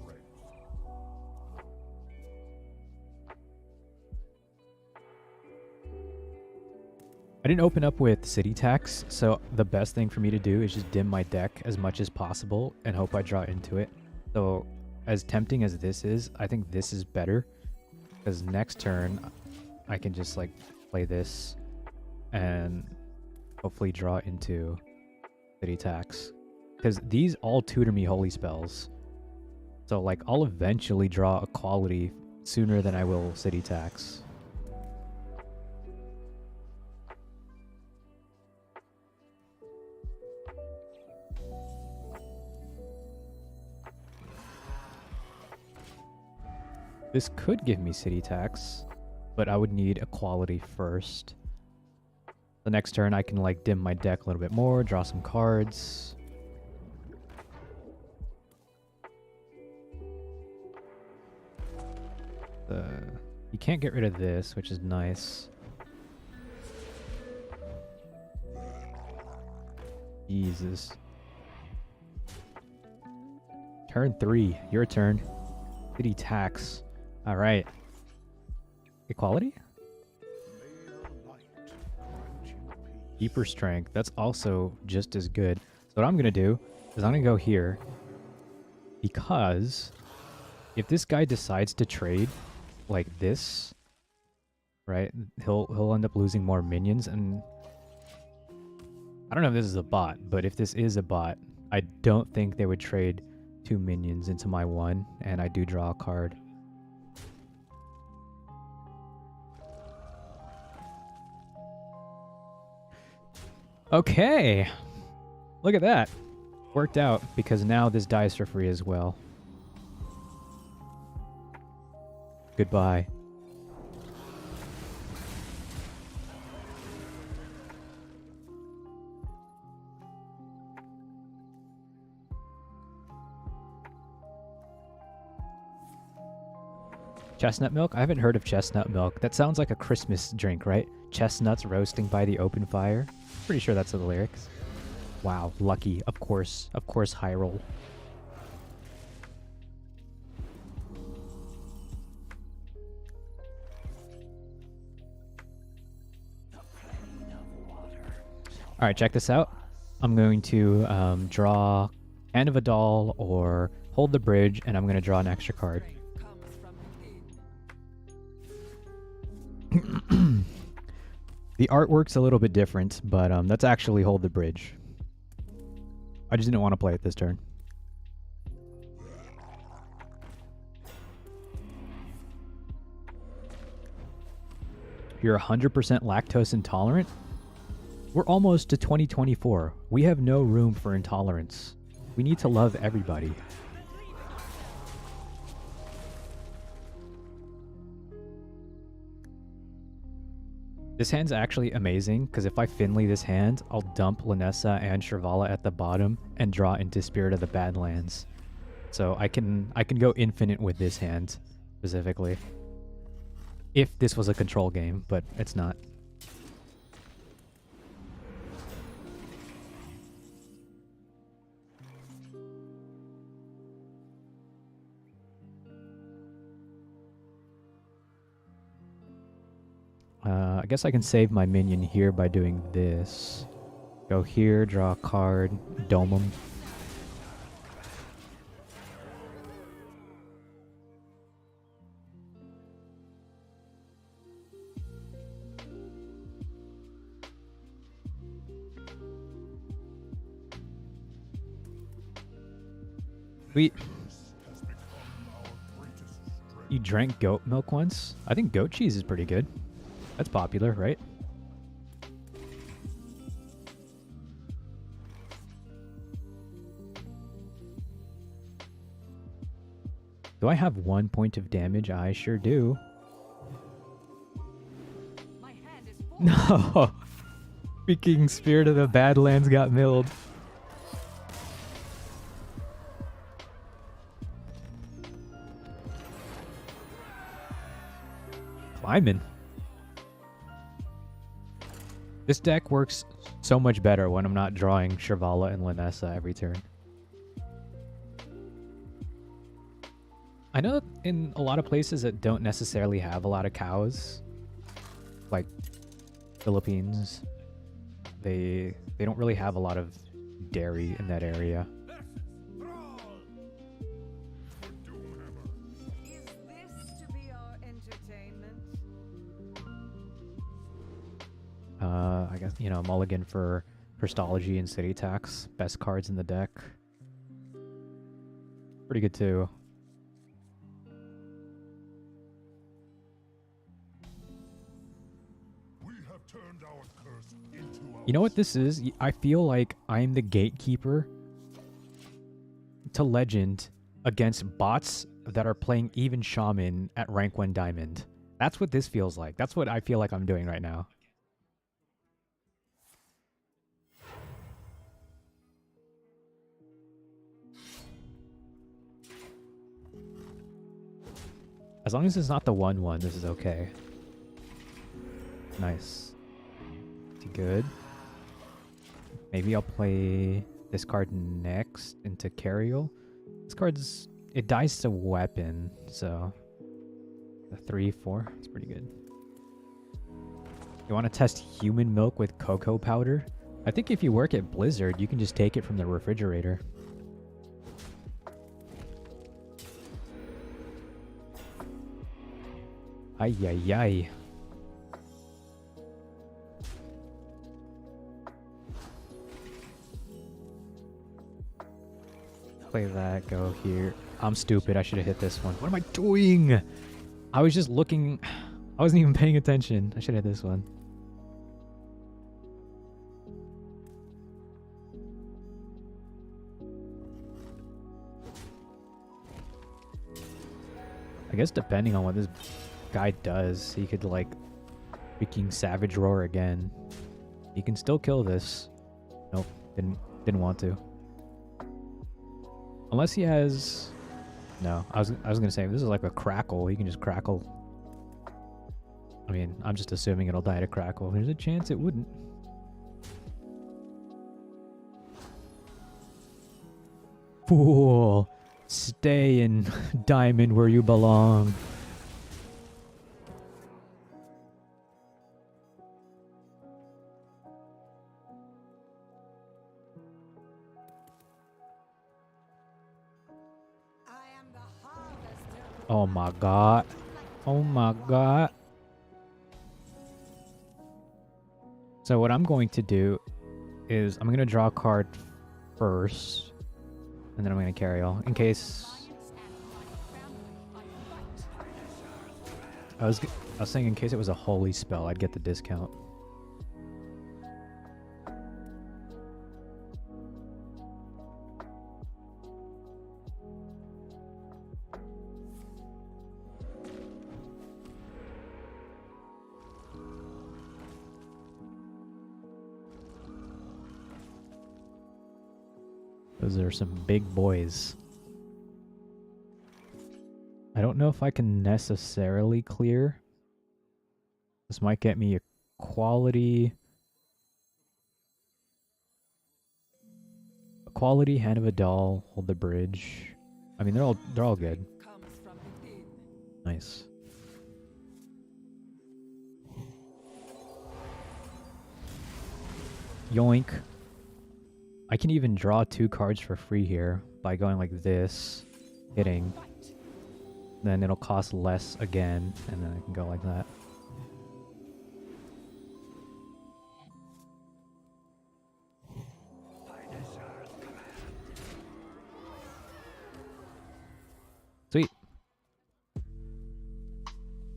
I didn't open up with city tax, so the best thing for me to do is just dim my deck as much as possible and hope I draw into it. So as tempting as this is, I think this is better, because next turn I can just like play this and hopefully draw into city tax, because these all tutor me holy spells. So like I'll eventually draw a quality sooner than I will city tax. This could give me city tax, but I would need equality first. The next turn I can like dim my deck a little bit more, draw some cards. You can't get rid of this, which is nice. Jesus. Turn 3, your turn. City tax. All right. Equality? Deeper strength. That's also just as good. So what I'm going to do is I'm going to go here, because if this guy decides to trade like this, right, he'll end up losing more minions. And I don't know if this is a bot, but if this is a bot, I don't think they would trade 2 minions into my 1, and I do draw a card. Okay, look at that. Worked out, because now this dies for free as well. Goodbye. Chestnut milk? I haven't heard of chestnut milk. That sounds like a Christmas drink, right? Chestnuts roasting by the open fire. Pretty sure that's the lyrics. Wow, lucky. Of course, high roll. All right, check this out. I'm going to draw Hand of a Doll or hold the bridge, and I'm going to draw an extra card. Strength comes from within. The artwork's a little bit different, but that's actually hold the bridge. I just didn't want to play it this turn. You're 100% lactose intolerant? We're almost to 2024. We have no room for intolerance. We need to love everybody. This hand's actually amazing, because if I Finley this hand, I'll dump Lanessa and Shrivala at the bottom and draw into Spirit of the Badlands. So I can go infinite with this hand, specifically. If this was a control game, but it's not. I guess I can save my minion here by doing this. Go here, draw a card, dome him. Sweet. You drank goat milk once? I think goat cheese is pretty good. That's popular, right? Do I have 1 point of damage? I sure do. My hand is full. No! Freaking Spirit of the Badlands got milled. Climbing. This deck works so much better when I'm not drawing Shrivala and Lanessa every turn. I know that in a lot of places that don't necessarily have a lot of cows, like Philippines, they don't really have a lot of dairy in that area. Is this to be our entertainment? I guess, you know, mulligan for Christology and City Tax. Best cards in the deck. Pretty good too. We have turned our curse into our You know what this is? I feel like I'm the gatekeeper to Legend against bots that are playing even Shaman at rank 1 Diamond. That's what this feels like. That's what I feel like I'm doing right now. As long as it's not the 1/1, this is okay. Nice. Pretty good. Maybe I'll play this card next into Cariel. This card's... it dies to weapon, so... the 3/4, it's pretty good. You want to test human milk with cocoa powder? I think if you work at Blizzard, you can just take it from the refrigerator. Ay, ay, ay. Play that, go here. I'm stupid, I should have hit this one. What am I doing? I was just looking. I wasn't even paying attention. I should have hit this one. I guess depending on what this guy does, he could like freaking Savage Roar again. He can still kill this. Nope, didn't want to. Unless he has... no, I was gonna say, if this is like a Crackle, he can just Crackle. I mean, I'm just assuming it'll die to Crackle. There's a chance it wouldn't. Fool! Stay in Diamond where you belong. Oh my god. Oh my god. So what I'm going to do is I'm going to draw a card first. And then I'm going to carry all in case... I was saying in case it was a holy spell, I'd get the discount. Those are some big boys. I don't know if I can necessarily clear. This might get me a quality... A quality, Hand of a Doll, Hold the Bridge. I mean, they're all good. Comes from within. Nice. Yoink. I can even draw 2 cards for free here by going like this, hitting. Then it'll cost less again, and then I can go like that. Sweet.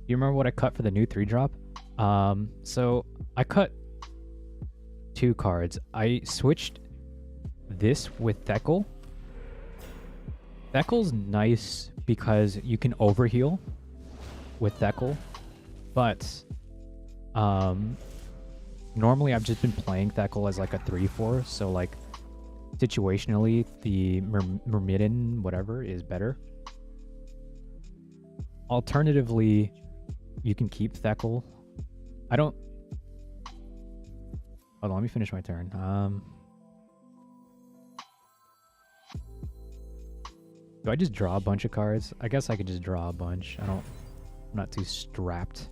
You remember what I cut for the new 3-drop? So I cut 2 cards. I switched this with Thekel. Thekel's nice because you can overheal with Thekel, but normally I've just been playing Thekel as like a 3-4, so like situationally the Myrmidon whatever is better. Alternatively, you can keep Thekel. I don't... Hold on, let me finish my turn. Do I just draw a bunch of cards? I guess I could just draw a bunch. I'm not too strapped.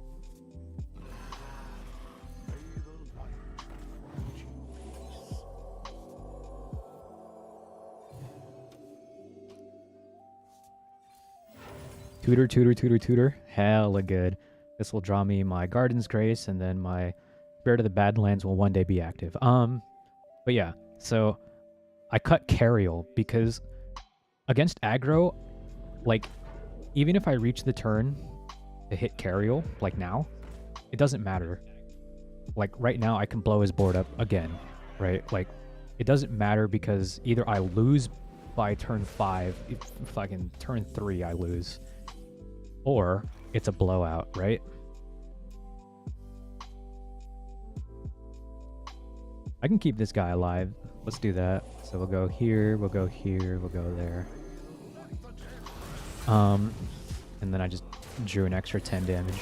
Tutor, tutor, tutor, tutor. Hella good. This will draw me my Garden's Grace, and then my Spirit of the Badlands will one day be active. But yeah, so I cut Cariel because against aggro, like, even if I reach the turn to hit Cariel, like now, it doesn't matter. Like, right now, I can blow his board up again, right? Like, it doesn't matter because either I lose by turn 5, if fucking turn 3 I lose, or it's a blowout, right? I can keep this guy alive. Let's do that. So we'll go here, we'll go here, we'll go there. And then I just drew an extra 10 damage.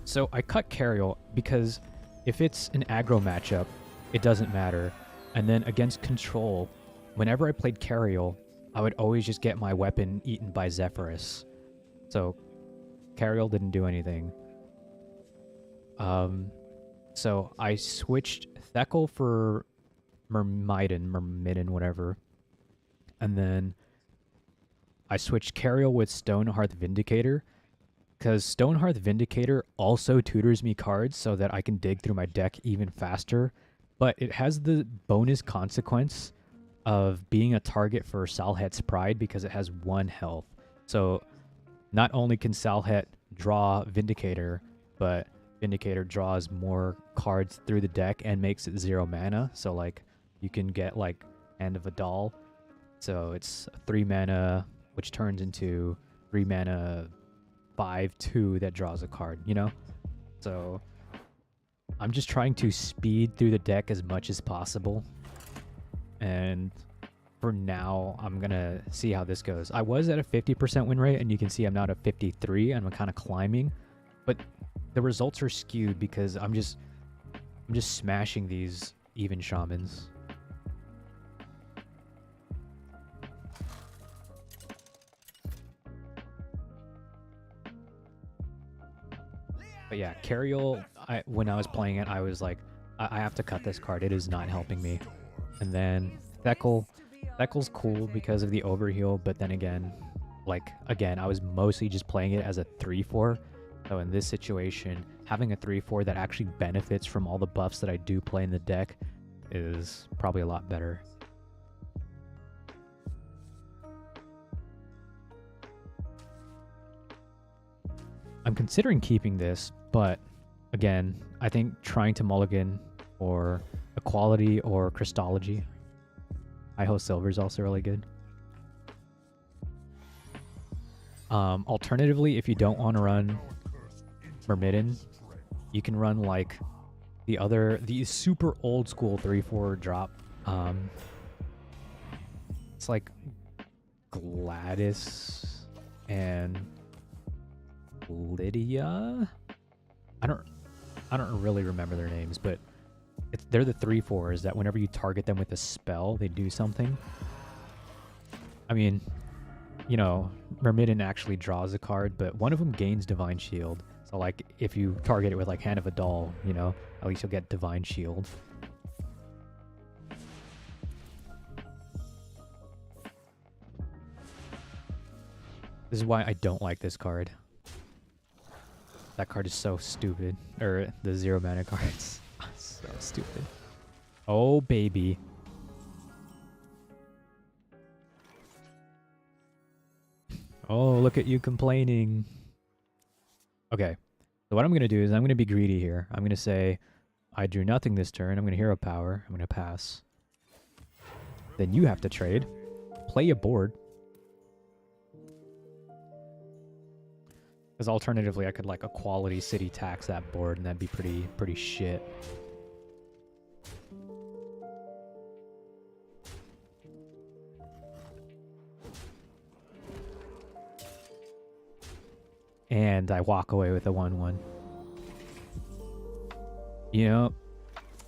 So I cut Cariel because if it's an aggro matchup, it doesn't matter. And then against control, whenever I played Cariel, I would always just get my weapon eaten by Zephyrus. So Cariel didn't do anything. So I switched Thekel for Myrmidon, whatever. And then I switched Cariel with Stonehearth Vindicator, because Stonehearth Vindicator also tutors me cards so that I can dig through my deck even faster, but it has the bonus consequence of being a target for Salhet's Pride because it has 1 health. So not only can Salhet draw Vindicator, but Vindicator draws more cards through the deck and makes it 0 mana. So like you can get like Hand of a Doll. So it's 3 mana, which turns into 3 mana 5/2 that draws a card, you know? So I'm just trying to speed through the deck as much as possible. And for now, I'm going to see how this goes. I was at a 50% win rate, and you can see I'm now at 53, and I'm kind of climbing. But the results are skewed because I'm just smashing these even shamans. But yeah, Cariel, when I was playing it, I was like, I have to cut this card. It is not helping me. And then Thekel's cool because of the overheal, but then again, like, again, I was mostly just playing it as a 3-4. So in this situation, having a 3-4 that actually benefits from all the buffs that I do play in the deck is probably a lot better. I'm considering keeping this, but again, I think trying to mulligan or Equality or Christology. Iho Silver is also really good. Alternatively, if you don't want to run Myrmidon, you can run like the super old school 3-4 drop. It's like Gladys and Lydia. I don't really remember their names, but they're the 3-4s that whenever you target them with a spell, they do something. I mean, you know, Myrmidon actually draws a card, but one of them gains Divine Shield. So, like, if you target it with, like, Hand of a Doll, you know, at least you'll get Divine Shield. This is why I don't like this card. That card is so stupid. Or the 0 mana cards. So stupid. Oh, baby. Oh, look at you complaining. Okay. So what I'm going to do is I'm going to be greedy here. I'm going to say, I drew nothing this turn. I'm going to hero power. I'm going to pass. Then you have to trade. Play a board. Because alternatively, I could like Equality City tax that board, and that'd be pretty shit. And I walk away with a 1-1. You know,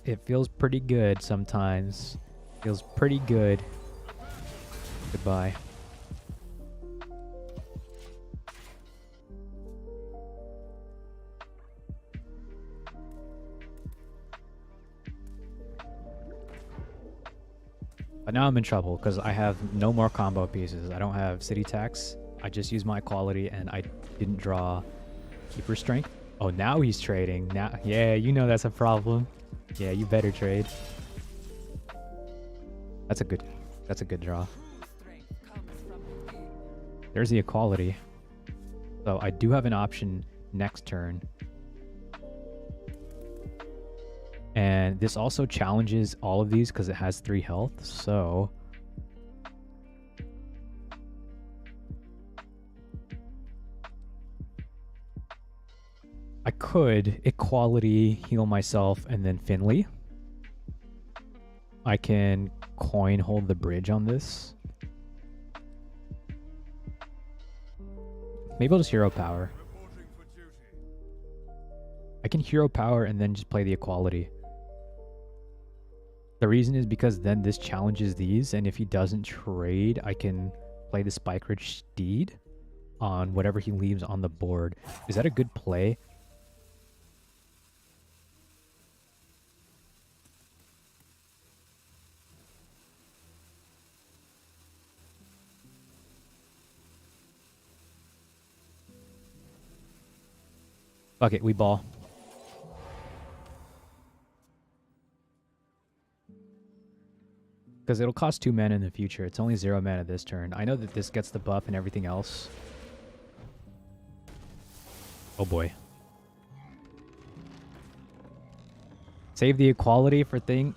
it feels pretty good sometimes. Feels pretty good. Goodbye. But now I'm in trouble because I have no more combo pieces. I don't have City Tax. I just used my Equality and I didn't draw Keeper Strength. Oh, now he's trading. Now, yeah, you know that's a problem. Yeah, you better trade. That's a good draw. There's the Equality. So I do have an option next turn. And this also challenges all of these because it has 3 health, so... I could Equality, heal myself, and then Finley. I can coin hold the bridge on this. Maybe I'll just hero power. I can hero power and then just play the Equality. The reason is because then this challenges these, and if he doesn't trade, I can play the Spike Ridge Steed on whatever he leaves on the board. Is that a good play? Fuck it, we ball. Because it'll cost 2 mana in the future. It's only 0 mana this turn. I know that this gets the buff and everything else. Oh boy. Save the Equality for thing.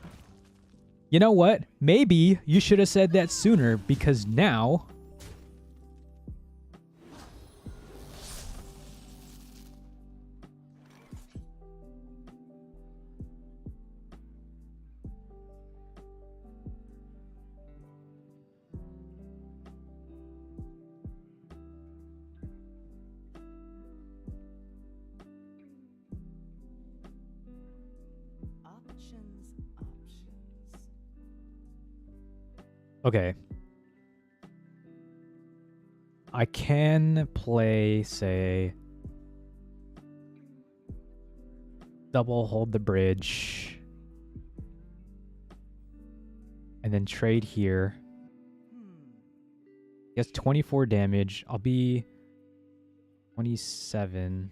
You know what? Maybe you should have said that sooner, because now... Okay. I can play, say, double hold the bridge, and then trade here. He has 24 damage. I'll be 27.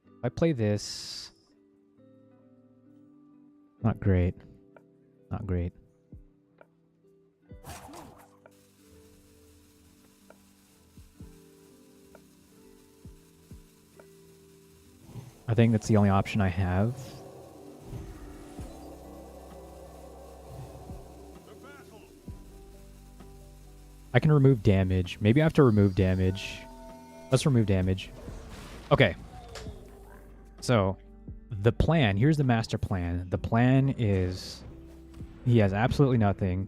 If I play this... Not great. Not great. I think that's the only option I have. I can remove damage. Maybe I have to remove damage. Let's remove damage. Okay. So, the plan, here's the master plan. The plan is he has absolutely nothing.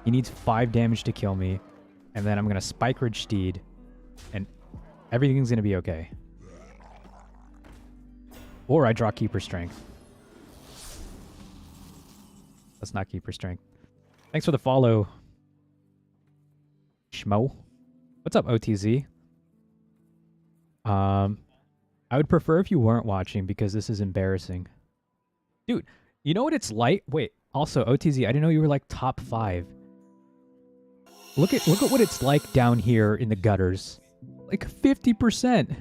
He needs 5 damage to kill me. And then I'm going to Spike Ridge Steed. And everything's going to be okay. Or I draw Keeper Strength. Let's not Keeper Strength. Thanks for the follow, Schmo. What's up, OTZ? I would prefer if you weren't watching because this is embarrassing. Dude, you know what it's like? Wait, also, OTZ, I didn't know you were like top 5. Look at what it's like down here in the gutters. Like 50%.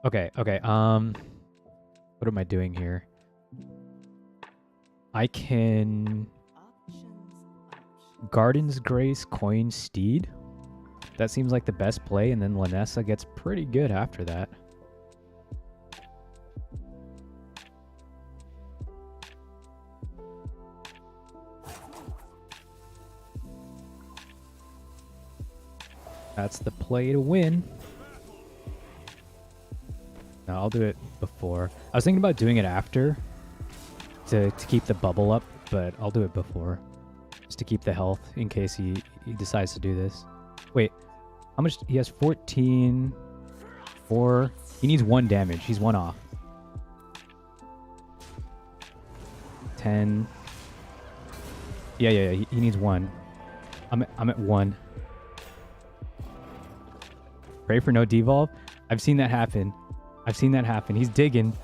Okay. What am I doing here? I can Garden's Grace, Coin, Steed. That seems like the best play, and then Lanessa gets pretty good after that. That's the play to win. No, I'll do it before. I was thinking about doing it after to keep the bubble up, but I'll do it before. Just to keep the health in case he decides to do this. Wait, how much? He has 14, 4. He needs 1 damage. He's 1 off. 10. Yeah. He needs 1. I'm at 1. Pray for no devolve. I've seen that happen. He's digging.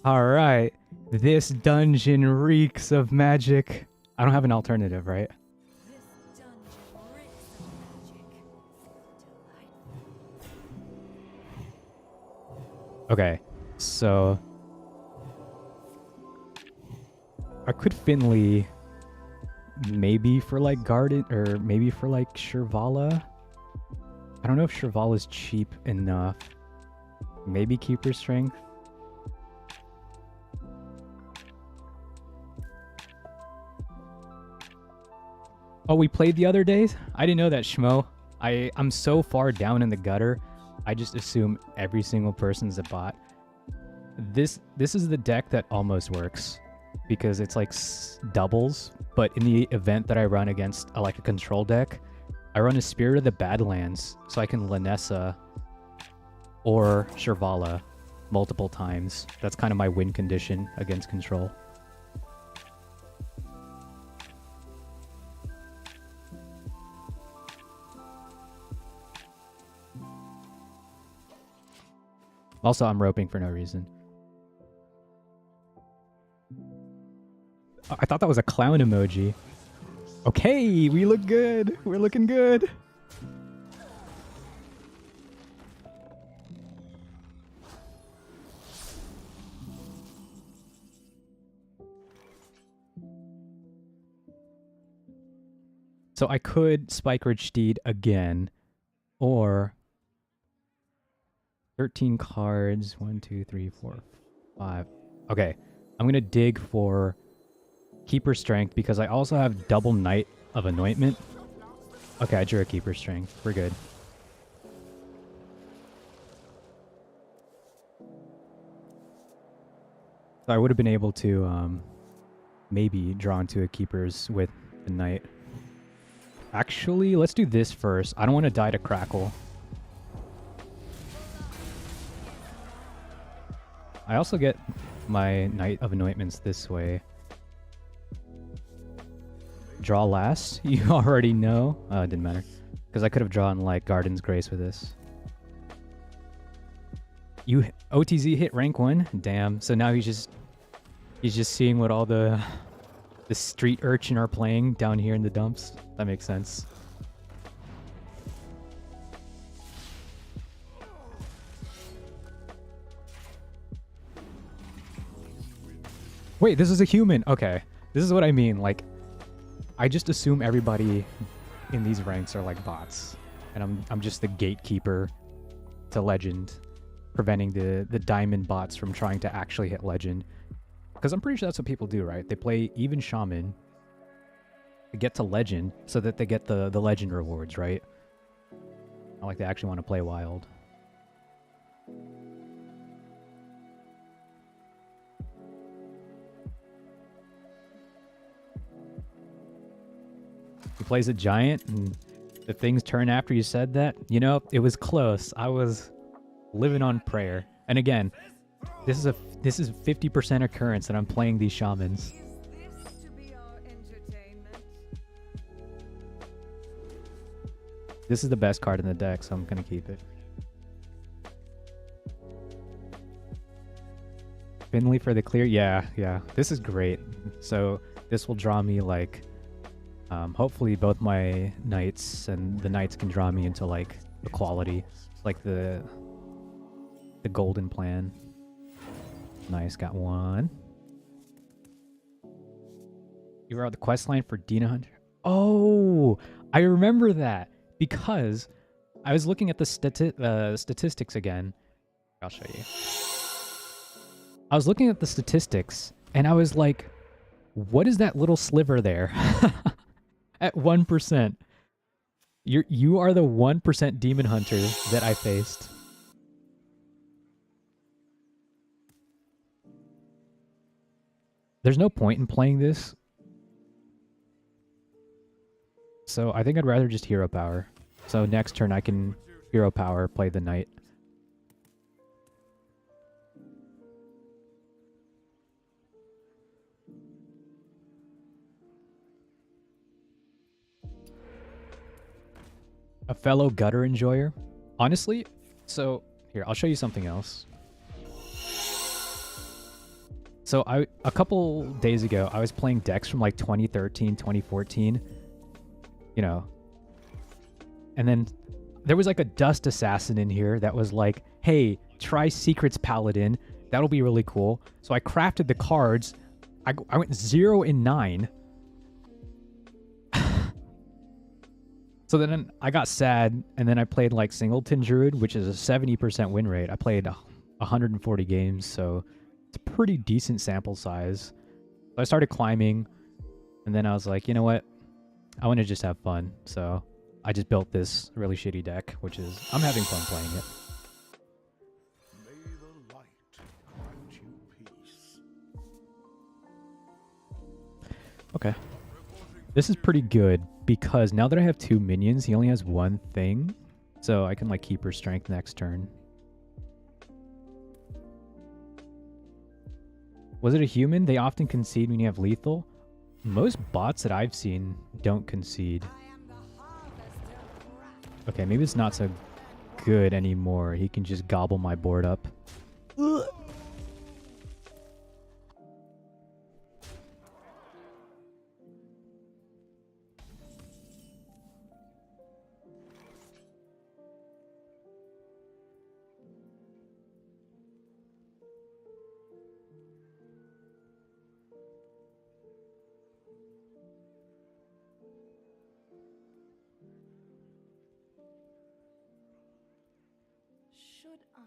Alright. This dungeon reeks of magic. I don't have an alternative, right? This dungeon reeks of magic. Delightful. Okay. So I could Finley maybe for like Garden or maybe for like Shirvala. I don't know if Shirvala's cheap enough. Maybe Keeper Strength. Oh, we played the other days? I didn't know that, Schmo. I'm so far down in the gutter. I just assume every single person's a bot. This is the deck that almost works because it's like doubles, but in the event that I run against like a control deck, I run a Spirit of the Badlands so I can Lanessa or Shirvala multiple times. That's kind of my win condition against control. Also, I'm roping for no reason. I thought that was a clown emoji. Okay, we look good. We're looking good. So I could Spike Ridge Steed again, or 13 cards. 1, 2, 3, 4, 5. Okay, I'm gonna dig for Keeper Strength because I also have double Knight of Anointment. Okay, I drew a Keeper Strength. We're good. So I would have been able to maybe draw into a Keepers with the Knight. Actually, let's do this first. I don't want to die to Crackle. I also get my Knight of Anointments this way. Draw last? You already know? It didn't matter. Because I could have drawn like Garden's Grace with this. You OTZ hit rank 1? Damn. So now he's just seeing what all the street urchin are playing down here in the dumps. That makes sense. Wait, this is a human. Okay. This is what I mean. Like, I just assume everybody in these ranks are like bots. And I'm just the gatekeeper to legend, preventing the diamond bots from trying to actually hit legend. Because I'm pretty sure that's what people do, right? They play even shaman to get to legend so that they get the legend rewards, right? Not like they actually want to play wild. He plays a giant, and the things turn after you said that. You know, it was close. I was living on prayer. And again, this is 50% occurrence that I'm playing these shamans. Is this to be our entertainment? This is the best card in the deck, so I'm gonna keep it. Finley for the clear. Yeah. This is great. So this will draw me like. Hopefully both my knights and the knights can draw me into like equality, like the golden plan. Nice, got one. You were on the quest line for Dina Hunter. Oh, I remember that because I was looking at the statistics again. I'll show you. I was looking at the statistics and I was like, what is that little sliver there? At 1%. You are the 1% demon hunter that I faced. There's no point in playing this. So I think I'd rather just hero power. So next turn I can hero power, play the knight. A fellow gutter enjoyer? Honestly, so here, I'll show you something else. So a couple days ago, I was playing decks from like 2013, 2014, you know. And then there was like a dust assassin in here that was like, hey, try Secrets Paladin. That'll be really cool. So I crafted the cards. I went 0 in 9. So then I got sad, and then I played like Singleton Druid, which is a 70% win rate. I played 140 games, so it's a pretty decent sample size. So I started climbing, and then I was like, you know what? I want to just have fun. So I just built this really shitty deck, which is, I'm having fun playing it. May the light grant you peace. Okay. This is pretty good because now that I have 2 minions, he only has 1 thing. So I can like keep her strength next turn. Was it a human? They often concede when you have lethal. Most bots that I've seen don't concede. Okay, maybe it's not so good anymore. He can just gobble my board up. Ugh. Should I?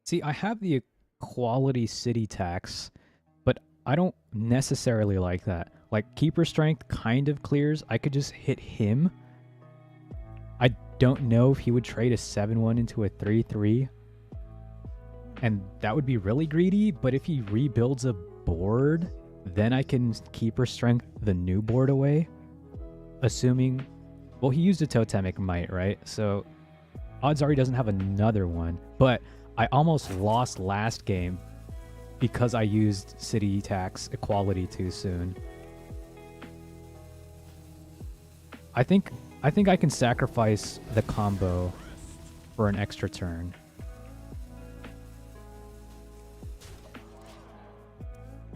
See, I have the equality city tax, but I don't necessarily like that. Like, keeper strength kind of clears. I could just hit him. I don't know if he would trade a 7-1 into a 3-3. And that would be really greedy, but if he rebuilds a board, then I can keeper strength the new board away. Assuming... Well, he used a totemic might, right? So, odds are he doesn't have another one. But I almost lost last game because I used city tax equality too soon. I think I can sacrifice the combo for an extra turn.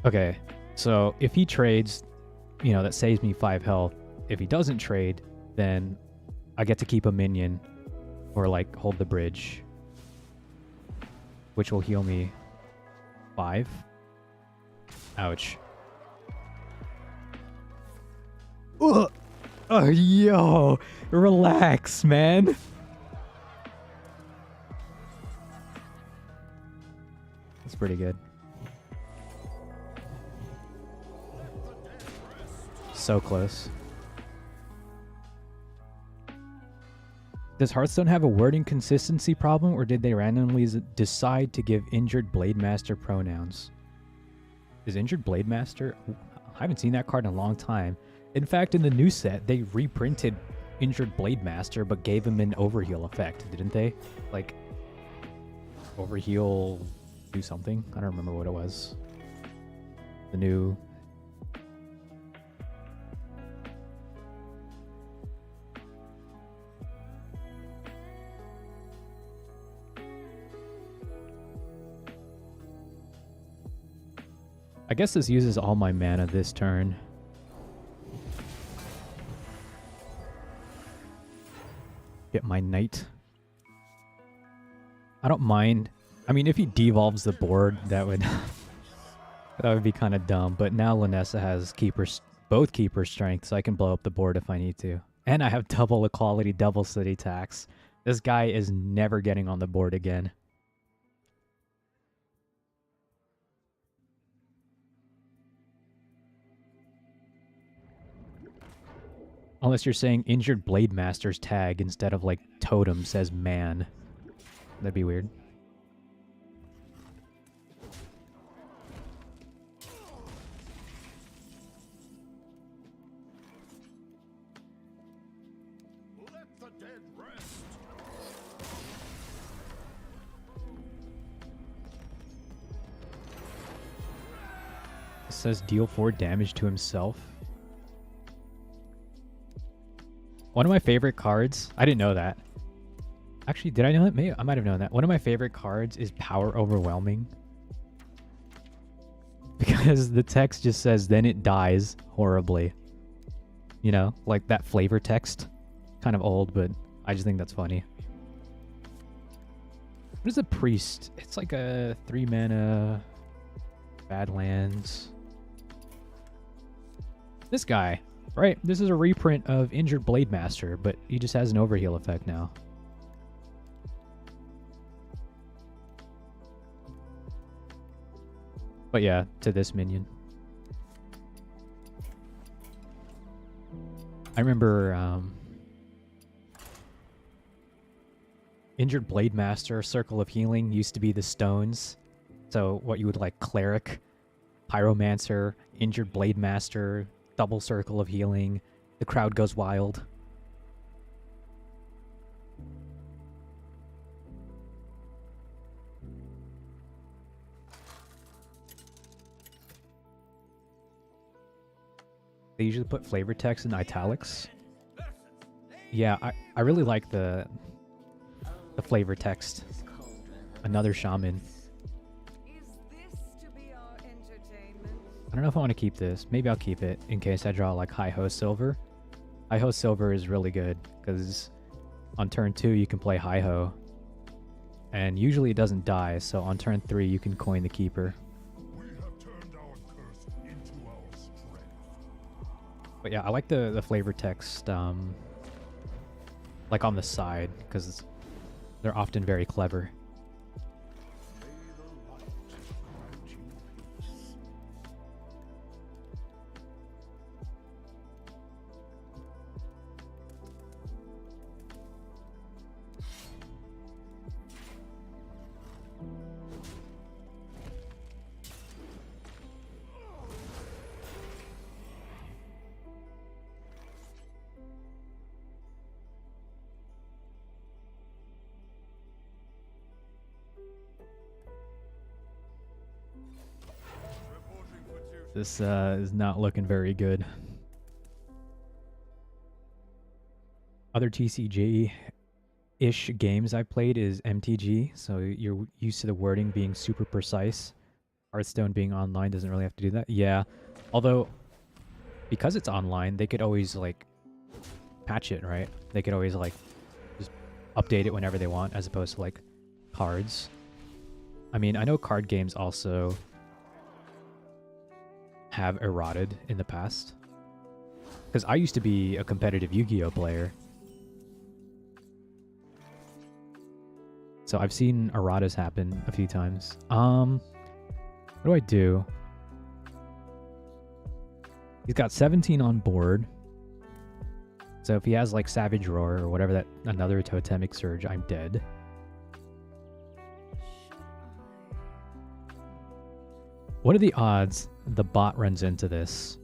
Okay, so if he trades, you know, that saves me 5 health. If he doesn't trade, then I get to keep a minion or like hold the bridge, which will heal me 5. Ouch. Ugh. Oh, yo, relax, man. That's pretty good. So close. Does Hearthstone have a wording consistency problem, or did they randomly decide to give Injured Blademaster pronouns? Is Injured Blademaster? I haven't seen that card in a long time. In fact, in the new set, they reprinted Injured Blademaster, but gave him an overheal effect, didn't they? Like, overheal, do something? I don't remember what it was. The new... I guess this uses all my mana this turn. Get my knight. I don't mind. I mean, if he devolves the board, that would that would be kind of dumb. But now Lanessa has both keeper strength, so I can blow up the board if I need to. And I have double equality, double city tax. This guy is never getting on the board again. Unless you're saying Injured Blademaster's tag instead of like totem says man. That'd be weird. Let the dead rest. It says deal 4 damage to himself. One of my favorite cards, I didn't know that. Actually, did I know that? Maybe I might have known that. One of my favorite cards is Power Overwhelming. Because the text just says, then it dies horribly. You know, like that flavor text. Kind of old, but I just think that's funny. What is a priest? It's like a 3 mana Badlands. This guy. Right, this is a reprint of Injured Blademaster, but he just has an overheal effect now. But yeah, to this minion. I remember Injured Blademaster, Circle of Healing used to be the stones. So what you would like, Cleric, Pyromancer, Injured Blademaster, double Circle of Healing, the crowd goes wild. They usually put flavor text in italics. Yeah, I really like the flavor text. Another shaman. I don't know if I want to keep this. Maybe I'll keep it in case I draw like Hi-Ho Silver. Hi-Ho Silver is really good because on turn 2 you can play Hi-Ho. And usually it doesn't die, so on turn 3 you can coin the keeper. We have turned our curse into our strength. But yeah, I like the flavor text like on the side because they're often very clever. This is not looking very good. Other TCG-ish games I've played is MTG, so you're used to the wording being super precise. Hearthstone being online doesn't really have to do that. Yeah, although because it's online, they could always like patch it, right? They could always like just update it whenever they want, as opposed to like cards. I mean, I know card games also have eroded in the past, because I used to be a competitive Yu-Gi-Oh player, so I've seen erratas happen a few times. What do I do? He's got 17 on board. So if he has like Savage Roar or whatever, that another Totemic Surge, I'm dead. What are the odds the bot runs into this?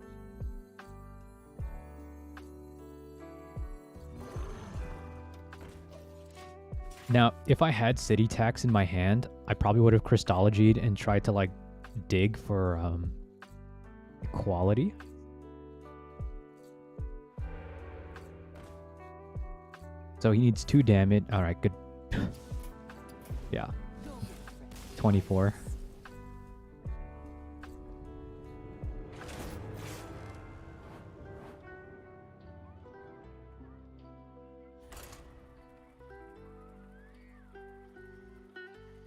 Now, if I had City Tax in my hand, I probably would have Crystologied and tried to like dig for equality. So he needs 2 damage. Alright, good. Yeah. 24.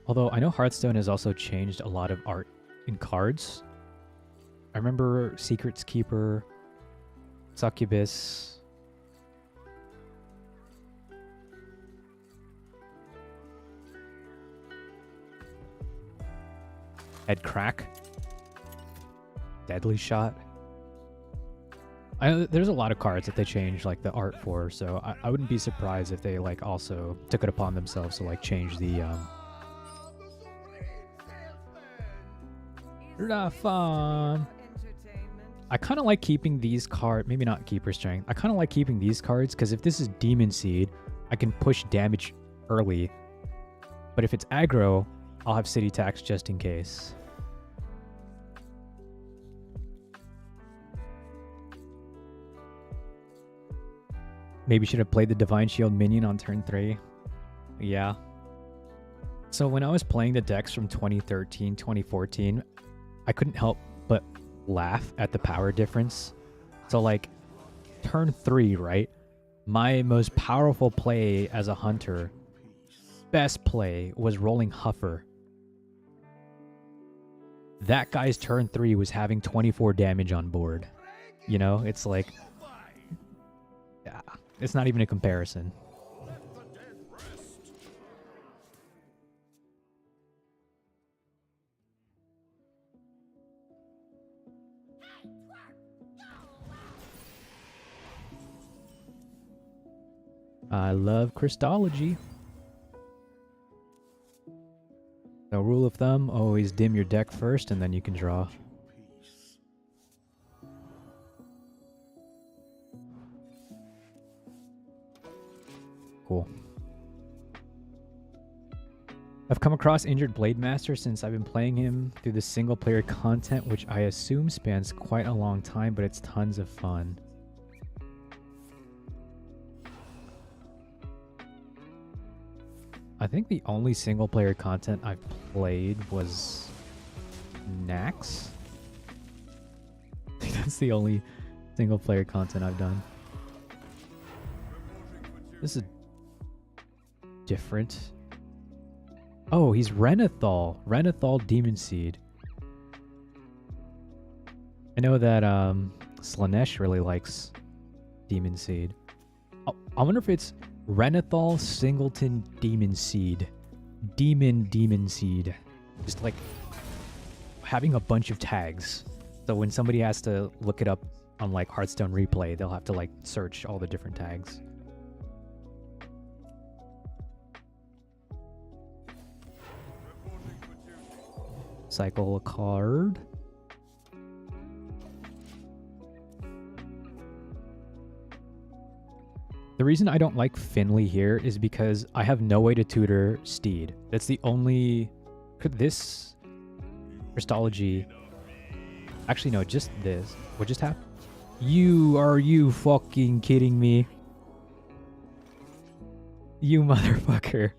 Although I know Hearthstone has also changed a lot of art in cards. I remember Secret's Keeper, Succubus. Head Crack. Deadly Shot. There's a lot of cards that they changed like the art for, so I wouldn't be surprised if they like also took it upon themselves to like change the fun. I kind of like keeping these cards, maybe not Keeper Strength. I kind of like keeping these cards because if this is Demon Seed, I can push damage early. But if it's aggro, I'll have City Tax just in case. Maybe should have played the Divine Shield minion on turn 3. Yeah. So when I was playing the decks from 2013, 2014, I couldn't help but laugh at the power difference. So like turn 3, right? My most powerful play as a hunter, best play, was rolling Huffer. That guy's turn 3 was having 24 damage on board. You know, it's like, yeah, it's not even a comparison. I love Crystology. So rule of thumb, always dim your deck first and then you can draw. Cool. I've come across Injured Blade Master since I've been playing him through the single player content, which I assume spans quite a long time, but it's tons of fun. I think the only single player content I've played was Nax. I think that's the only single player content I've done. This is different. Oh, he's Renathal. Renathal Demon Seed. I know that Slanesh really likes Demon Seed. Oh, I wonder if it's Renathal Singleton Demon Seed. Demon Seed. Just like having a bunch of tags. So when somebody has to look it up on like Hearthstone Replay, they'll have to like search all the different tags. Cycle a card. The reason I don't like Finley here is because I have no way to tutor Steed. That's the only... This Crystology Actually, no, just this. What just happened? Are you fucking kidding me? You motherfucker.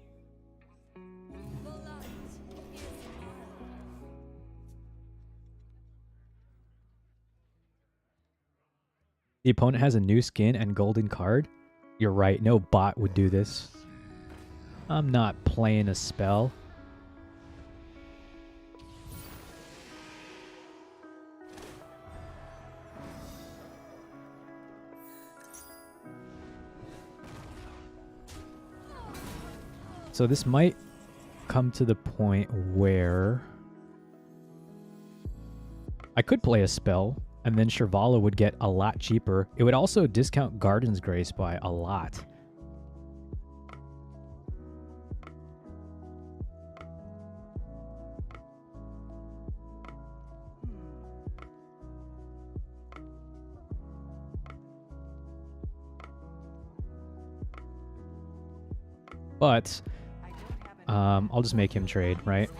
The opponent has a new skin and golden card? You're right, no bot would do this. I'm not playing a spell. So this might come to the point where I could play a spell, and then Shirvala would get a lot cheaper. It would also discount Garden's Grace by a lot. But I'll just make him trade, right?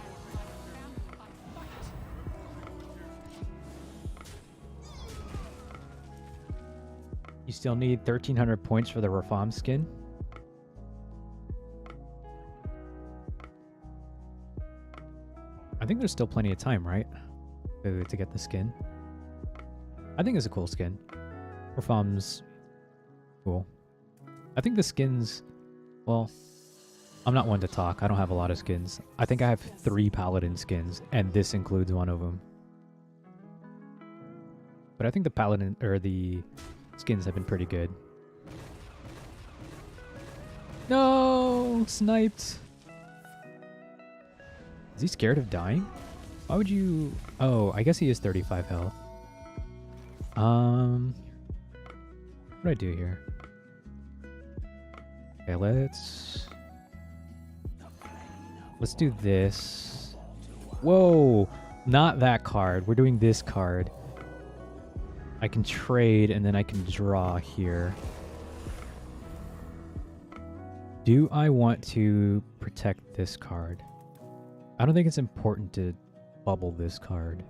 You still need 1,300 points for the Rafam skin. I think there's still plenty of time, right? To get the skin. I think it's a cool skin. Rafam's cool. I think the skins, well, I'm not one to talk. I don't have a lot of skins. I think I have 3 Paladin skins, and this includes one of them. But I think the Paladin, or the skins have been pretty good. No! Sniped! Is he scared of dying? Why would you... Oh, I guess he is 35 health. What do I do here? Okay, let's do this. Whoa! Not that card. We're doing this card. I can trade and then I can draw here. Do I want to protect this card? I don't think it's important to bubble this card.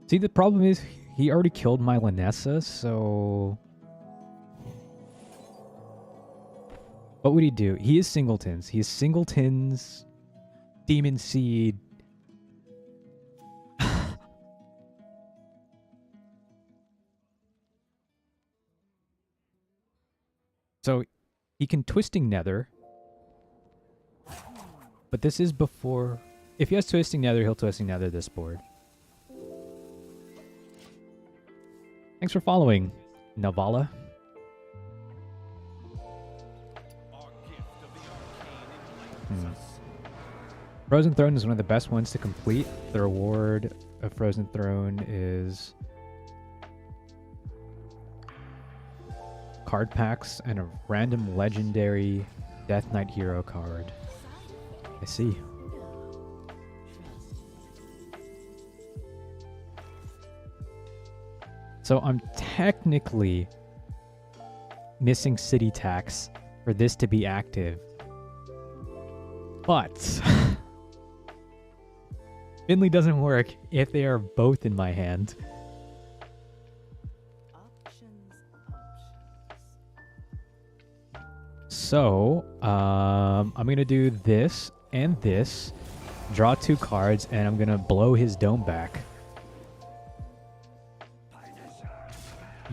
See, the problem is he already killed my Lanessa, so... What would he do? He is singletons. He is singletons, Demon Seed. So he can Twisting Nether. But this is before... If he has Twisting Nether, he'll Twisting Nether this board. Thanks for following, Navala. Frozen Throne is one of the best ones to complete. The reward of Frozen Throne is card packs and a random legendary Death Knight hero card. I see. So I'm technically missing city tax for this to be active. But Finley doesn't work if they are both in my hand. So, I'm going to do this and this, draw 2 cards, and I'm going to blow his dome back.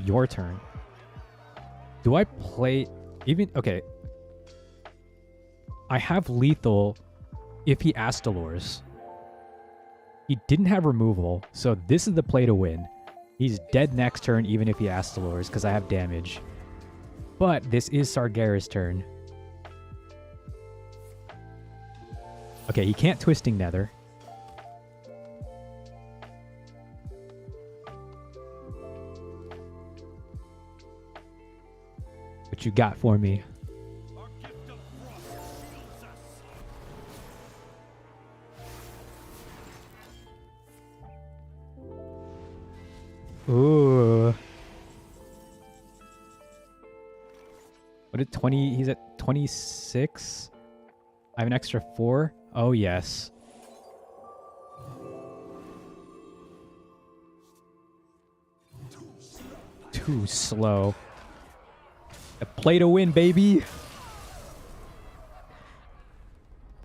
Your turn. Do I play even... Okay. I have lethal if he Astalors. He didn't have removal, so this is the play to win. He's dead next turn even if he Astalors, because I have damage. But this is Sargera's turn. Okay, he can't Twisting Nether. What you got for me? Ooh. What did 20? He's at 26. I have an extra 4. Oh, yes. too slow. A play to win, baby.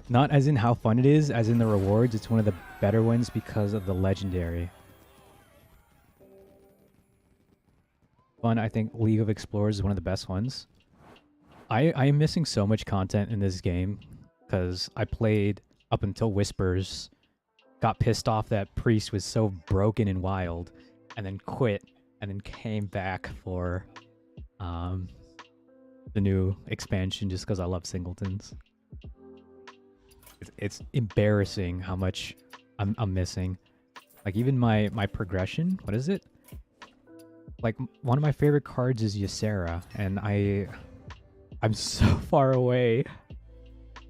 Not as in how fun it is, as in the rewards. It's one of the better ones because of the legendary. Fun, I think League of Explorers is one of the best ones. I am missing so much content in this game because I played up until Whispers, got pissed off that Priest was so broken and wild, and then quit, and then came back for the new expansion just because I love singletons. It's embarrassing how much I'm missing. Like even my progression, what is it? Like one of my favorite cards is Ysera, and I'm so far away.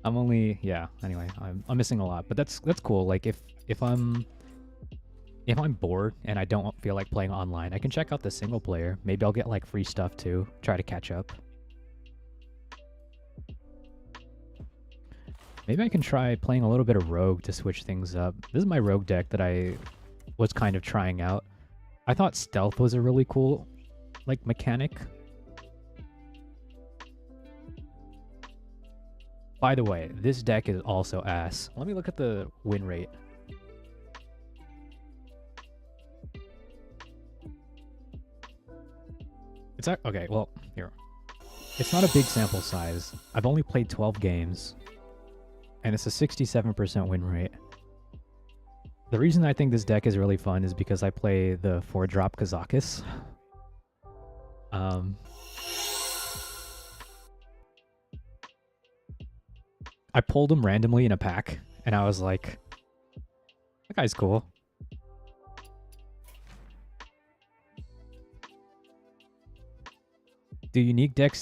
I'm only anyway, I'm missing a lot, but that's cool. Like if I'm bored and I don't feel like playing online, I can check out the single player. Maybe I'll get like free stuff too, try to catch up. Maybe I can try playing a little bit of Rogue to switch things up. This is my Rogue deck that I was kind of trying out. I thought Stealth was a really cool, like, mechanic. By the way, this deck is also ass. Let me look at the win rate. It's okay, well, here. It's not a big sample size. I've only played 12 games. And it's a 67% win rate. The reason I think this deck is really fun is because I play the 4-drop Kazakis. I pulled him randomly in a pack, and I was like, that guy's cool. Do unique deck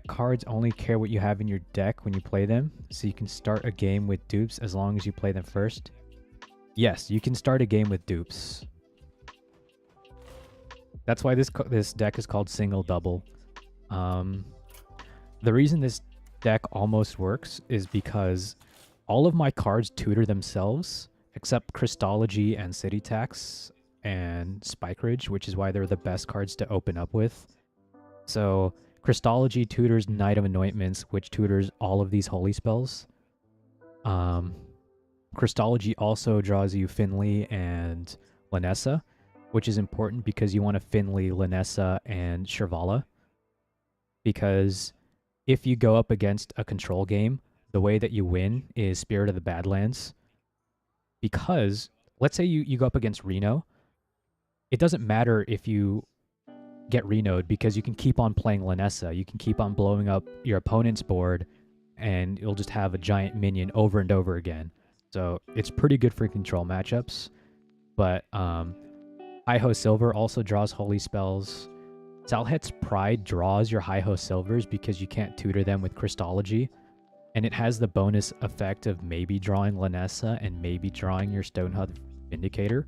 cards only care what you have in your deck when you play them? So you can start a game with dupes as long as you play them first? Yes, you can start a game with dupes. That's why this deck is called Single Double. The reason this deck almost works is because all of my cards tutor themselves, except Christology and City Tax and Spike Ridge, which is why they're the best cards to open up with. So Christology tutors Knight of Anointments, which tutors all of these holy spells. Christology also draws you Finley and Lanessa, which is important because you want to Finley, Lanessa, and Shirvala. Because if you go up against a control game, the way that you win is Spirit of the Badlands. Because, let's say you go up against Reno, it doesn't matter if you get Reno'd because you can keep on playing Lanessa. You can keep on blowing up your opponent's board and you'll just have a giant minion over and over again. So it's pretty good for control matchups. But Hi-Ho Silver also draws holy spells. Salhet's Pride draws your Hi-Ho Silvers because you can't tutor them with Christology. And it has the bonus effect of maybe drawing Lanessa and maybe drawing your Stonehub Vindicator.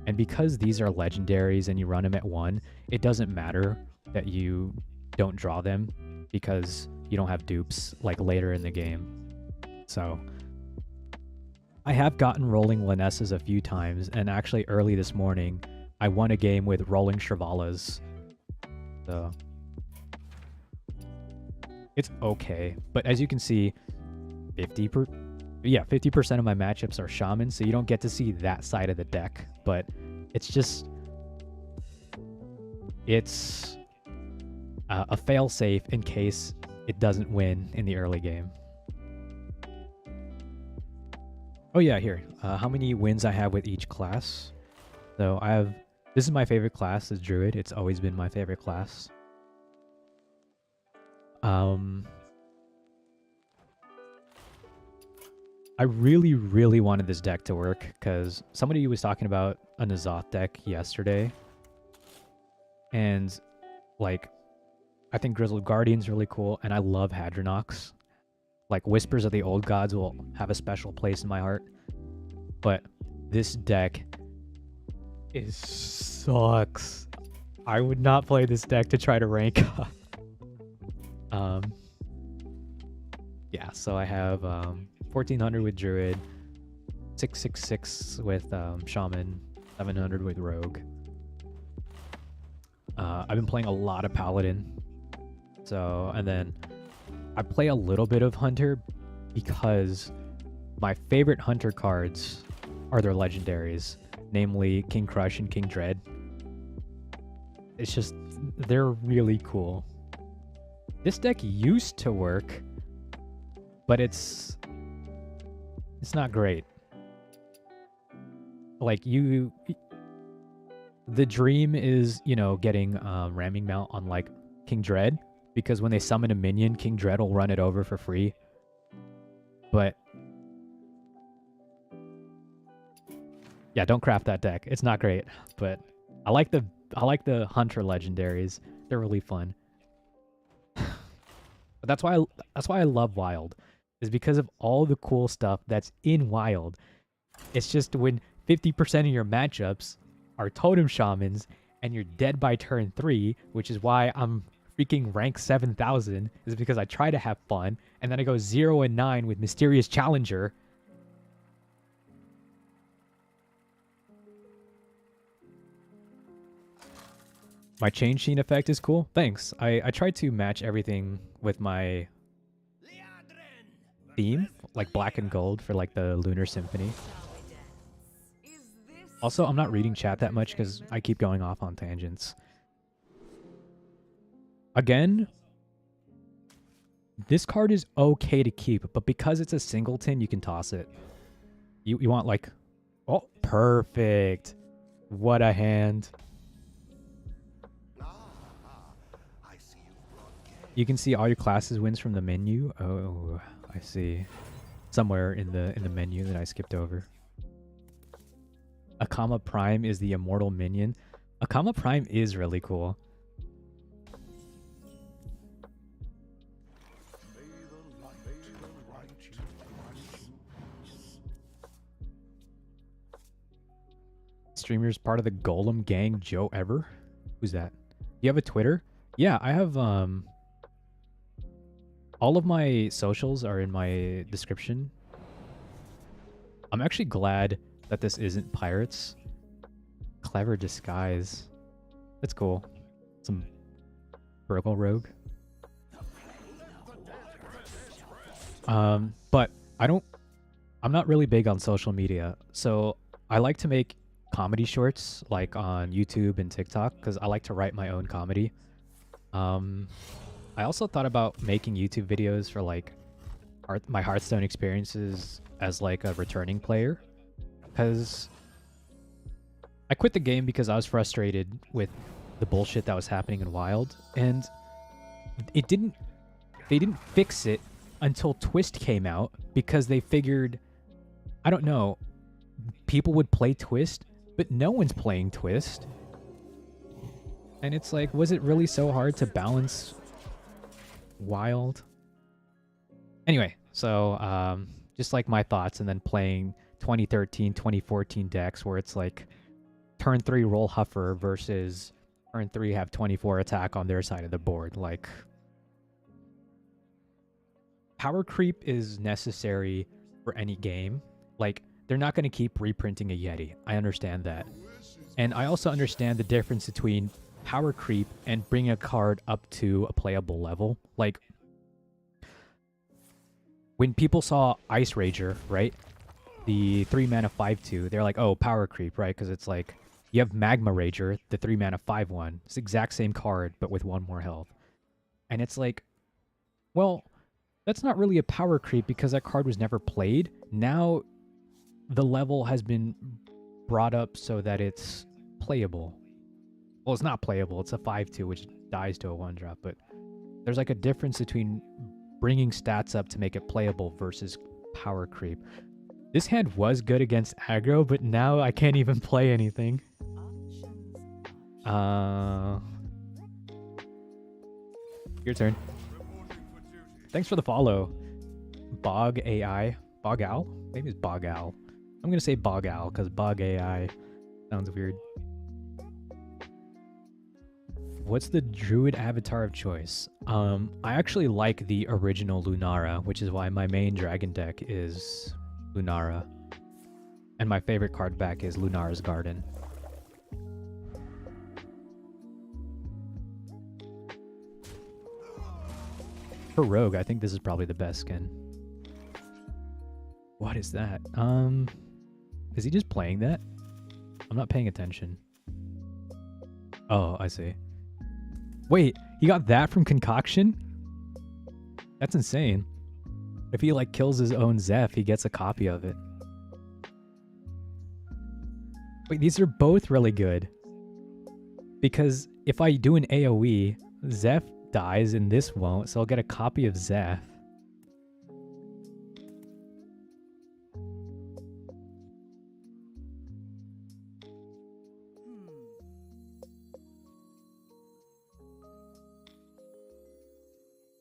And because these are legendaries and you run them at 1, it doesn't matter that you don't draw them because you don't have dupes like later in the game. So I have gotten rolling Lanessas a few times, and actually early this morning I won a game with rolling Shirvalas. So it's okay. But as you can see, 50% of my matchups are Shaman, so you don't get to see that side of the deck. But it's just, it's a fail-safe in case it doesn't win in the early game. Oh yeah, here. How many wins I have with each class. So I have, this is my favorite class, is Druid. It's always been my favorite class. I really, really wanted this deck to work because somebody was talking about a N'Zoth deck yesterday. And, like, I think Grizzled Guardian's really cool, and I love Hadronox. Like, Whispers of the Old Gods will have a special place in my heart. But this deck sucks. I would not play this deck to try to rank up. Yeah, so I have 1400 with Druid, 666 with Shaman, 700 with Rogue. I've been playing a lot of Paladin. So, and then I play a little bit of Hunter because my favorite Hunter cards are their legendaries, namely King Crush and King Dread. It's just, they're really cool. This deck used to work, but it's not great. Like, the dream is, you know, getting ramming mount on like King Dread, because when they summon a minion, King Dread will run it over for free. But yeah, don't craft that deck. It's not great, but I like the Hunter legendaries. They're really fun. But that's why I love Wild, is because of all the cool stuff that's in Wild. It's just when 50% of your matchups are totem shamans and you're dead by turn 3, which is why I'm freaking rank 7,000, is because I try to have fun, and then I go 0 and 9 with Mysterious Challenger. My Chain Sheen effect is cool. Thanks. I tried to match everything with my theme, like black and gold for like the Lunar Symphony. Also, I'm not reading chat that much because I keep going off on tangents. Again, this card is okay to keep, but because it's a singleton, you can toss it. You want like... Oh, perfect. What a hand. You can see all your classes wins from the menu. Oh, I see. Somewhere in the menu that I skipped over. Akama Prime is the immortal minion. Akama Prime is really cool. Streamers part of the Golem Gang, Joe Ever? Who's that? You have a Twitter? Yeah, I have all of my socials are in my description. I'm actually glad that this isn't pirates. Clever disguise. That's cool. Some Burgle Rogue. But I'm not really big on social media. So I like to make comedy shorts like on YouTube and TikTok because I like to write my own comedy. I also thought about making YouTube videos for like my Hearthstone experiences as like a returning player, because I quit the game because I was frustrated with the bullshit that was happening in Wild, and they didn't fix it until Twist came out because they figured, I don't know, people would play Twist, but no one's playing Twist. And it's like, was it really so hard to balance Wild? Anyway, so just like my thoughts, and then playing 2013, 2014 decks where it's like turn 3 roll Huffer versus turn 3 have 24 attack on their side of the board. Like, power creep is necessary for any game. Like, they're not going to keep reprinting a Yeti. I understand that. And I also understand the difference between power creep and bringing a card up to a playable level. Like, when people saw Ice Rager, right? The 3 mana 5/2, they're like, oh, power creep, right? Because it's like, you have Magma Rager, the 3 mana 5/1. It's the exact same card, but with 1 more health. And it's like, well, that's not really a power creep because that card was never played. Now, the level has been brought up so that it's playable. Well, it's not playable. It's a 5/2, which dies to a 1-drop, but there's like a difference between bringing stats up to make it playable versus power creep. This hand was good against aggro, but now I can't even play anything. Your turn. Thanks for the follow. Bog AI. Bog Owl? Maybe it's Bog Owl. I'm going to say Bog Owl because Bog AI sounds weird. What's the druid avatar of choice? I actually like the original Lunara, which is why my main dragon deck is Lunara. And my favorite card back is Lunara's Garden. For Rogue, I think this is probably the best skin. What is that? Is he just playing that? I'm not paying attention. Oh, I see. Wait, he got that from Concoction? That's insane. If he like kills his own Zeph, he gets a copy of it. Wait, these are both really good. Because if I do an AoE, Zeph dies and this won't, so I'll get a copy of Zeph.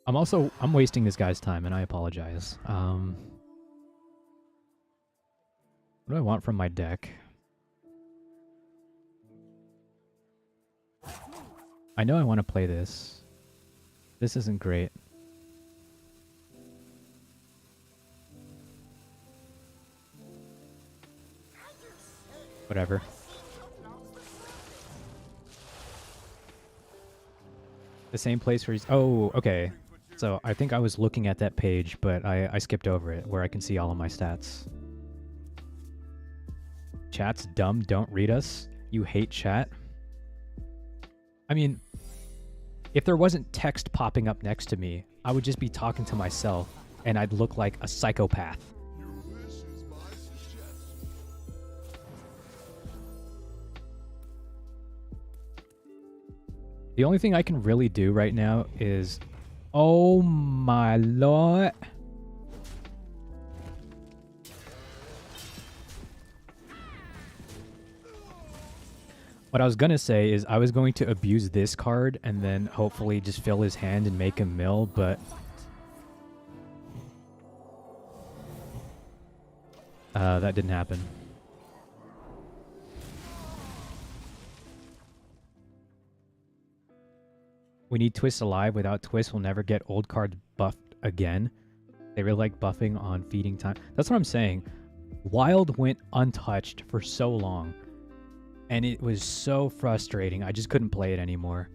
I'm wasting this guy's time and I apologize. What do I want from my deck? I know I want to play this. This isn't great. Whatever. The same place where he's... Oh, okay. So I think I was looking at that page, but I skipped over it, where I can see all of my stats. Chat's dumb, don't read us. You hate chat. I mean, if there wasn't text popping up next to me, I would just be talking to myself, and I'd look like a psychopath. Your wish is my suggestion. The only thing I can really do right now is... Oh my lord. What I was gonna say is I was going to abuse this card and then hopefully just fill his hand and make him mill, but... that didn't happen. We need Twist alive. Without Twist, we'll never get old cards buffed again. They really like buffing on feeding time. That's what I'm saying. Wild went untouched for so long. And it was so frustrating. I just couldn't play it anymore.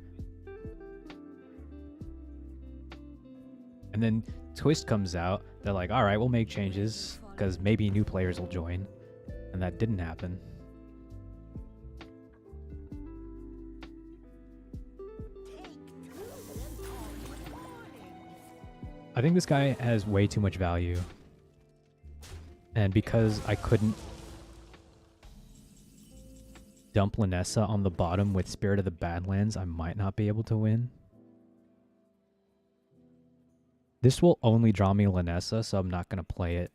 And then Twist comes out. They're like, alright, we'll make changes. Because maybe new players will join. And that didn't happen. I think this guy has way too much value. And because I couldn't dump Linessa on the bottom with Spirit of the Badlands, I might not be able to win. This will only draw me Linessa, so I'm not going to play it.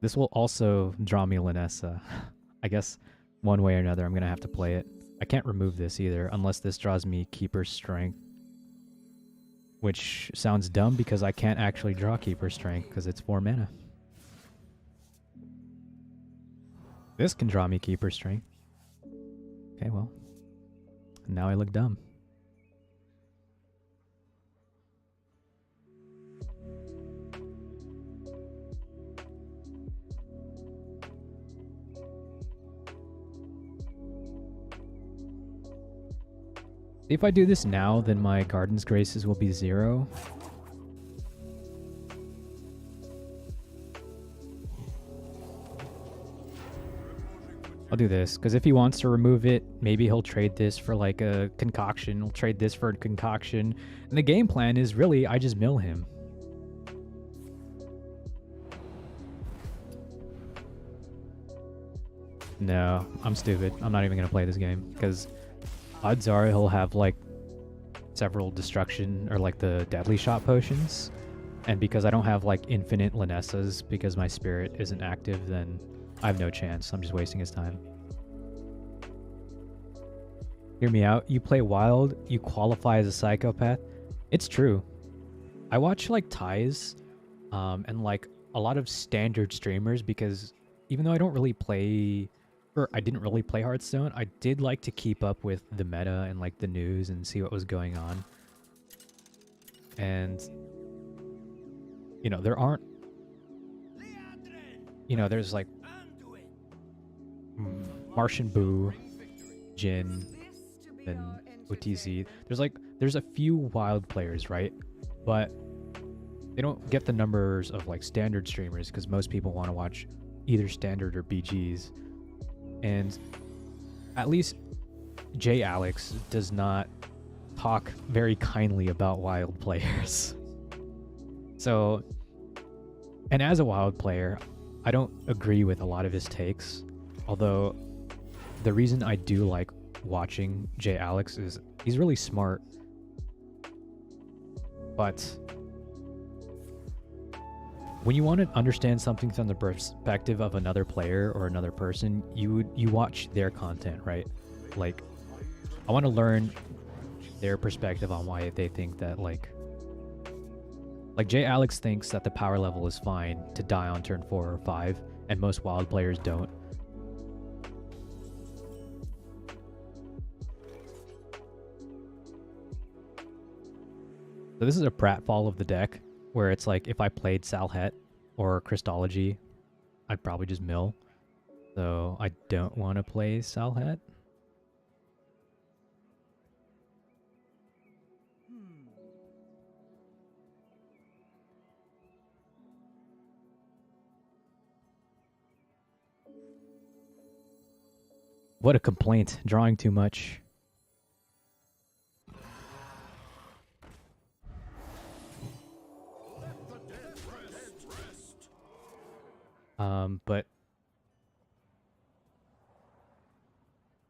This will also draw me Linessa. I guess one way or another I'm going to have to play it. I can't remove this either, unless this draws me Keeper's Strength. Which sounds dumb because I can't actually draw Keeper's Strength because it's 4 mana. This can draw me Keeper's Strength. Okay, well. Now I look dumb. If I do this now, then my Garden's Graces will be 0. I'll do this, because if he wants to remove it, maybe he'll trade this for like a concoction. He'll trade this for a concoction. And the game plan is really, I just mill him. No, I'm stupid. I'm not even going to play this game, because odds are he'll have like several destruction or like the deadly shot potions. And because I don't have like infinite Linessas because my spirit isn't active, then I have no chance. I'm just wasting his time. Hear me out. You play wild, you qualify as a psychopath. It's true. I watch like ties and like a lot of standard streamers because even though I don't really play, or I didn't really play Hearthstone, I did like to keep up with the meta and like the news and see what was going on. And you know, there aren't, you know, there's like Martian Boo, Jin, and OTZ. There's a few wild players, right? But they don't get the numbers of like standard streamers because most people want to watch either standard or BGs. And at least J Alex does not talk very kindly about wild players. So, and as a wild player, I don't agree with a lot of his takes. Although the reason I do like watching J Alex is he's really smart. But when you want to understand something from the perspective of another player or another person, you watch their content, right? Like, I want to learn their perspective on why they think that like J Alex thinks that the power level is fine to die on turn 4 or 5, and most wild players don't. So this is a pratfall of the deck, where it's like if I played Salhet or Christology, I'd probably just mill. So I don't want to play Salhet. What a complaint, drawing too much. But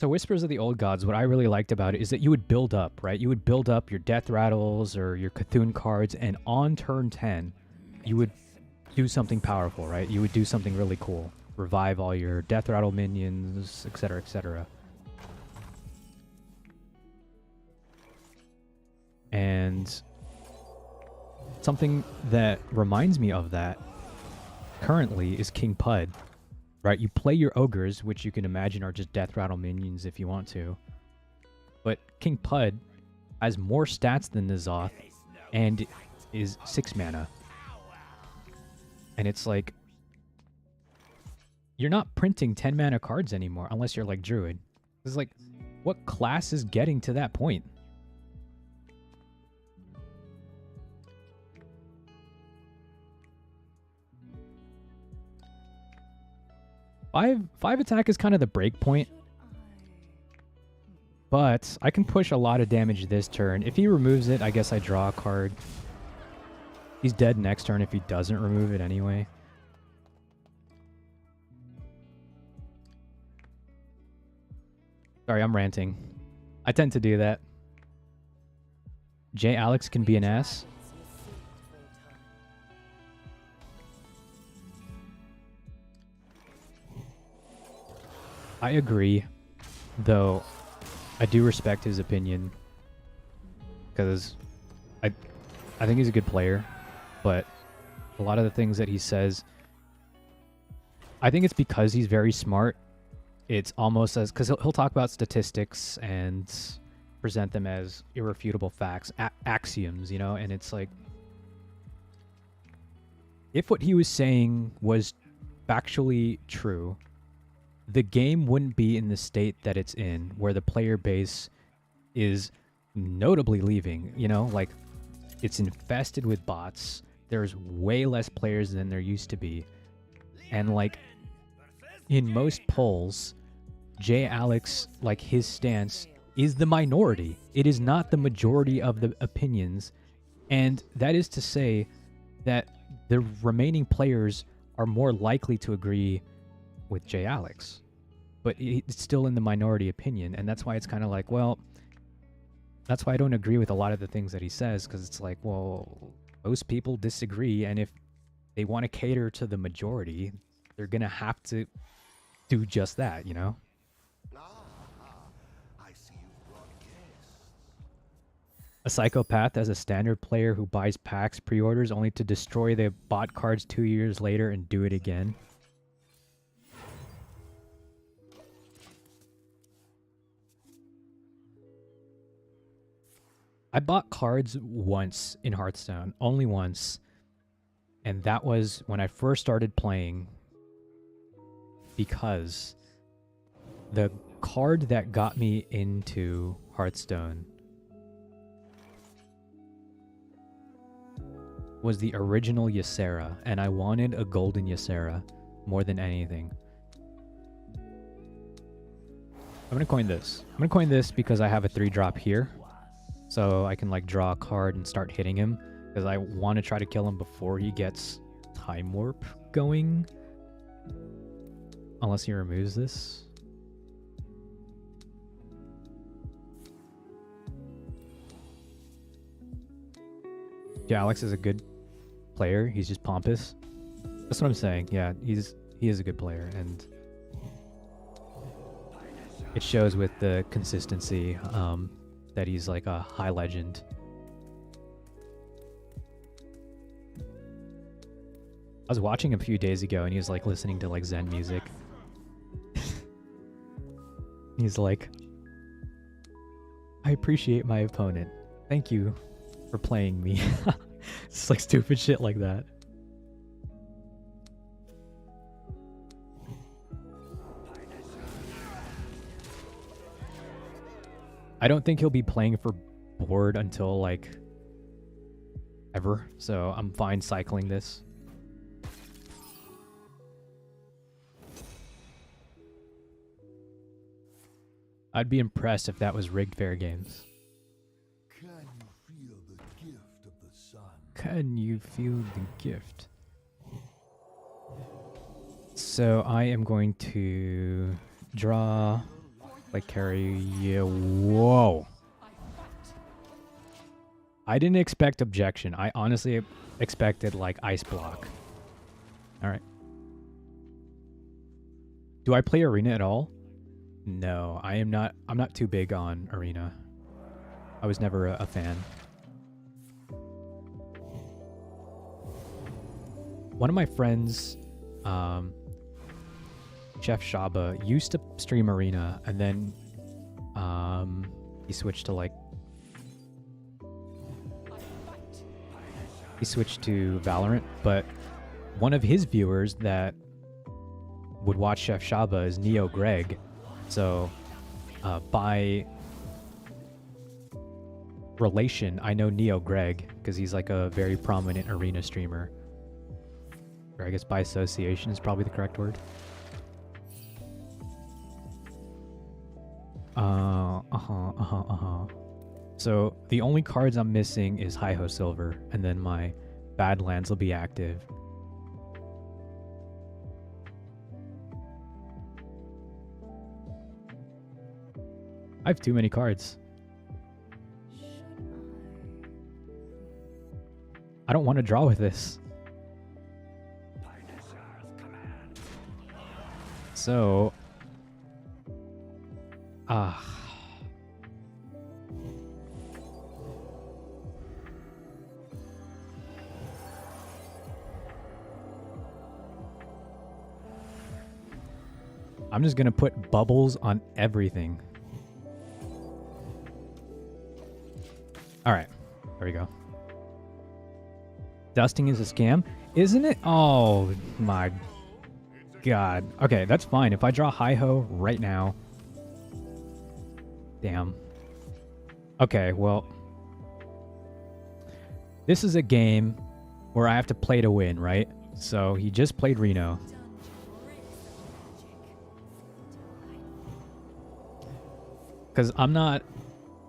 so Whispers of the Old Gods, what I really liked about it is that you would build up, right? You would build up your Death Rattles or your Cthulhu cards, and on turn 10, you would do something powerful, right? You would do something really cool. Revive all your Death Rattle minions, etc., etc. And something that reminds me of that currently is King Pud, right? You play your ogres, which you can imagine are just Death Rattle minions if you want to. But King Pud has more stats than N'Zoth and is 6 mana. And it's like, you're not printing 10 mana cards anymore unless you're like Druid. It's like, what class is getting to that point? Five attack is kind of the break point. But I can push a lot of damage this turn. If he removes it, I guess I draw a card. He's dead next turn if he doesn't remove it anyway. Sorry, I'm ranting. I tend to do that. J Alex can be an ass. I agree, though I do respect his opinion because I think he's a good player, but a lot of the things that he says, I think it's because he's very smart. It's almost as, because he'll talk about statistics and present them as irrefutable facts, axioms, you know, and it's like, if what he was saying was factually true, the game wouldn't be in the state that it's in, where the player base is notably leaving, you know, like it's infested with bots. There's way less players than there used to be. And like in most polls, J Alex, like his stance is the minority. It is not the majority of the opinions. And that is to say that the remaining players are more likely to agree with J Alex, but it's still in the minority opinion, and that's why it's kind of like, well, that's why I don't agree with a lot of the things that he says, because it's like, well, most people disagree, and if they want to cater to the majority, they're gonna have to do just that, you know. I see you brought guests. A psychopath as a standard player who buys packs pre-orders only to destroy the bot cards 2 years later and do it again. I bought cards once in Hearthstone, only once, and that was when I first started playing, because the card that got me into Hearthstone was the original Ysera, and I wanted a golden Ysera more than anything. I'm gonna coin this. I'm gonna coin this because I have a 3-drop here. So I can like draw a card and start hitting him. Because I want to try to kill him before he gets Time Warp going. Unless he removes this. Yeah, Alex is a good player. He's just pompous. That's what I'm saying. Yeah, he is a good player, and it shows with the consistency that he's like a high legend. I was watching him a few days ago, and he was like listening to like Zen music. He's like, I appreciate my opponent. Thank you for playing me. It's like stupid shit like that. I don't think he'll be playing for board until like ever, so I'm fine cycling this. I'd be impressed if that was rigged fair games. Can you feel the gift of the sun? Can you feel the gift? So I am going to draw, like carry. Yeah, whoa! I didn't expect objection. I honestly expected like ice block. All right. Do I play arena at all? No, I am not. I'm not too big on arena. I was never a fan. One of my friends, Chef Shaba, used to stream arena, and then he switched to like Valorant. But one of his viewers that would watch Chef Shaba is Neo Greg. So, by relation, I know Neo Greg because he's like a very prominent arena streamer. Or I guess by association is probably the correct word. So the only cards I'm missing is Hi-Ho Silver, and then my Badlands will be active. I have too many cards. I don't want to draw with this. So, I'm just gonna put bubbles on everything. All right, there we go. Dusting is a scam, isn't it? Oh my god. Okay, that's fine. If I draw Hi-Ho right now. Damn. Okay, well. This is a game where I have to play to win, right? So he just played Reno. Because I'm not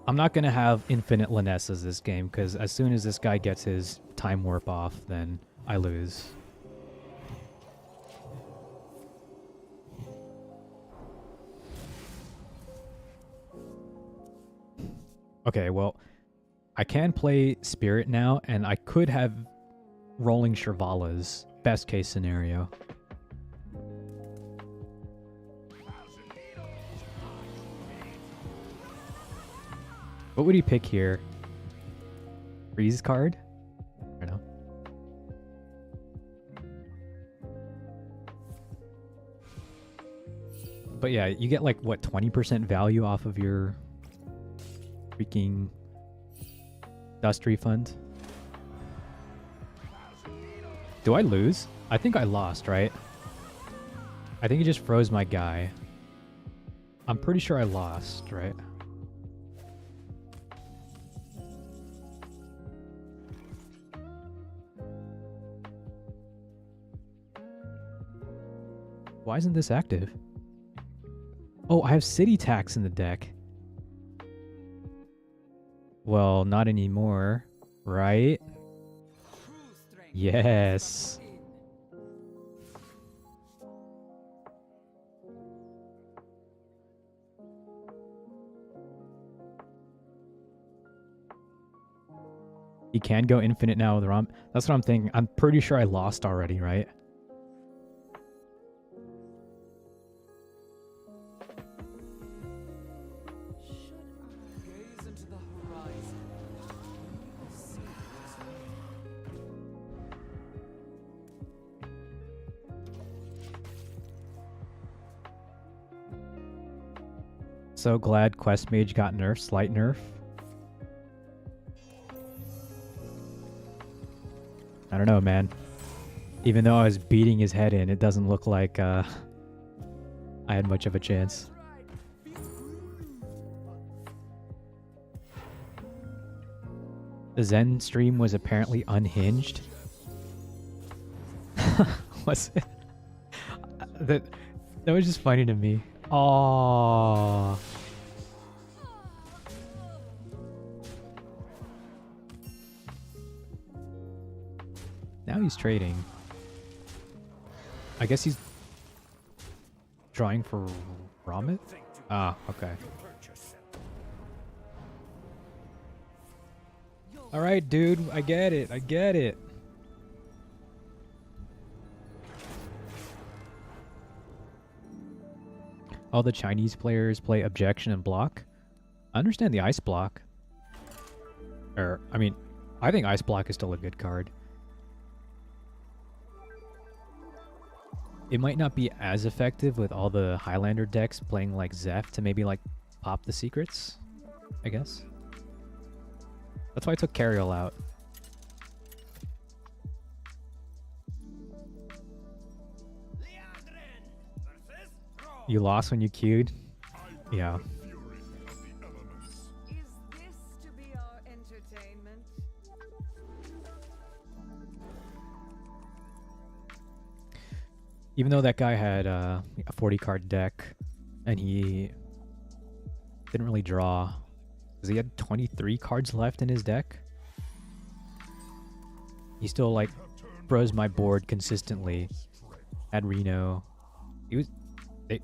going to have infinite Linessas this game, because as soon as this guy gets his time warp off, then I lose. Okay, well, I can play Spirit now, and I could have Rolling Shrivalas, best case scenario. What would he pick here? Freeze card? I don't know. But yeah, you get like, what, 20% value off of your freaking dust refund? Do I lose? I think I lost, right? I think he just froze my guy. I'm pretty sure I lost, right? Why isn't this active? Oh, I have city tax in the deck. Well, not anymore, right? True strength Yes. comes in. You can go infinite now with Rom. That's what I'm thinking. I'm pretty sure I lost already, right? Gaze into the horizon. You will see what is real. So glad Quest Mage got nerfed, slight nerf. I don't know, man. Even though I was beating his head in, it doesn't look like I had much of a chance. The Zen stream was apparently unhinged. Was it? That was just funny to me. Oh. Now he's trading. I guess he's drawing for Ramit? Ah, okay. Alright, dude. I get it. I get it. All the Chinese players play objection and block. I understand the ice block. I mean, I think ice block is still a good card. It might not be as effective with all the Highlander decks playing like Zeph to maybe like pop the secrets, I guess. That's why I took Cariel out. You lost when you queued? Yeah. Is this to be our entertainment? Even though that guy had a 40 card deck and he didn't really draw because he had 23 cards left in his deck, he still like froze my board consistently. Had Reno.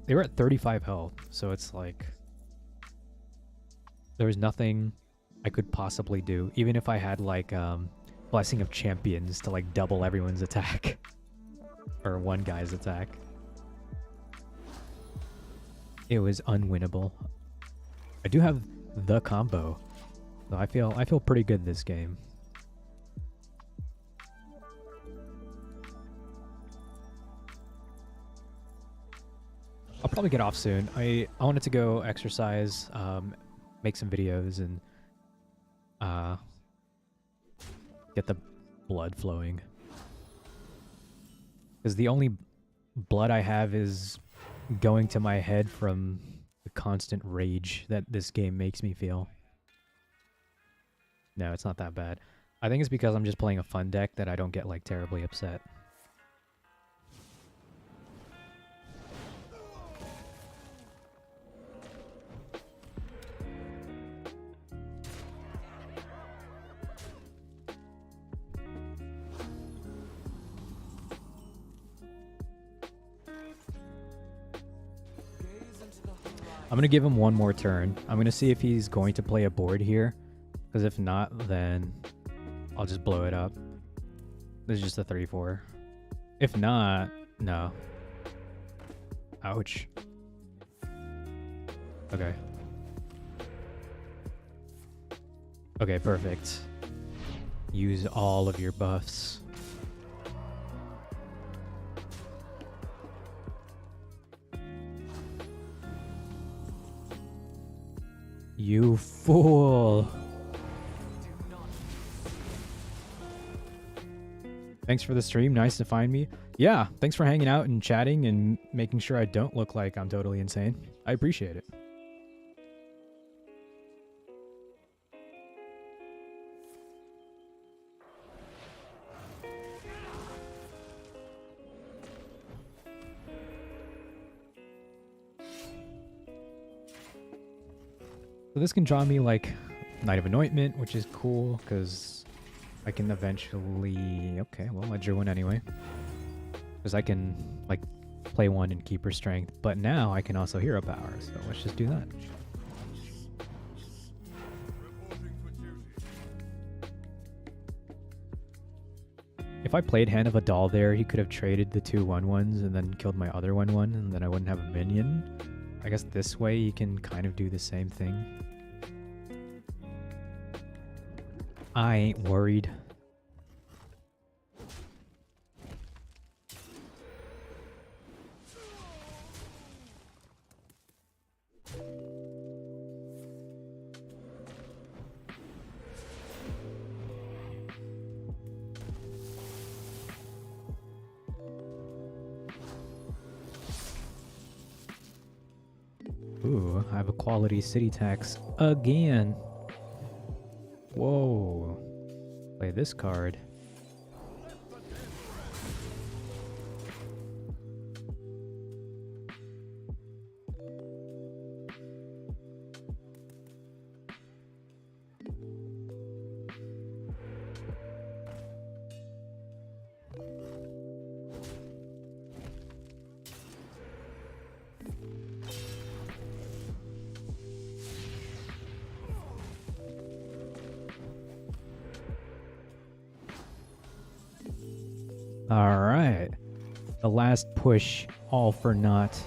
They were at 35 health, so it's like there was nothing I could possibly do, even if I had like Blessing of Champions to like double everyone's attack. Or one guy's attack. It was unwinnable. I do have the combo, so I feel pretty good this game. I'll probably get off soon. I wanted to go exercise, make some videos, and get the blood flowing. Because the only blood I have is going to my head from the constant rage that this game makes me feel. No, it's not that bad. I think it's because I'm just playing a fun deck that I don't get like terribly upset. I'm going to give him one more turn. I'm going to see if he's going to play a board here. Because if not, then I'll just blow it up. This is just a 3-4. If not, no. Ouch. Okay. Okay, perfect. Use all of your buffs. You fool! Thanks for the stream. Nice to find me. Yeah, thanks for hanging out and chatting and making sure I don't look like I'm totally insane. I appreciate it. So this can draw me like Knight of Anointment, which is cool because I can eventually... Okay, well, I drew one anyway. Because I can like play one in Keeper Strength, but now I can also Hero Power, so let's just do that. If I played Hand of a Doll there, he could have traded the 2 1/1s and then killed my other 1/1, and then I wouldn't have a minion. I guess this way you can kind of do the same thing. I ain't worried. Ooh, I have a quality city tax again. Whoa. Play this card. Alright. The last push, all for naught.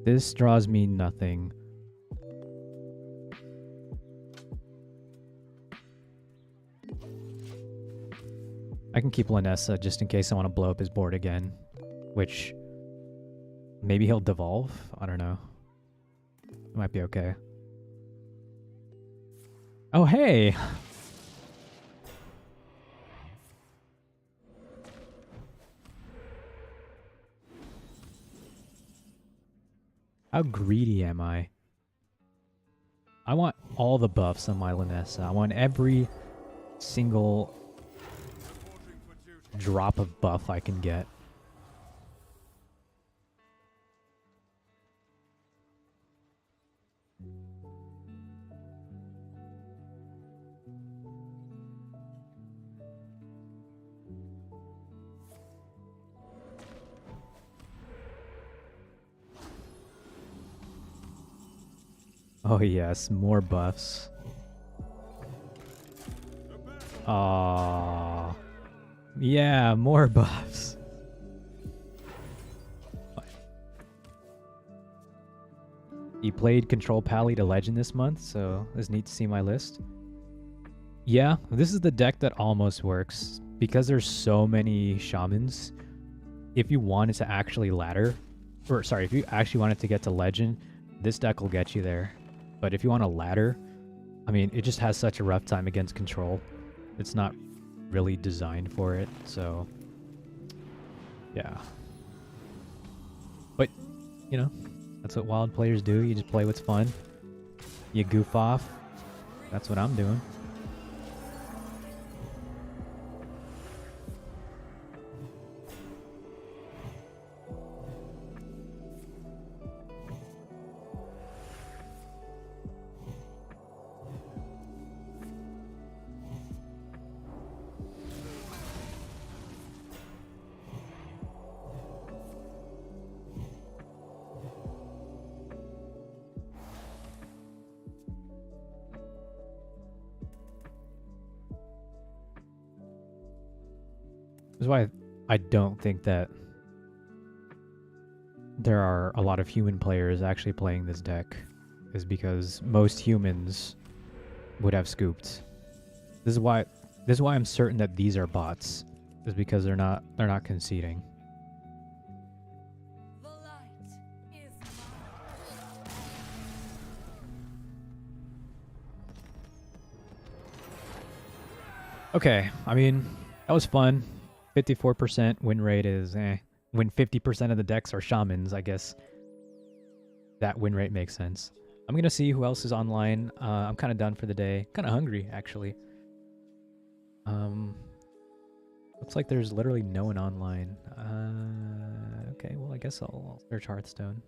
This draws me nothing. I can keep Lanessa just in case I want to blow up his board again. Which, maybe he'll devolve? I don't know. It might be okay. Oh, hey! How greedy am I? I want all the buffs on my Lanessa. I want every single drop of buff I can get. Oh yes, more buffs. Aww. Yeah, more buffs. He played Control Pally to Legend this month, so it's neat to see my list. Yeah, this is the deck that almost works. Because there's so many shamans, if you wanted to actually ladder, or sorry, if you actually wanted to get to Legend, this deck will get you there. But if you want a ladder, I mean, it just has such a rough time against Control. It's not really designed for it, so yeah. But, you know, that's what wild players do. You just play what's fun. You goof off. That's what I'm doing. That's why I don't think that there are a lot of human players actually playing this deck, is because most humans would have scooped. This is why I'm certain that these are bots, is because they're not conceding. The light is mine. Okay, I mean, that was fun. 54% win rate is when 50% of the decks are shamans, I guess that win rate makes sense. I'm gonna see who else is online. I'm kind of done for the day. Kind of hungry, actually. Looks like there's literally no one online. Okay, well I guess I'll search Hearthstone.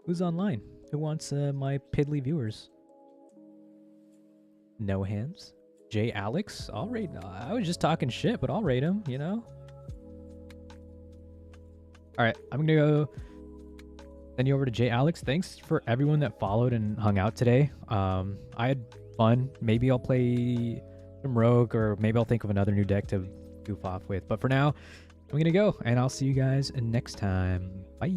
Who's online? Who wants my piddly viewers? No hands. J Alex? I'll raid. I was just talking shit, but I'll raid him, you know? Alright, I'm gonna go send you over to J Alex. Thanks for everyone that followed and hung out today. I had fun. Maybe I'll play some Rogue, or maybe I'll think of another new deck to goof off with. But for now, I'm gonna go, and I'll see you guys next time. Bye!